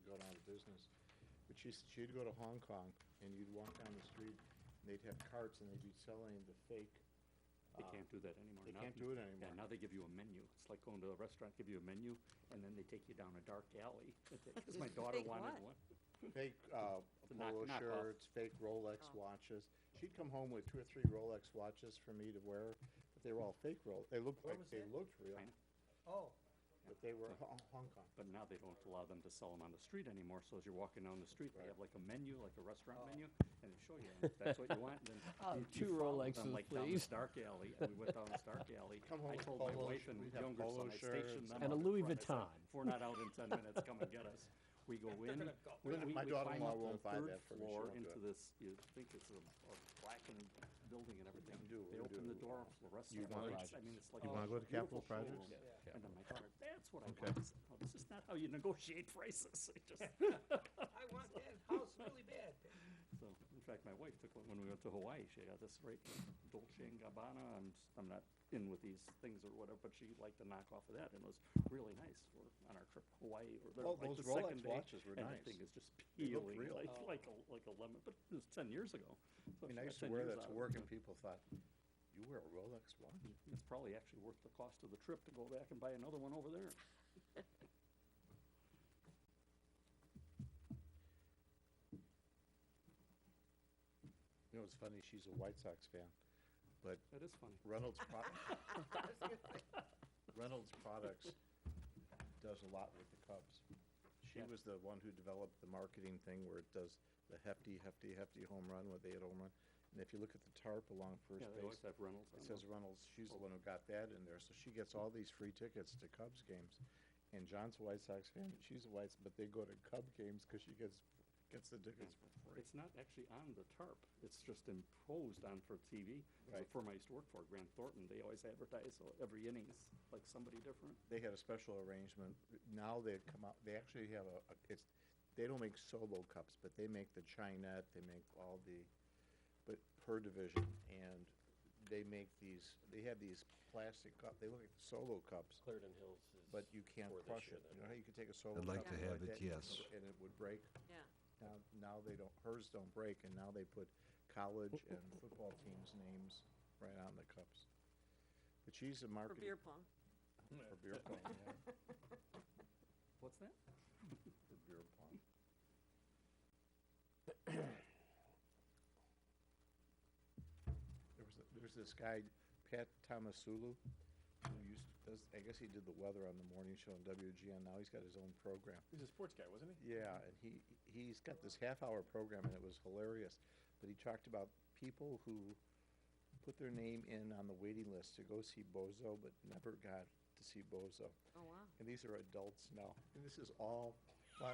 gone out of business. But she'd go to Hong Kong, and you'd walk down the street, and they'd have carts, and they'd be selling the fake. They can't do that anymore. They Now- can't do it Yeah, anymore. now they give you a menu. It's like going to a restaurant, give you a menu, and then they take you down a dark alley. Because my daughter Fake wanted what? one. Fake The polo knockoff. shirts, fake Rolex Oh. watches. She'd come home with 2 or 3 Rolex watches for me to wear, but they were all fake They looked Where like was they that? looked real, China. Oh, but they were Hong Kong. But now they don't allow them to sell them on the street anymore, so as you're walking down the street, they have like a menu, like a restaurant menu, and they show you, and if that's what you want, then you Two follow them, Rolexes, like down please. this dark alley, and we went down this dark alley. Come home I with told my polo wife and we'd have younger polo son, I shirts stationed them and a out in Louis front. I said, Vuitton. if we're not out in 10 minutes, come and get us. We go in, we My climb daughter-in-law up won't the buy third that for me. She floor won't do into it. this, you think it's a blackened building and everything. We do, They we open do. the door, fluorescent You wanna- lights, I mean, it's like. You a wanna go to Capitol beautiful Projects? showroom. And then my daughter, that's what I Okay. want. I said, "Oh, this is not how you negotiate prices. It just, I want that house really bad. so, in fact, my wife took one when we went to Hawaii. She got this right Dolce and Gabbana. I'm not in with these things or whatever, but she liked the knockoff of that, and it was really nice for on our trip to Hawaii. Or there, Well, like those the Rolex second day, watches were and nice. the thing is just They looked peeling real. like a lemon. But it was 10 years ago. So I mean, she I got used to 10 wear years that out to of work, it. and people thought, you wear a Rolex watch? It's probably actually worth the cost of the trip to go back and buy another one over there. You know, it's funny, she's a White Sox fan, but That is funny. Reynolds Reynolds Products does a lot with the Cubs. She Yeah. was the one who developed the marketing thing where it does the hefty home run with the 8 home run. And if you look at the tarp along first Yeah, they always base, have Reynolds on it says Reynolds, she's the one who got that in there, so she gets all these free tickets to Cubs games. And John's a White Sox fan, and she's a but they go to Cub games because she gets the tickets for free. It's not actually on the tarp. It's just imposed on for TV. 'Cause Right. The firm I used to work for, Grant Thornton, they always advertise every innings like somebody different. They had a special arrangement. Now they come out, they actually have they don't make solo cups, but they make the Chinette, they make all the, but per division, and they make these, they have these plastic cup, they look like solo cups, Clarendon Hills is. but you can't for this crush year it. then. You know how you could take a solo I'd cup? like to and go have it, that, and yes. And it would break? Yeah. Now they don't, hers don't break, and now they put college and football teams' names right on the cups. But she's a For marketing. beer pong. For beer pong, yeah. What's that? For beer pong. There's this guy, Pat Tomasulu, who I guess he did the weather on the morning show on WGN. Now he's got his own program. He's a sports guy, wasn't he? Yeah, and he's got this half-hour program, and it was hilarious. But he talked about people who put their name in on the waiting list to go see Bozo, but never got to see Bozo. Oh, wow. And these are adults now, and this is all fun.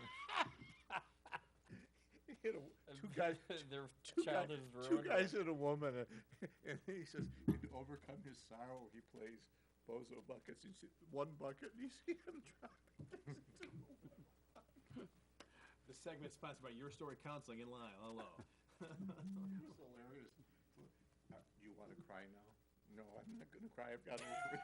Two guys, Their two childhood is two ruined. guys and a woman, and he says, to overcome his sorrow, he plays Bozo buckets. You see one bucket, and you see him dropping. The segment sponsored by Your Story Counseling in Lyle. Hello. It's hilarious. Do you want to cry now? No, I'm not going to cry. I've got over it.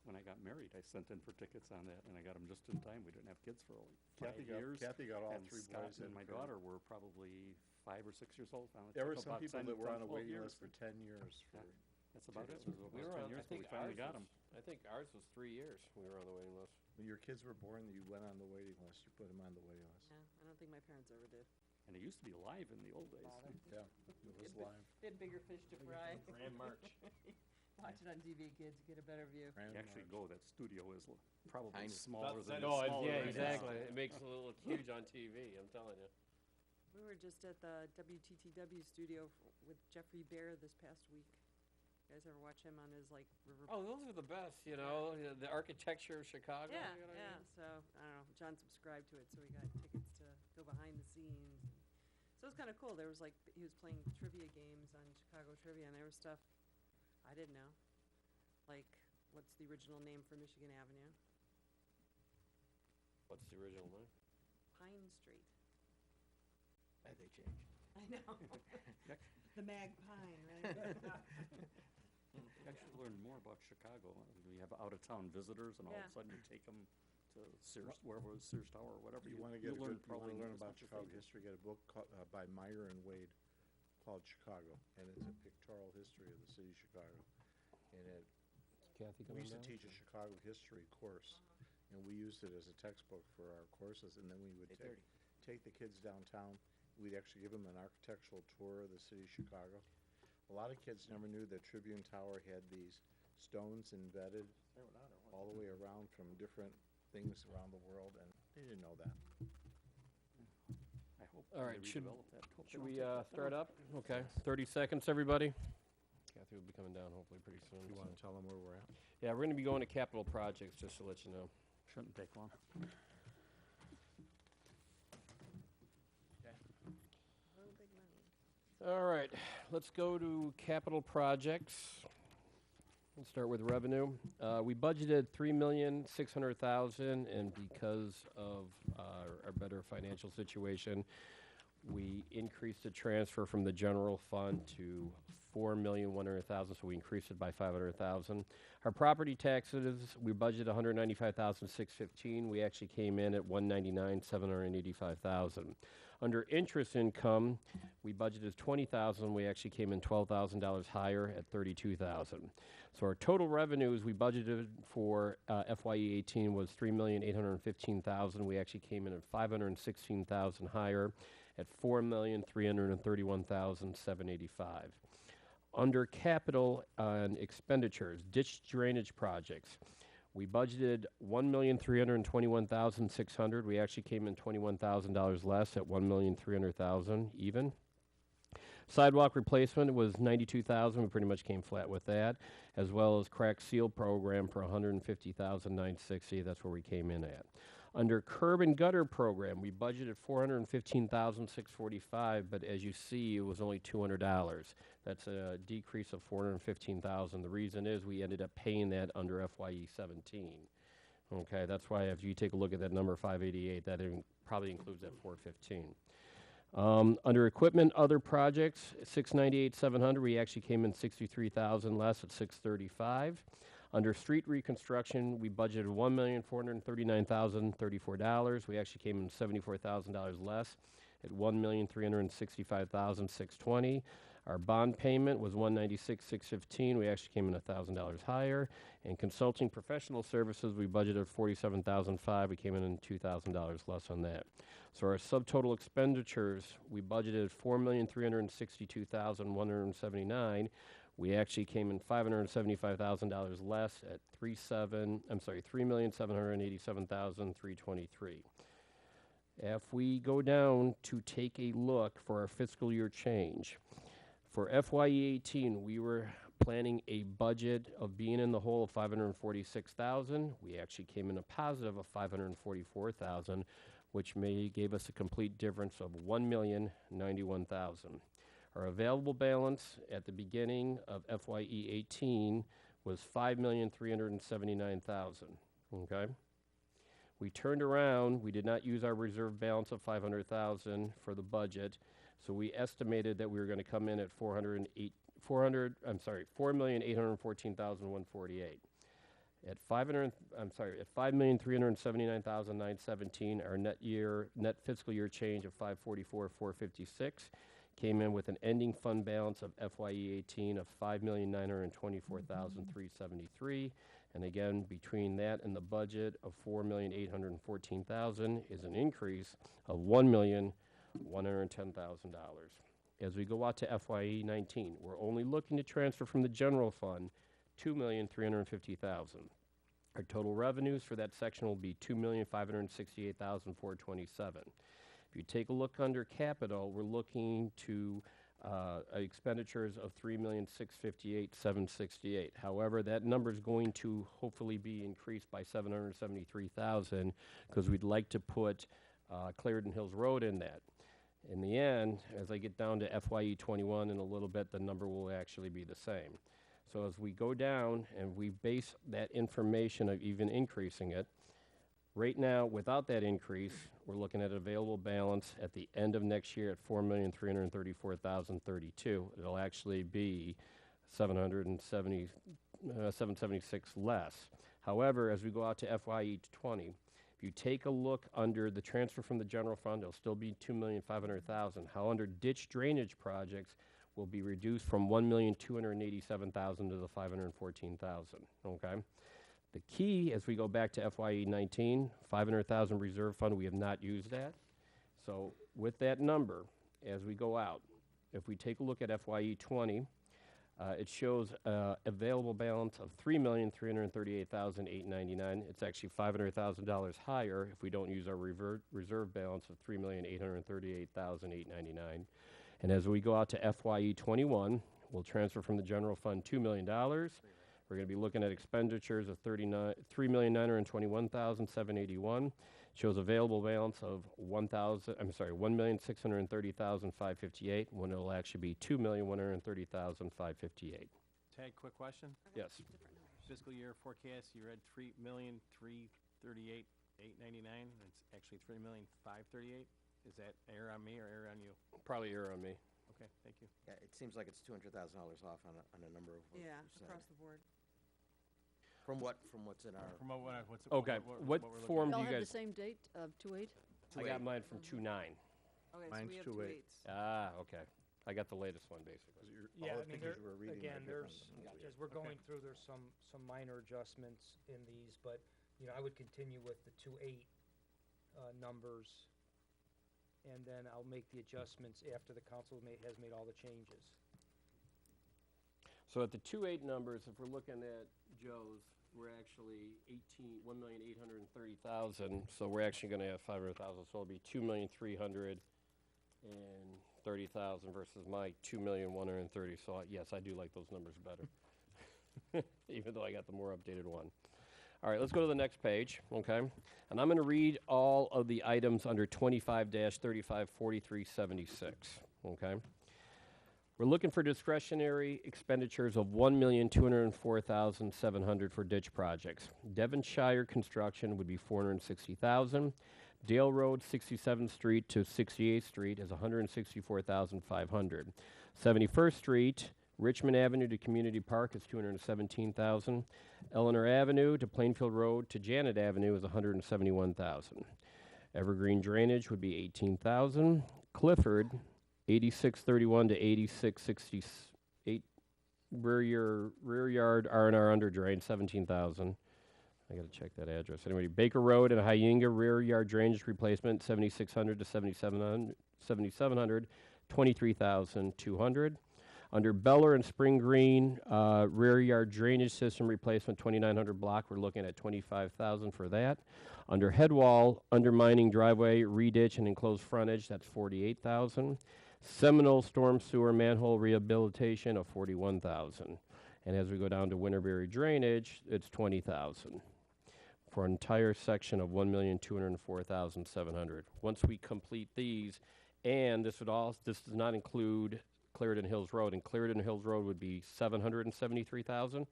When I got married, I sent in for tickets on that, and I got them just in time. We didn't have kids for like 5 years. Kathy got all and three Scott boys. and my daughter were probably 5 or 6 years old. Now, it There were took some about people 10 that were on a 12 waiting years. list for 10 years. Yeah. That's about it. It was We about were 10 on, years, I but think we finally ours got was, them. I think ours was 3 years. We were on the waiting list. When your kids were born, you went on the waiting list. You put them on the waiting list. Yeah, I don't think my parents ever did. And it used to be live in the old days. Yeah, it was live. They had bigger fish to fry. Grand March. Watch it on TV, kids, get a better view. You actually go, that studio is probably Tiny. smaller About than the No, size of yeah, right now. exactly. It makes it look huge on TV, I'm telling you. We were just at the WTTW studio with Jeffrey Bear this past week. You guys ever watch him on his, like, river? Oh, those are the best, you know, the architecture of Chicago. Yeah, you know what I yeah, mean? so, I don't know, John subscribed to it, so we got tickets to go behind the scenes. So it was kind of cool. There was, like, he was playing trivia games on Chicago trivia, and there was stuff I didn't know. Like, what's the original name for Michigan Avenue? What's the original name? Pine Street. They changed. I know. The Magpine, right? You actually learn more about Chicago. You have out-of-town visitors, and all of Yeah. a sudden you take them to Sears, wherever it was, Sears Tower or whatever. You want to get learn you want to learn as about much as Chicago they do. history, get a book by Meyer and Wade called Chicago, and it's a pictorial history of the city of Chicago. And Kathy we coming used to down? teach a Chicago history course, and we used it as a textbook for our courses, and then we would take the kids downtown. We'd actually give them an architectural tour of the city of Chicago. A lot of kids never knew that Tribune Tower had these stones embedded all the way around from different things around the world, and they didn't know that. I hope All when right, they should redevelop that, hope they should don't we take that start down. up? Okay, 30 seconds, everybody. Kathy will be coming down hopefully pretty soon. You so- want to tell them where we're at? Yeah, we're gonna be going to capital projects, just to let you know. Shouldn't take long. Oh, big money. All right, let's go to capital projects. Let's start with revenue. We budgeted $3,600,000, and because of our better financial situation, we increased the transfer from the general fund to $4,100,000, so we increased it by $500,000. Our property taxes, we budgeted $195,615. We actually came in at $199,785,000. Under interest income, we budgeted $20,000. We actually came in $12,000 higher at $32,000. So our total revenues we budgeted for FYE 18 was $3,815,000. We actually came in at $516,000 higher at $4,331,785. Under capital and expenditures, ditch drainage projects, we budgeted $1,321,600. We actually came in $21,000 less at $1,300,000 even. Sidewalk replacement was $92,000. We pretty much came flat with that, as well as crack seal program for $150,960. That's where we came in at. Under curb and gutter program, we budgeted $415,645, but as you see, it was only $200. That's a decrease of $415,000. The reason is we ended up paying that under FYE 17. Okay, that's why if you take a look at that number 588, that probably includes that 415. Under equipment, other projects, 698,700, we actually came in 63,000 less at 635. Under street reconstruction, we budgeted $1,439,034. We actually came in $74,000 less at $1,365,620. Our bond payment was $196,615. We actually came in $1,000 higher. And consulting professional services, we budgeted $47,005. We came in $2,000 less on that. So our subtotal expenditures, we budgeted $4,362,179. We actually came in $575,000 less at $3,787,323. If we go down to take a look for our fiscal year change, for FY18, we were planning a budget of being in the hole of $546,000. We actually came in a positive of $544,000, which gave us a complete difference of $1,091,000. Our available balance at the beginning of FY18 was $5,379,000. Okay. We turned around. We did not use our reserve balance of $500,000 for the budget. So we estimated that we were going to come in at $4,814,148. At $5,379,917, our net fiscal year change of $544,456 came in with an ending fund balance of FYE18 of $5,924,373. And again, between that and the budget of $4,814,000 is an increase of $1,110,000. As we go out to FYE19, we're only looking to transfer from the general fund $2,350,000. Our total revenues for that section will be $2,568,427. If you take a look under capital, we're looking to expenditures of $3,658,768. However, that number is going to hopefully be increased by $773,000 because we'd like to put Clarendon Hills Road in that. In the end, as I get down to FYE21 in a little bit, the number will actually be the same. So as we go down and we base that information of even increasing it, right now, without that increase, we're looking at available balance at the end of next year at $4,334,032. It'll actually be $776 less. However, as we go out to FYE20, if you take a look under the transfer from the general fund, it'll still be $2,500,000. How under ditch drainage projects will be reduced from $1,287,000 to the $514,000. Okay. The key, as we go back to FYE19, $500,000 reserve fund, we have not used that. So with that number, as we go out, if we take a look at FYE20, it shows available balance of $3,338,899. It's actually $500,000 higher if we don't use our reserve balance of $3,838,899. And as we go out to FYE21, we'll transfer from the general fund $2 million. We're going to be looking at expenditures of $3,921,781. Shows available balance of $1,630,558, when it'll actually be $2,130,558. Tag, quick question. Yes. Fiscal year forecast, you read $3,338,899. It's actually $3,538,000. Is that error on me or error on you? Probably error on me. Okay, thank you. Yeah, it seems like it's $200,000 off on a number of. Yeah, across the board. From what's in our. From what's Okay, what we're looking form We do all you have guys? the same date of 2/8? I got mine from 2/9. Okay, so Mine's we have 2/8. 2/8. Ah, okay. I got the latest one, basically. Yeah, All I the mean, figures you were reading are again, different there's, than what we as we're going through, there's some minor adjustments in these, but, you know, I would continue with the 2/8 numbers, and then I'll make the adjustments after the council has made all the changes. So at the 2/8 numbers, if we're looking at Joe's, we're actually $1,830,000. So we're actually going to have $500,000. So it'll be $2,330,000 versus my $2,130,000. So yes, I do like those numbers better, even though I got the more updated one. All right, let's go to the next page, okay? And I'm going to read all of the items under 25-354376, okay? We're looking for discretionary expenditures of $1,204,700 for ditch projects. Devonshire construction would be $460,000. Dale Road, 67th Street to 68th Street is $164,500. 71st Street, Richmond Avenue to Community Park is $217,000. Eleanor Avenue to Plainfield Road to Janet Avenue is $171,000. Evergreen Drainage would be $18,000. Clifford, 8631 to 8668 rear yard R&R under drain, $17,000. I got to check that address. Anyway, Baker Road and Hyinga rear yard drainage replacement, 7600 to 7700, $23,200. Under Beller and Spring Green, rear yard drainage system replacement, 2900 block, we're looking at $25,000 for that. Under Headwall, undermining driveway, reditch and enclosed frontage, that's $48,000. Seminole storm sewer manhole rehabilitation of $41,000. And as we go down to Winterberry drainage, it's $20,000 for an entire section of $1,204,700. Once we complete these, and this does not include Clarendon Hills Road, and Clarendon Hills Road would be $773,000.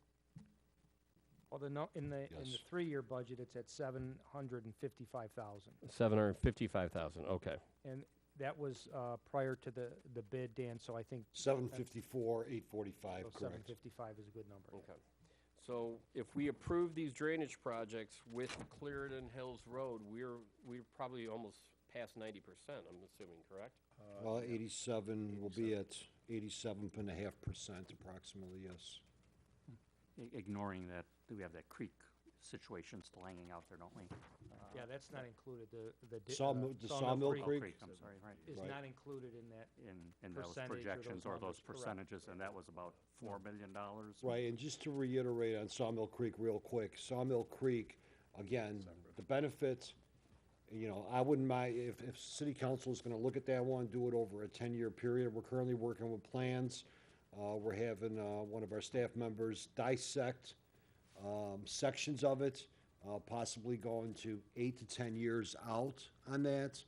Well, in the Yes. 3-year budget, it's at $755,000. $755,000, okay. And that was prior to the bid, Dan, so I think 754, 845, so correct. 755 is a good number. Okay. So if we approve these drainage projects with Clarendon Hills Road, we're probably almost past 90%, I'm assuming, correct? Well, 87 will be at 87.5% approximately, yes. Ignoring that, we have that creek situation still hanging out there, don't we? Yeah, that's not included. The Sawmill Oh, Creek? I'm sorry, right. is Right. not included in that. In those Percentage or those projections or those numbers, correct. percentages, and that was about $4 million. Right, and just to reiterate on Sawmill Creek real quick, Sawmill Creek, again, the benefits, you know, I wouldn't mind, if city council is gonna look at that one, do it over a 10-year period. We're currently working with plans. We're having one of our staff members dissect sections of it, possibly going to 8 to 10 years out on that.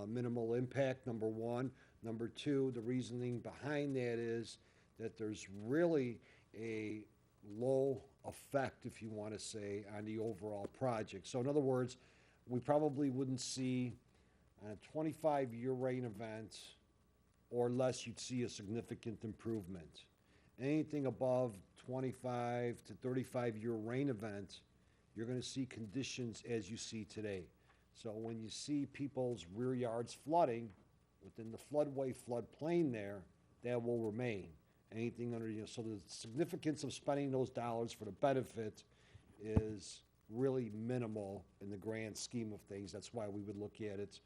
Minimal impact, number one. Number two, the reasoning behind that is that there's really a low effect, if you want to say, on the overall project. So in other words, we probably wouldn't see on a 25-year rain event or less, you'd see a significant improvement. Anything above 25 to 35-year rain event, you're going to see conditions as you see today. So when you see people's rear yards flooding within the floodway floodplain there, that will remain. Anything under, you know, so the significance of spending those dollars for the benefit is really minimal in the grand scheme of things. That's why we would look at it.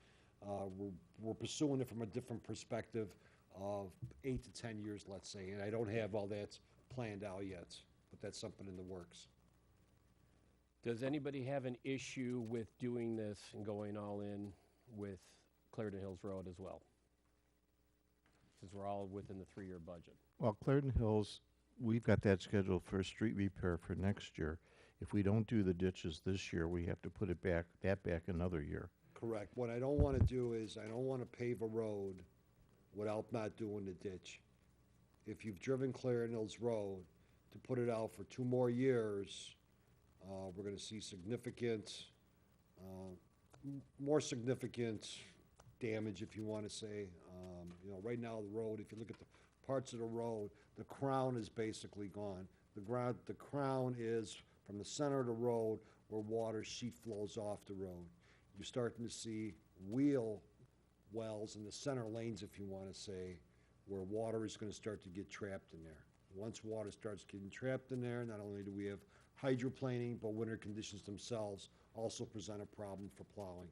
We're pursuing it from a different perspective of 8 to 10 years, let's say, and I don't have all that planned out yet, but that's something in the works. Does anybody have an issue with doing this and going all in with Clarendon Hills Road as well? Since we're all within the 3-year budget. Well, Clarendon Hills, we've got that scheduled for street repair for next year. If we don't do the ditches this year, we have to put it back another year. Correct. What I don't want to do is, I don't want to pave a road without not doing the ditch. If you've driven Clarendon Hills Road, to put it out for 2 more years, we're going to see significant, more significant damage, if you want to say. You know, right now, the road, if you look at the parts of the road, the crown is basically gone. The crown is from the center of the road where water sheet flows off the road. You're starting to see wheel wells in the center lanes, if you want to say, where water is going to start to get trapped in there. Once water starts getting trapped in there, not only do we have hydroplaning, but winter conditions themselves also present a problem for plowing.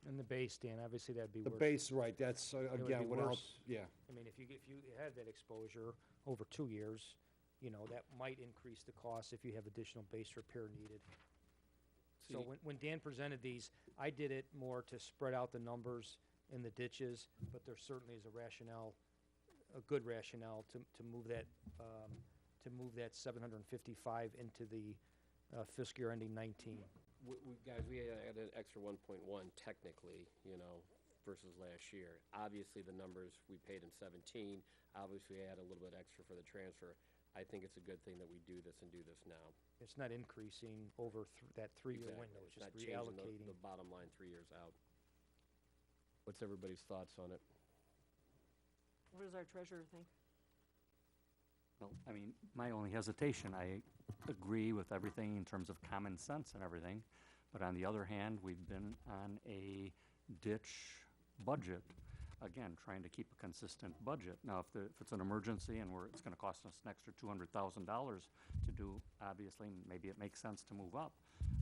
And the base, Dan, obviously that'd be The worse. base, right, that's, would again, be without, worse. yeah. I mean, if you had that exposure over 2 years, you know, that might increase the cost if you have additional base repair needed. So See- when Dan presented these, I did it more to spread out the numbers in the ditches, but there certainly is a rationale, a good rationale to move that 755 into the fiscal year ending 19. Guys, we had an extra 1.1 technically, you know, versus last year. Obviously, the numbers we paid in 17, obviously we had a little bit extra for the transfer. I think it's a good thing that we do this and do this now. It's not increasing over that three-year Exactly. window, it's just not changing reallocating. the bottom line 3 years out. What's everybody's thoughts on it? What does our treasurer think? Well, I mean, my only hesitation, I agree with everything in terms of common sense and everything, but on the other hand, we've been on a ditch budget, again, trying to keep a consistent budget. Now, if it's an emergency and it's gonna cost us an extra $200,000 to do, obviously, maybe it makes sense to move up.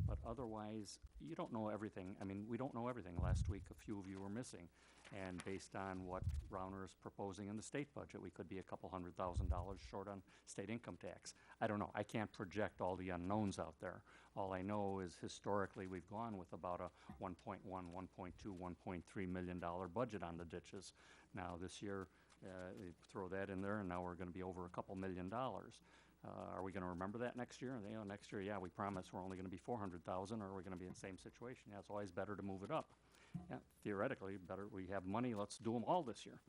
But otherwise, you don't know everything. I mean, we don't know everything. Last week, a few of you were missing. And based on what Rauner is proposing in the state budget, we could be a couple $100,000 short on state income tax. I don't know. I can't project all the unknowns out there. All I know is historically, we've gone with about a $1.1, $1.2, $1.3 million budget on the ditches. Now, this year, you throw that in there, and now we're going to be over a couple $1 million. Are we going to remember that next year? You know, next year, yeah, we promise we're only going to be 400,000, or are we going to be in the same situation? Yeah, it's always better to move it up. Yeah, theoretically, better we have money, let's do them all this year.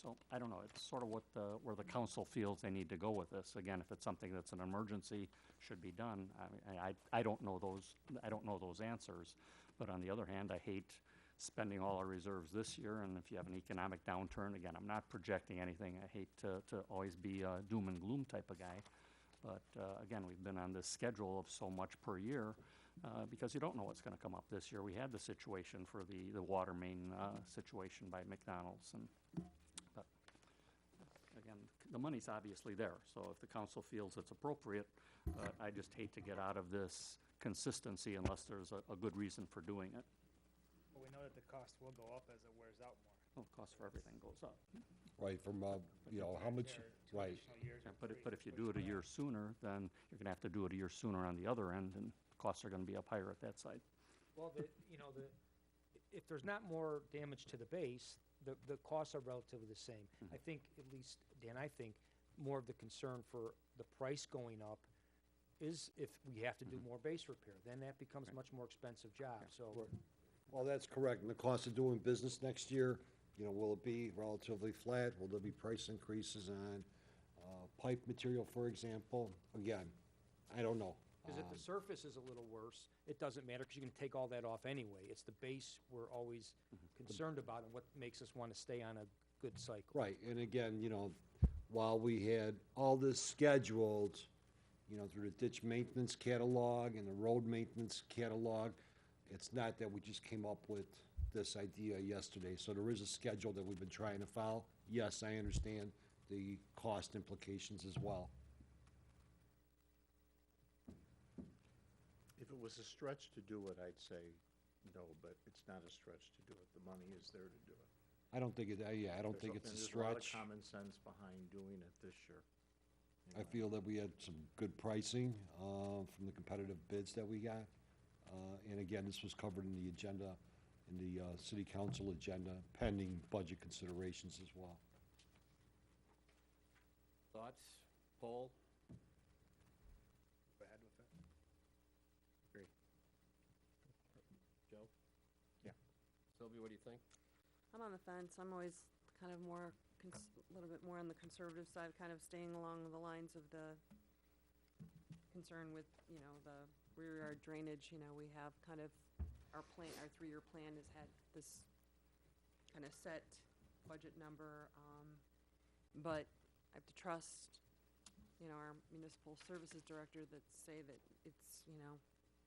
So I don't know, it's sort of where the council feels they need to go with this. Again, if it's something that's an emergency, should be done. I don't know those answers. But on the other hand, I hate spending all our reserves this year, and if you have an economic downturn, again, I'm not projecting anything. I hate to always be a doom and gloom type of guy. But again, we've been on this schedule of so much per year because you don't know what's going to come up this year. We had the situation for the water main situation by McDonald's. But again, the money's obviously there. So if the council feels it's appropriate, I just hate to get out of this consistency unless there's a good reason for doing it. But we know that the cost will go up as it wears out more. Well, cost for everything goes up. Right, from, you know, how much, right. Yeah, but if you do it a year sooner, then you're going to have to do it a year sooner on the other end, and costs are going to be up higher at that side. Well, if there's not more damage to the base, the costs are relatively the same. I think, at least, Dan, I think more of the concern for the price going up is if we have to do more base repair, then that becomes much more expensive job, so. Well, that's correct. And the cost of doing business next year, you know, will it be relatively flat? Will there be price increases on pipe material, for example? Again, I don't know. Because if the surface is a little worse, it doesn't matter, because you can take all that off anyway. It's the base we're always concerned about and what makes us want to stay on a good cycle. Right, and again, you know, while we had all this scheduled, you know, through the ditch maintenance catalog and the road maintenance catalog, it's not that we just came up with this idea yesterday. So there is a schedule that we've been trying to follow. Yes, I understand the cost implications as well. If it was a stretch to do it, I'd say no, but it's not a stretch to do it. The money is there to do it. I don't think it, I don't think it's a There's a lot of stretch. common sense behind doing it this year. You I know, feel that we had some good pricing from the competitive bids that we got. And again, this was covered in the agenda, in the city council agenda, pending budget considerations as well. Thoughts? Poll? Bad with it. Agree. Joe? Yeah. Sylvia, what do you think? I'm on the fence. I'm always kind of a little bit more on the conservative side, kind of staying along the lines of the concern with, you know, the rear yard drainage. You know, we have kind of our 3-year plan has had this kind of set budget number, but I have to trust, you know, our municipal services director that say that it's, you know.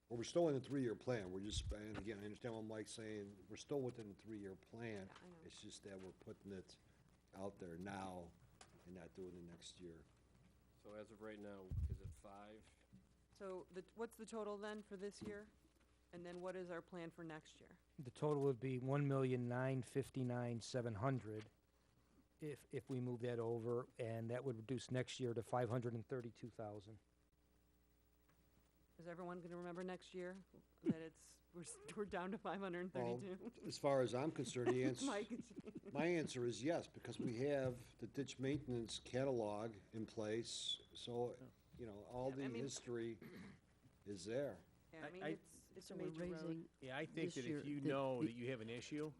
Well, we're still in a 3-year plan. We're just, and again, I understand what Mike's saying. We're still within the 3-year plan. Yeah, I know. It's just that we're putting it out there now and not doing it next year. So as of right now, is it 5? So what's the total then for this year? And then what is our plan for next year? The total would be $1,959,700 if we move that over, and that would reduce next year to $532,000. Is everyone going to remember next year that we're down to 532? Well, as far as I'm concerned, the answer, Mike, my answer is yes, because we have the ditch maintenance catalog in place. So, you know, all Yeah, I the mean- history is there. yeah, I mean, It's So a we're major road. raising Yeah, I think this that year, if you the- know the- that you have an issue,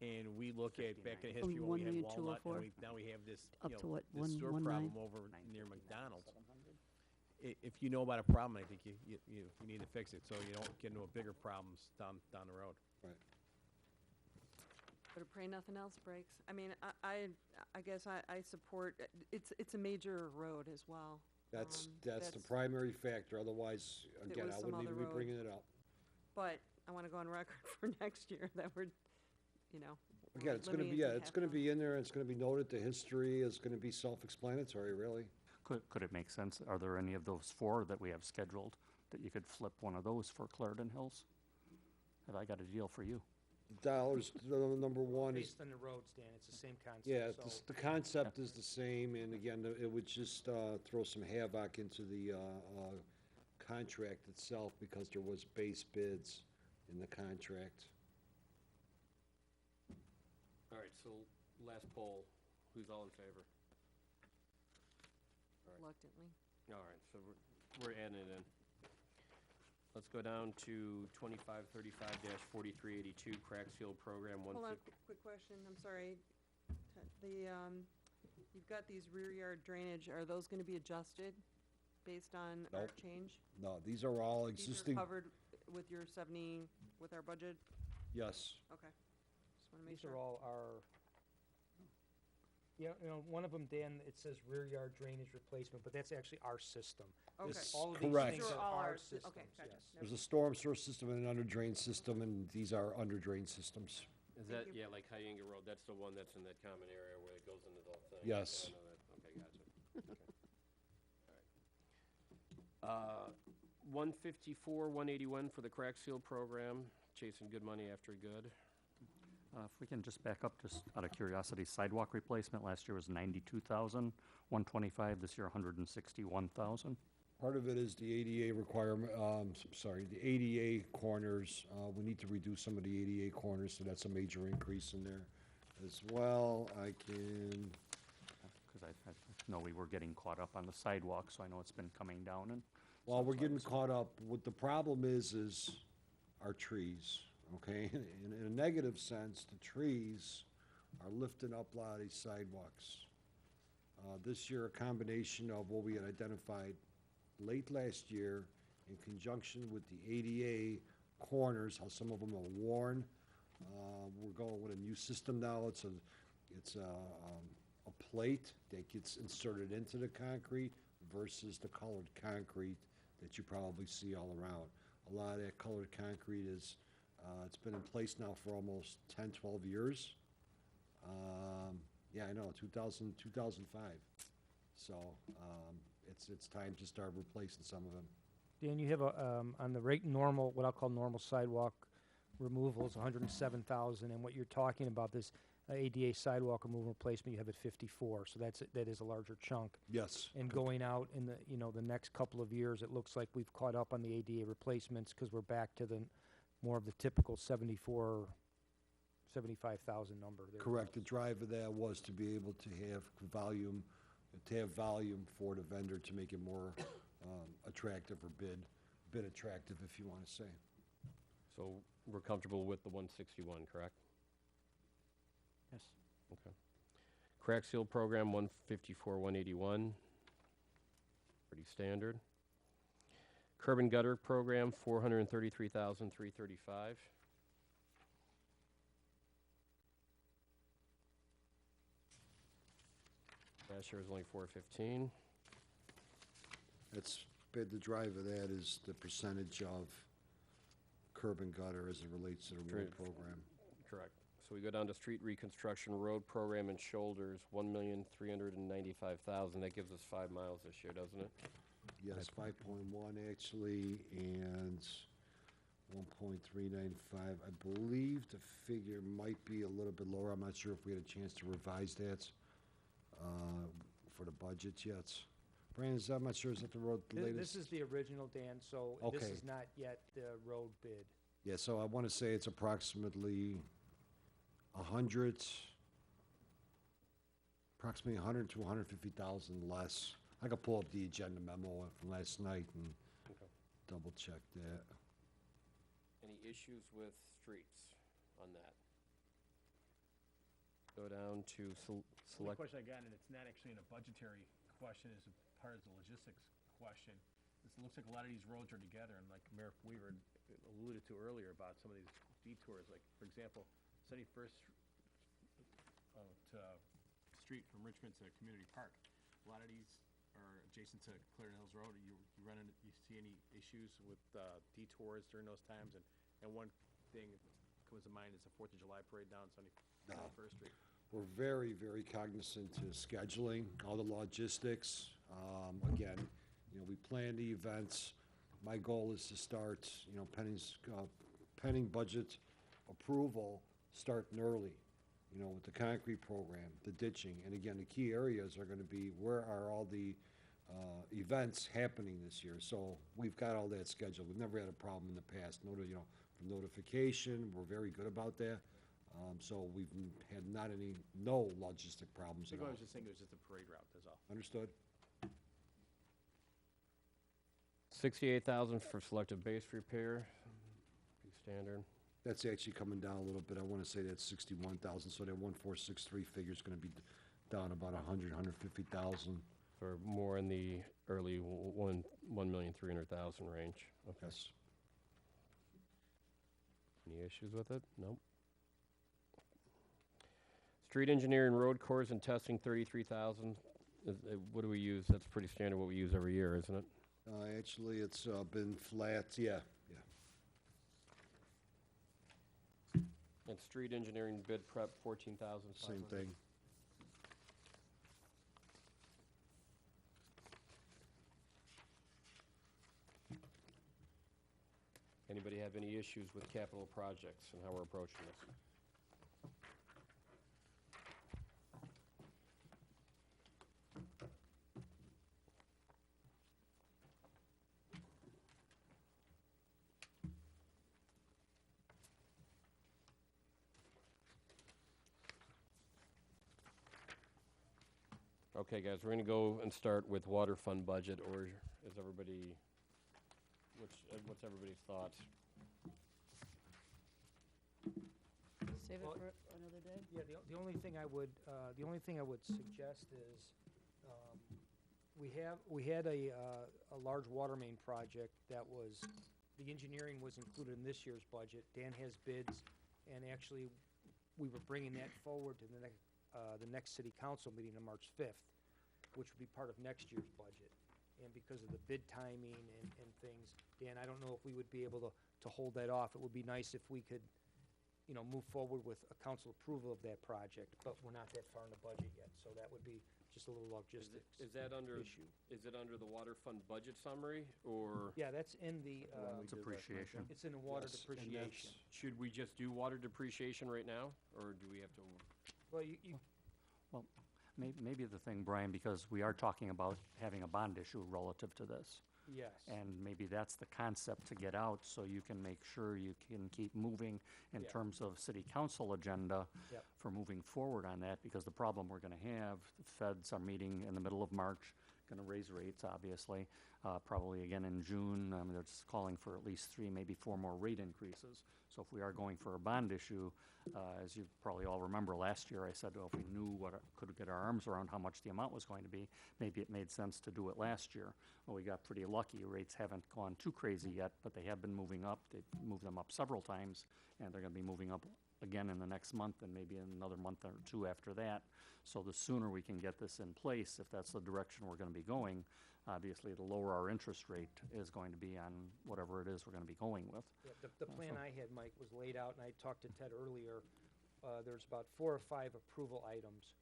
and we look at back in 59. history when we had 1,204? Walnut, and now we have this, Up you to know, what, this sewer 119? problem over near McDonald's. If you know about a problem, I think you need to fix it, so you don't get into a bigger problems down the road. But pray nothing else breaks. I mean, I guess I support, it's a major road as well. That's That's- the primary factor, otherwise, it again, was I some wouldn't other even be road. bringing it up. But I want to go on record for next year that we're, you know. Again, it's gonna be, limiting yeah, to it's half gonna mile. be in there, it's gonna be noted, the history is gonna be self-explanatory, really. Could it make sense? Are there any of those 4 that we have scheduled that you could flip one of those for Clarendon Hills? Have I got a deal for you? Dollars, number one is, Based on the roads, Dan, it's the same concept. yeah, so- the concept is the same, and again, it would just, throw some havoc into the, contract itself, because there was base bids in the contract. All right, so last poll, who's all in favor? Reluctantly. All right, so we're adding it in. Let's go down to 2535-4382, crack seal program, Hold on, 150. quick question, I'm sorry. You've got these rear yard drainage, are those gonna be adjusted based on our Nope. change? No, these are all These are existing, covered with your 70, with our budget? yes. Okay. Just wanna make These sure. are all our, yeah, one of them, Dan, it says rear yard drainage replacement, but that's actually our system. Okay. This- All of these Correct. things These are are all our ours. systems, Okay, gotcha. yes. Never There's a storm sewer system and an under drain system, and these are under drain systems. Is Thank that, you. yeah, like Hyinga Road, that's the one that's in that common area where it goes into the whole thing? Yes. Yeah, I know that. Okay, gotcha. Okay. All right. 154-181 for the crack seal program, chasing good money after good. If we can just back up, just out of curiosity, sidewalk replacement last year was 92,125, this year 161,000. Part of it is the ADA requirement, the ADA corners. We need to reduce some of the ADA corners, so that's a major increase in there as well. I can, Because I know we were getting caught up on the sidewalk, so I know it's been coming down and. well, we're getting caught up. What the problem is our trees, okay? In a negative sense, the trees are lifting up a lot of these sidewalks. This year, a combination of what we had identified late last year in conjunction with the ADA corners, how some of them are worn. We're going with a new system now. It's a plate that gets inserted into the concrete versus the colored concrete that you probably see all around. A lot of that colored concrete is, it's been in place now for almost 10, 12 years. Yeah, I know, 2005. So, it's time to start replacing some of them. Dan, you have a, on the rate normal, what I'll call normal sidewalk removals, 107,000, and what you're talking about, this ADA sidewalk removal replacement, you have at 54, so that is a larger chunk. Yes. And going out in the, the next couple of years, it looks like we've caught up on the ADA replacements, because we're back to the, more of the typical 75,000 number there. Correct. The drive of that was to be able to have volume for the vendor to make it more attractive or bid attractive, if you want to say. So we're comfortable with the 161, correct? Yes. Okay. Crack seal program, 154-181. Pretty standard. Curb and gutter program, 433,335. Last year was only 415. That's, the drive of that is the percentage of curb and gutter as it relates to the road Great. program. Correct. So we go down to street reconstruction, road program and shoulders, 1,395,000. That gives us 5 miles this year, doesn't it? Yes, 5.1 actually, and 1.395. I believe the figure might be a little bit lower. I'm not sure if we had a chance to revise that for the budget yet. Brandon, I'm not sure, is that the road, the latest? This is the original, Dan, so this Okay. is not yet the road bid. Yeah, so I want to say it's approximately 100 to 150,000 less. I could pull up the agenda memo from last night and Okay. double check that. Any issues with streets on that? Go down to One select, question I got, and it's not actually in a budgetary question, it's a part of the logistics question. It looks like a lot of these roads are together, and like Mayor Weaver alluded to earlier about some of these detours, like, for example, 71st Street from Richmond to Community Park. A lot of these are adjacent to Clarendon Hills Road. You see any issues with detours during those times? And one thing that comes to mind is the 4th of July parade down 71st Street. We're very, very cognizant to scheduling, all the logistics. Again, we plan the events. My goal is to start, pending budget approval, starting early, with the concrete program, the ditching. And again, the key areas are gonna be, where are all the events happening this year? So we've got all that scheduled. We've never had a problem in the past. Notification, we're very good about that. So we've had no logistic problems I at think I all. was just thinking it was just a parade route, that's all. Understood? 68,000 for selective base repair, pretty standard. That's actually coming down a little bit. I want to say that's 61,000, so that 1,463 figure is going to be down about 150,000. For more in the early 1,300,000 range. Okay. Yes. Any issues with it? Nope. Street engineering, road cores and testing, 33,000. What do we use? That's pretty standard what we use every year, isn't it? Actually, it's been flat, yeah. And street engineering bid prep, 14,000. Same thing. Anybody have any issues with capital projects and how we're approaching this? Okay, guys, we're gonna go and start with water fund budget, or is everybody, what's everybody's thoughts? Save it Well, for another day? Yeah, the only thing I would suggest is, we had a large water main project that was, the engineering was included in this year's budget. Dan has bids, and actually, we were bringing that forward to the next city council meeting on March 5th, which would be part of next year's budget. And because of the bid timing and things, Dan, I don't know if we would be able to hold that off. It would be nice if we could, move forward with a council approval of that project, but we're not that far in the budget yet, so that would be just a little logistics Is that under, issue. is it under the water fund budget summary, or? Yeah, that's in the, It's appreciation. it's in the water Yes, and depreciation. Should we just do water depreciation right now, or do we have to? Well, Well, maybe the thing, Brian, because we are talking about having a bond issue relative to this. yes. And maybe that's the concept to get out, so you can make sure you can keep moving in Yeah. terms of city council agenda Yep. for moving forward on that, because the problem we're gonna have, the feds are meeting in the middle of March, gonna raise rates, obviously, probably again in June. They're just calling for at least 3, maybe 4 more rate increases. So if we are going for a bond issue, as you probably all remember, last year I said, well, if we knew could get our arms around how much the amount was going to be, maybe it made sense to do it last year. Well, we got pretty lucky. Rates haven't gone too crazy yet, but they have been moving up. They've moved them up several times, and they're gonna be moving up again in the next month and maybe in another month or 2 after that. So the sooner we can get this in place, if that's the direction we're gonna be going, obviously the lower our interest rate is going to be on whatever it is we're gonna be going with. Yeah, the plan I had, Mike, was laid out, and I talked to Ted earlier. There's about 4 or 5 approval items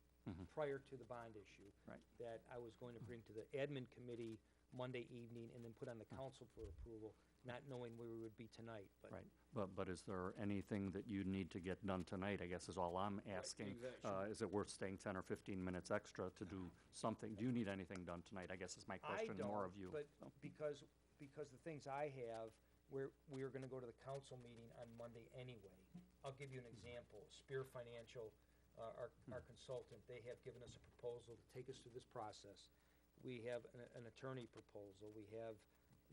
prior to the bond issue. Right. That I was going to bring to the admin committee Monday evening and then put on the council for approval, not knowing where we would be tonight, but. Right, but is there anything that you need to get done tonight, I guess is all I'm asking. exactly. Is it worth staying 10 or 15 minutes extra to do something? Do you need anything done tonight, I guess is my question, more of you. But because the things I have, we are gonna go to the council meeting on Monday anyway. I'll give you an example. Spear Financial, our consultant, they have given us a proposal to take us through this process. We have an attorney proposal. We have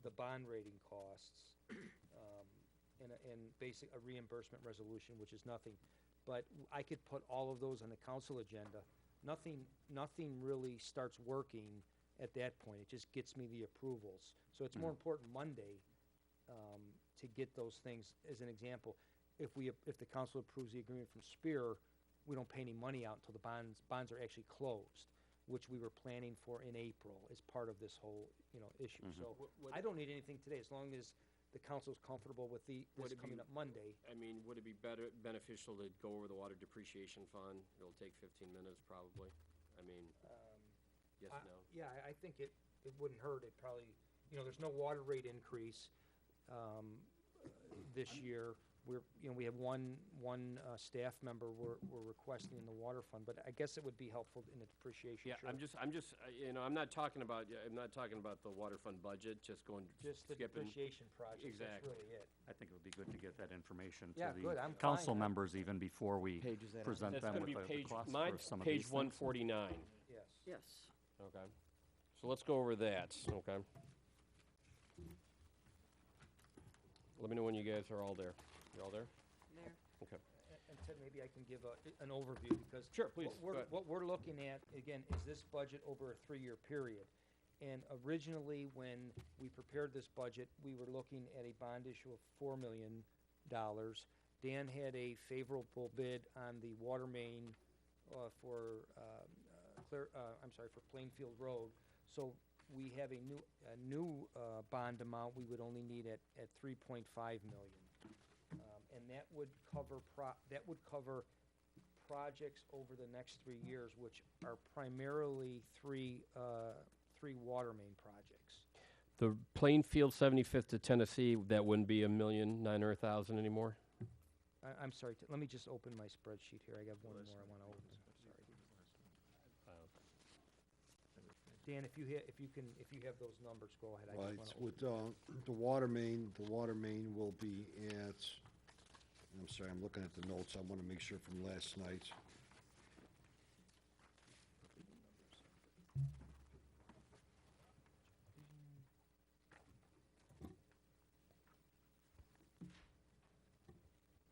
the bond rating costs. and a reimbursement resolution, which is nothing. But I could put all of those on the council agenda. Nothing really starts working at that point. It just gets me the approvals. So it's more important Monday to get those things. As an example, if the council approves the agreement from Spear, we don't pay any money out until the bonds are actually closed, which we were planning for in April as part of this whole, issue. So I don't need anything today, as long as the council's comfortable with this coming up Monday. I mean, would it be beneficial to go over the water depreciation fund? It'll take 15 minutes probably. I mean, yes, no? Yeah, I think it wouldn't hurt. It probably, there's no water rate increase this year. We have one staff member we're requesting in the water fund, but I guess it would be helpful in the depreciation. Yeah, sure. I'm just, I'm not talking about the water fund budget, just the skipping. depreciation project. Exactly. That's really it. I think it would be good to get that information Yeah, to good, the I'm council fine. members even before we Page is that on? present That's them gonna with be the cost for mine's some of these page things. 149. Yes. Yes. Okay. So let's go over that, okay? Let me know when you guys are all there. You all there? There. Okay. And Ted, maybe I can give an overview, because Sure, please, go ahead. what we're looking at, again, is this budget over a 3-year period. And originally, when we prepared this budget, we were looking at a bond issue of $4 million. Dan had a favorable bid on the water main for Plainfield Road. So we have a new bond amount we would only need at $3.5 million. And that would cover projects over the next 3 years, which are primarily three water main projects. The Plainfield 75th to Tennessee, that wouldn't be $1,900,000 anymore? I'm sorry, let me just open my spreadsheet here. I got one more I want to open. Sorry. Dan, if you have those numbers, go ahead. I Right, just want to with the water main will be at, I'm sorry, I'm looking at the notes. I want to make sure from last night.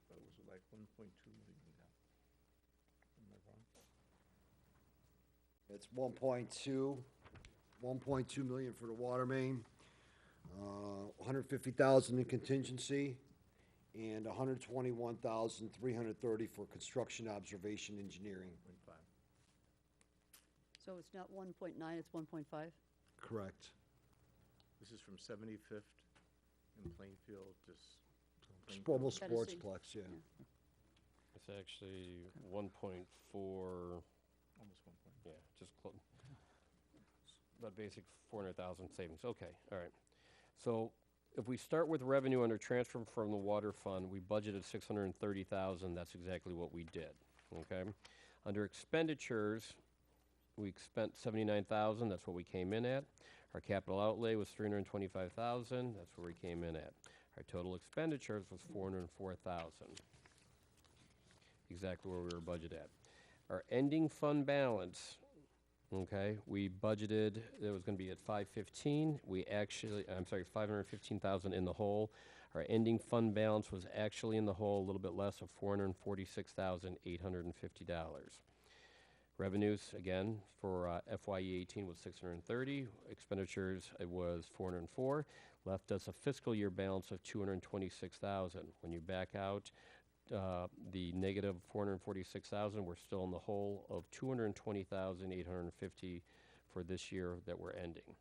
But it was like 1.2 million now. Am I wrong? It's 1.2 million for the water main, 150,000 in contingency, and 121,330 for construction observation engineering. 0.5. So it's not 1.9, it's 1.5? Correct. This is from 75th in Plainfield to Almost Tennessee. Sportsplex, yeah. It's actually 1.4, almost 1 point. yeah, just close. About basic 400,000 savings. Okay, all right. So if we start with revenue under transfer from the water fund, we budgeted 630,000. That's exactly what we did. Okay. Under expenditures, we spent 79,000. That's what we came in at. Our capital outlay was 325,000. That's where we came in at. Our total expenditures was 404,000. Exactly where we were budgeted at. Our ending fund balance, okay, we budgeted, it was going to be at 515. I'm sorry, 515,000 in the hole. Our ending fund balance was actually in the hole a little bit less of $446,850. Revenues, again, for FYE 18 was 630. Expenditures, it was 404. Left us a fiscal year balance of 226,000. When you back out the negative 446,000, we're still in the hole of 220,850 for this year that we're ending.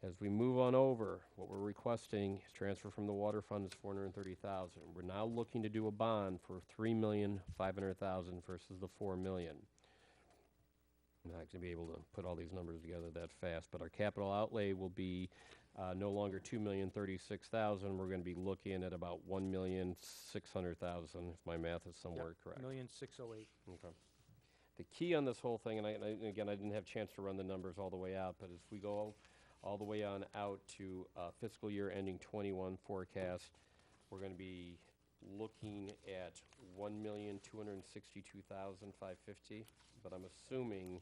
As we move on over, what we're requesting is transfer from the water fund is 430,000. We're now looking to do a bond for 3,500,000 versus the 4 million. I'm not going to be able to put all these numbers together that fast, but our capital outlay will be no longer 2,036,000. We're going to be looking at about 1,600,000, if my math is somewhere correct. 1,608,000. Okay. The key on this whole thing, and again, I didn't have a chance to run the numbers all the way out, but as we go all the way on out to fiscal year ending 21 forecast, we're going to be looking at 1,262,550, but I'm assuming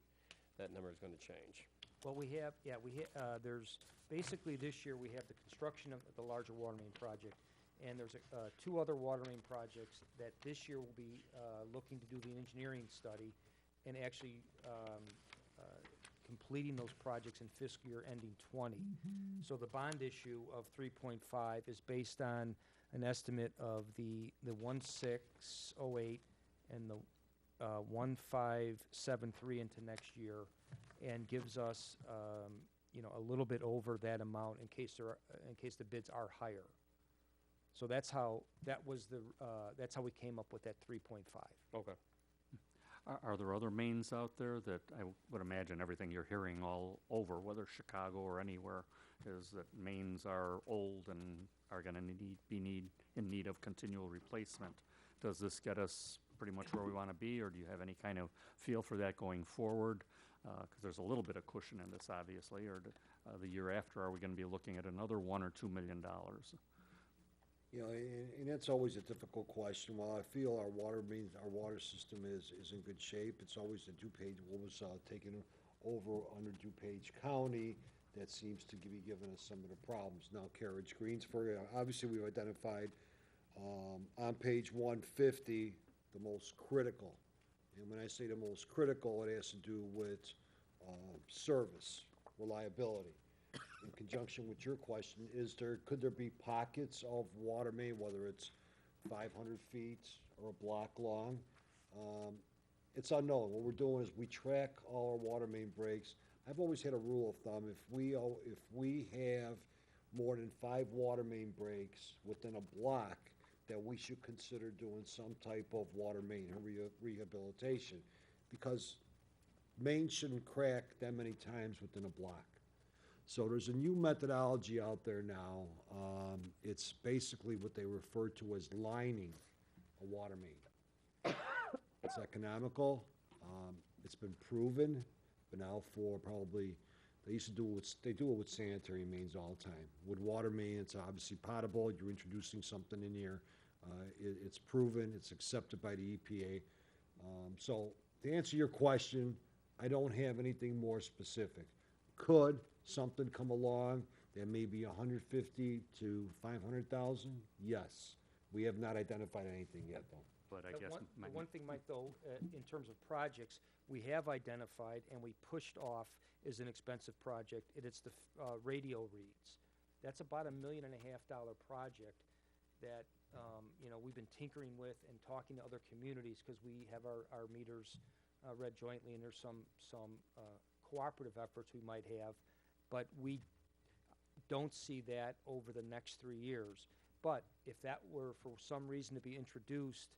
that number is going to change. Well, there's, basically this year, we have the construction of the larger water main project, And there's two other water main projects that this year will be looking to do the engineering study and actually completing those projects in fiscal year ending '20. So the bond issue of 3.5 is based on an estimate of the 1608 and the 1573 into next year, and gives us a little bit over that amount in case the bids are higher. So that's how we came up with that 3.5. Okay. Are there other mains out there that I would imagine everything you're hearing all over, whether Chicago or anywhere, is that mains are old and are going to be in need of continual replacement? Does this get us pretty much where we want to be, or do you have any kind of feel for that going forward? Because there's a little bit of cushion in this, obviously. Or the year after, are we going to be looking at another $1 or $2 million? And that's always a difficult question. While I feel our water system is in good shape, it's always the DuPage, what was taken over under DuPage County that seems to be giving us some of the problems. Now, Carriage Greensburg, obviously we've identified on page 150 the most critical. And when I say the most critical, it has to do with service, reliability. In conjunction with your question, could there be pockets of water main, whether it's 500 feet or a block long? It's unknown. What we're doing is we track all our water main breaks. I've always had a rule of thumb: if we have more than 5 water main breaks within a block, that we should consider doing some type of water main rehabilitation, because mains shouldn't crack that many times within a block. So there's a new methodology out there now. It's basically what they refer to as lining a water main. It's economical. It's been proven, but now for probably, they do it with sanitary mains all the time. With water main, it's obviously potable. You're introducing something in here. It's proven. It's accepted by the EPA. So to answer your question, I don't have anything more specific. Could something come along that may be 150 to 500,000? Yes. We have not identified anything yet, though. But I The guess one thing, Mike, though, in terms of projects, we have identified and we pushed off as an expensive project, it's the radio reads. That's about $1.5 million project that, we've been tinkering with and talking to other communities, because we have our meters read jointly, and there's some cooperative efforts we might have, but we don't see that over the next 3 years. But if that were for some reason to be introduced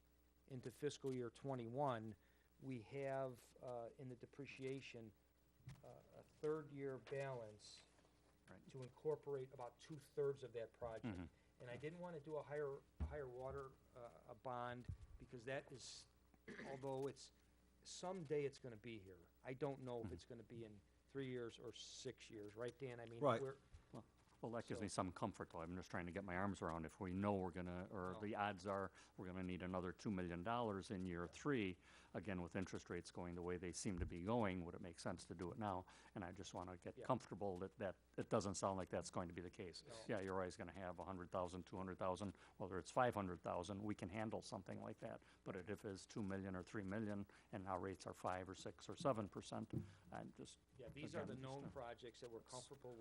into fiscal year '21, we have in the depreciation a third-year balance to incorporate about 2/3 of that project. And I didn't want to do a higher water a bond, because that is, although someday it's going to be here. I don't know if it's going to be in 3 years or 6 years, right, Dan? I mean, Right. Well, that gives me some comfort, though. I'm just trying to get my arms around if we know we're going to, or the odds are we're going to need another $2 million in year 3. Again, with interest rates going the way they seem to be going, would it make sense to do it now? And I just want to get comfortable that it doesn't sound like that's going to be the case. No. Yeah, you're always going to have 100,000, 200,000, whether it's 500,000, we can handle something like that. But if it's 2 million or 3 million, and our rates are 5 or 6 or 7%, I'm just... Yeah, these are the again, known just, projects that we're comfortable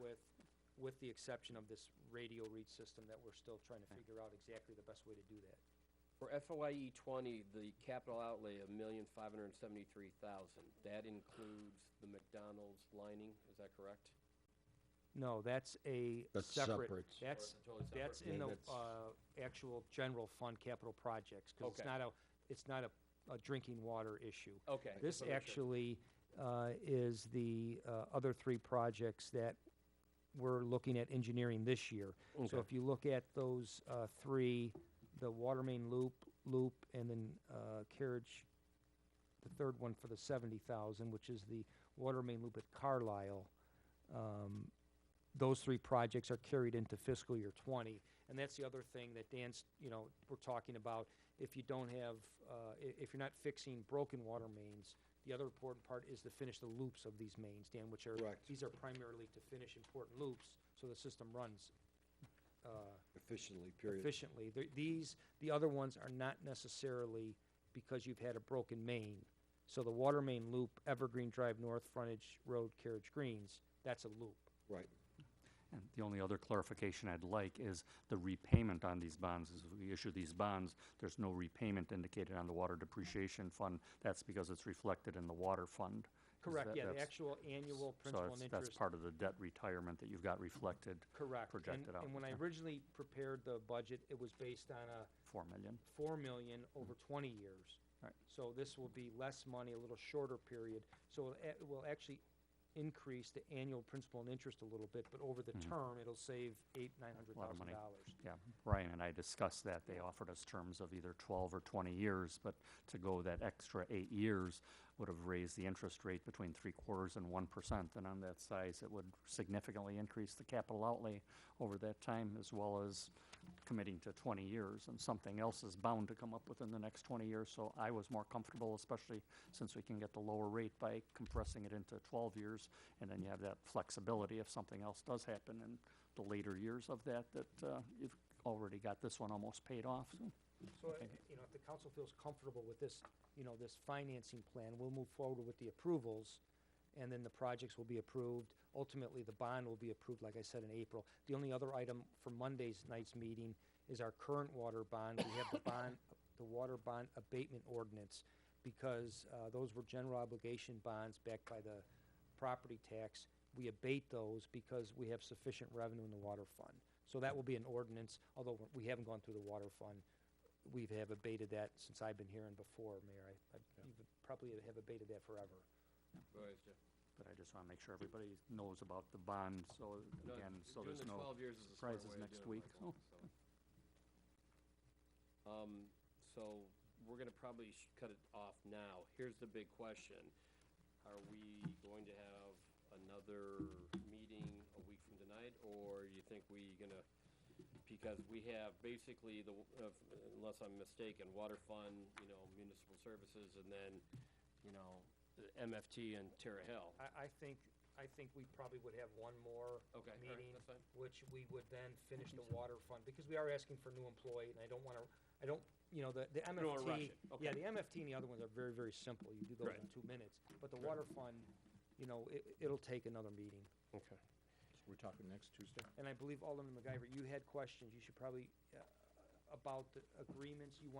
with the exception of this radio read system that we're still trying to figure out exactly the best way to do that. For FYE '20, the capital outlay of $1,573,000, that includes the McDonald's lining, is that correct? No, that's That's separate. separate. That's, Totally separate. that's in the actual general fund capital projects, because Okay. it's not a drinking water issue. Okay. This just wanna make sure. actually is the other 3 projects that we're looking at engineering this year. So Okay. if you look at those 3, the water main loop, and then Carriage, the third one for the 70,000, which is the water main loop at Carlisle, those 3 projects are carried into fiscal year '20. And that's the other thing that Dan's, we're talking about. If you don't have, if you're not fixing broken water mains, the other important part is to finish the loops of these mains, Dan, which are, Correct. these are primarily to finish important loops, so the system runs. Efficiently, period. efficiently. The other ones are not necessarily because you've had a broken main. So the water main loop, Evergreen Drive North, Frontage Road, Carriage Greens, that's a loop. Right. And the only other clarification I'd like is the repayment on these bonds. As we issue these bonds, there's no repayment indicated on the water depreciation fund. That's because it's reflected in the water fund. Is Correct, that- yeah, the that's- actual annual So principal and that's interest. part of the debt retirement that you've got reflected, Correct. projected out. And when I Yeah. originally prepared the budget, it was based on a 4 million. 4 million over 20 years. Right. So this will be less money, a little shorter period. So it will actually increase the annual principal and interest a little bit, but over the term, it'll save Lot of money. $900,000. Yeah, Ryan and I discussed that. They offered us terms of either 12 or 20 years, but to go that extra 8 years would have raised the interest rate between 3/4 and 1%. And on that size, it would significantly increase the capital outlay over that time, as well as committing to 20 years. And something else is bound to come up within the next 20 years. So I was more comfortable, especially since we can get the lower rate by compressing it into 12 years. And then you have that flexibility if something else does happen in the later years of that, you've already got this one almost paid off. So, if the council feels comfortable with this, this financing plan, we'll move forward with the approvals, and then the projects will be approved. Ultimately, the bond will be approved, like I said, in April. The only other item for Monday's night's meeting is our current water bond. We have the water bond abatement ordinance, because those were general obligation bonds backed by the property tax. We abate those because we have sufficient revenue in the water fund. So that will be an ordinance, although we haven't gone through the water fund. We have abated that since I've been here and before, Mayor. You probably have abated that forever. But I just want to make sure everybody knows about the bond, so again, so there's no 12 years is a smart surprises way of next doing it, week. Michael, so we're gonna probably cut it off now. Here's the big question. Are we going to have another meeting a week from tonight, or you think we gonna, because we have basically unless I'm mistaken, water fund, municipal services, and then, the MFT and Terra Hill. I think we probably would have one more Okay, all right, meeting, that's fine. which we would then finish the water fund, because we are asking for a new employee, and the MFT. don't wanna rush it, Yeah, okay. the MFT and the other ones are very, very simple. You do those Right. in 2 minutes. But the water fund, it'll take another meeting. Okay. We're talking next Tuesday? And I believe Alderman MacGyver, you had questions. You should probably, about the agreements, you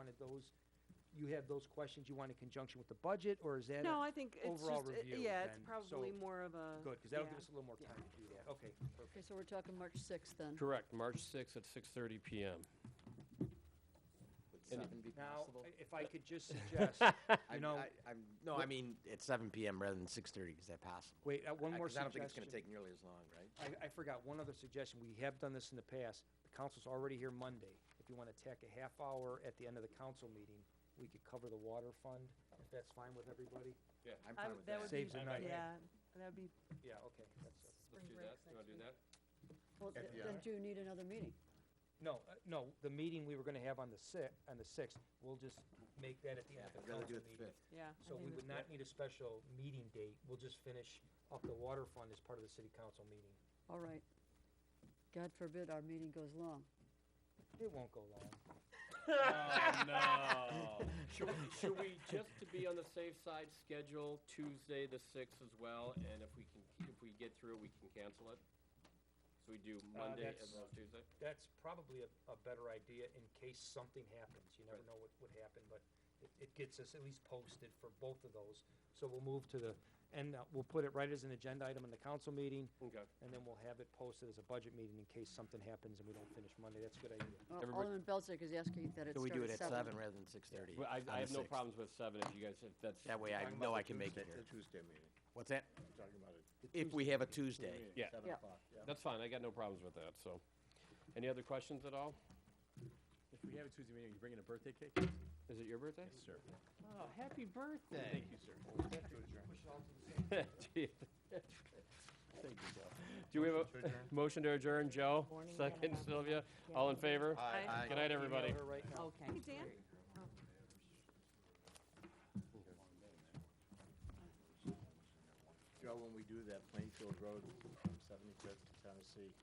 have those questions you want in conjunction with the budget, or is that? No, I think it's overall just, review yeah, it's then, probably so- more of a. Good, because that'll give yeah. us a little more time to do that. Okay, perfect. Okay, so we're talking March 6th then. Correct, March 6th at 6:30 PM. Would 7 be Now, possible? if I could just suggest, No, I mean, at 7 PM rather than 6:30, is that possible? wait, one more 'Cause I don't think it's suggestion. gonna take nearly as long, right? I forgot one other suggestion. We have done this in the past. The council's already here Monday. If you want to tack a half hour at the end of the council meeting, we could cover the water fund, if that's fine with everybody. Yeah, I'm fine with That that. would Saves be, a night. yeah, that'd be, Yeah, okay. let's do that. You wanna do that? Well, then do you need another meeting? No, the meeting we were going to have on the 6th, we'll just make that at the end of the I'd rather council do it the meeting. 5th. yeah. So we would not need a special meeting date. We'll just finish up the water fund as part of the city council meeting. All right. God forbid our meeting goes long. It won't go long. Oh, no. Should we, just to be on the safe side, schedule Tuesday the 6th as well, and if we get through, we can cancel it? So we do Monday as that's- well as Tuesday? That's probably a better idea in case something happens. You never know what would happen, but it gets us at least posted for both of those. So we'll move to we'll put it right as an agenda item in the council meeting, Okay. and then we'll have it posted as a budget meeting in case something happens and we don't finish Monday. That's a good idea. Well, Everybody- Alderman Belzak is asking that it So we start do it at at 7. 7 rather than 6:30? Well, I on have the no 6th. problems with 7 if you guys, if that's. That way I Talking know about I the can make it Tuesday- here. The Tuesday meeting. What's that? We're talking about it. If we have a Tuesday. Yeah. 7 Yeah. o'clock, yeah. That's fine, I got no problems with that, so. Any other questions at all? If we have a Tuesday meeting, you bringing a birthday cake? Is it your birthday? Yes, sir. Oh, happy birthday. Thank you, sir. Gee. Thank you, Joe. Do we have a motion to adjourn, Joe? Second, Sylvia? All in favor? Aye. Good night, everybody. Email her right now. Okay. Hey, Dan? Joe, when we do that Plainfield Road from 75th to Tennessee,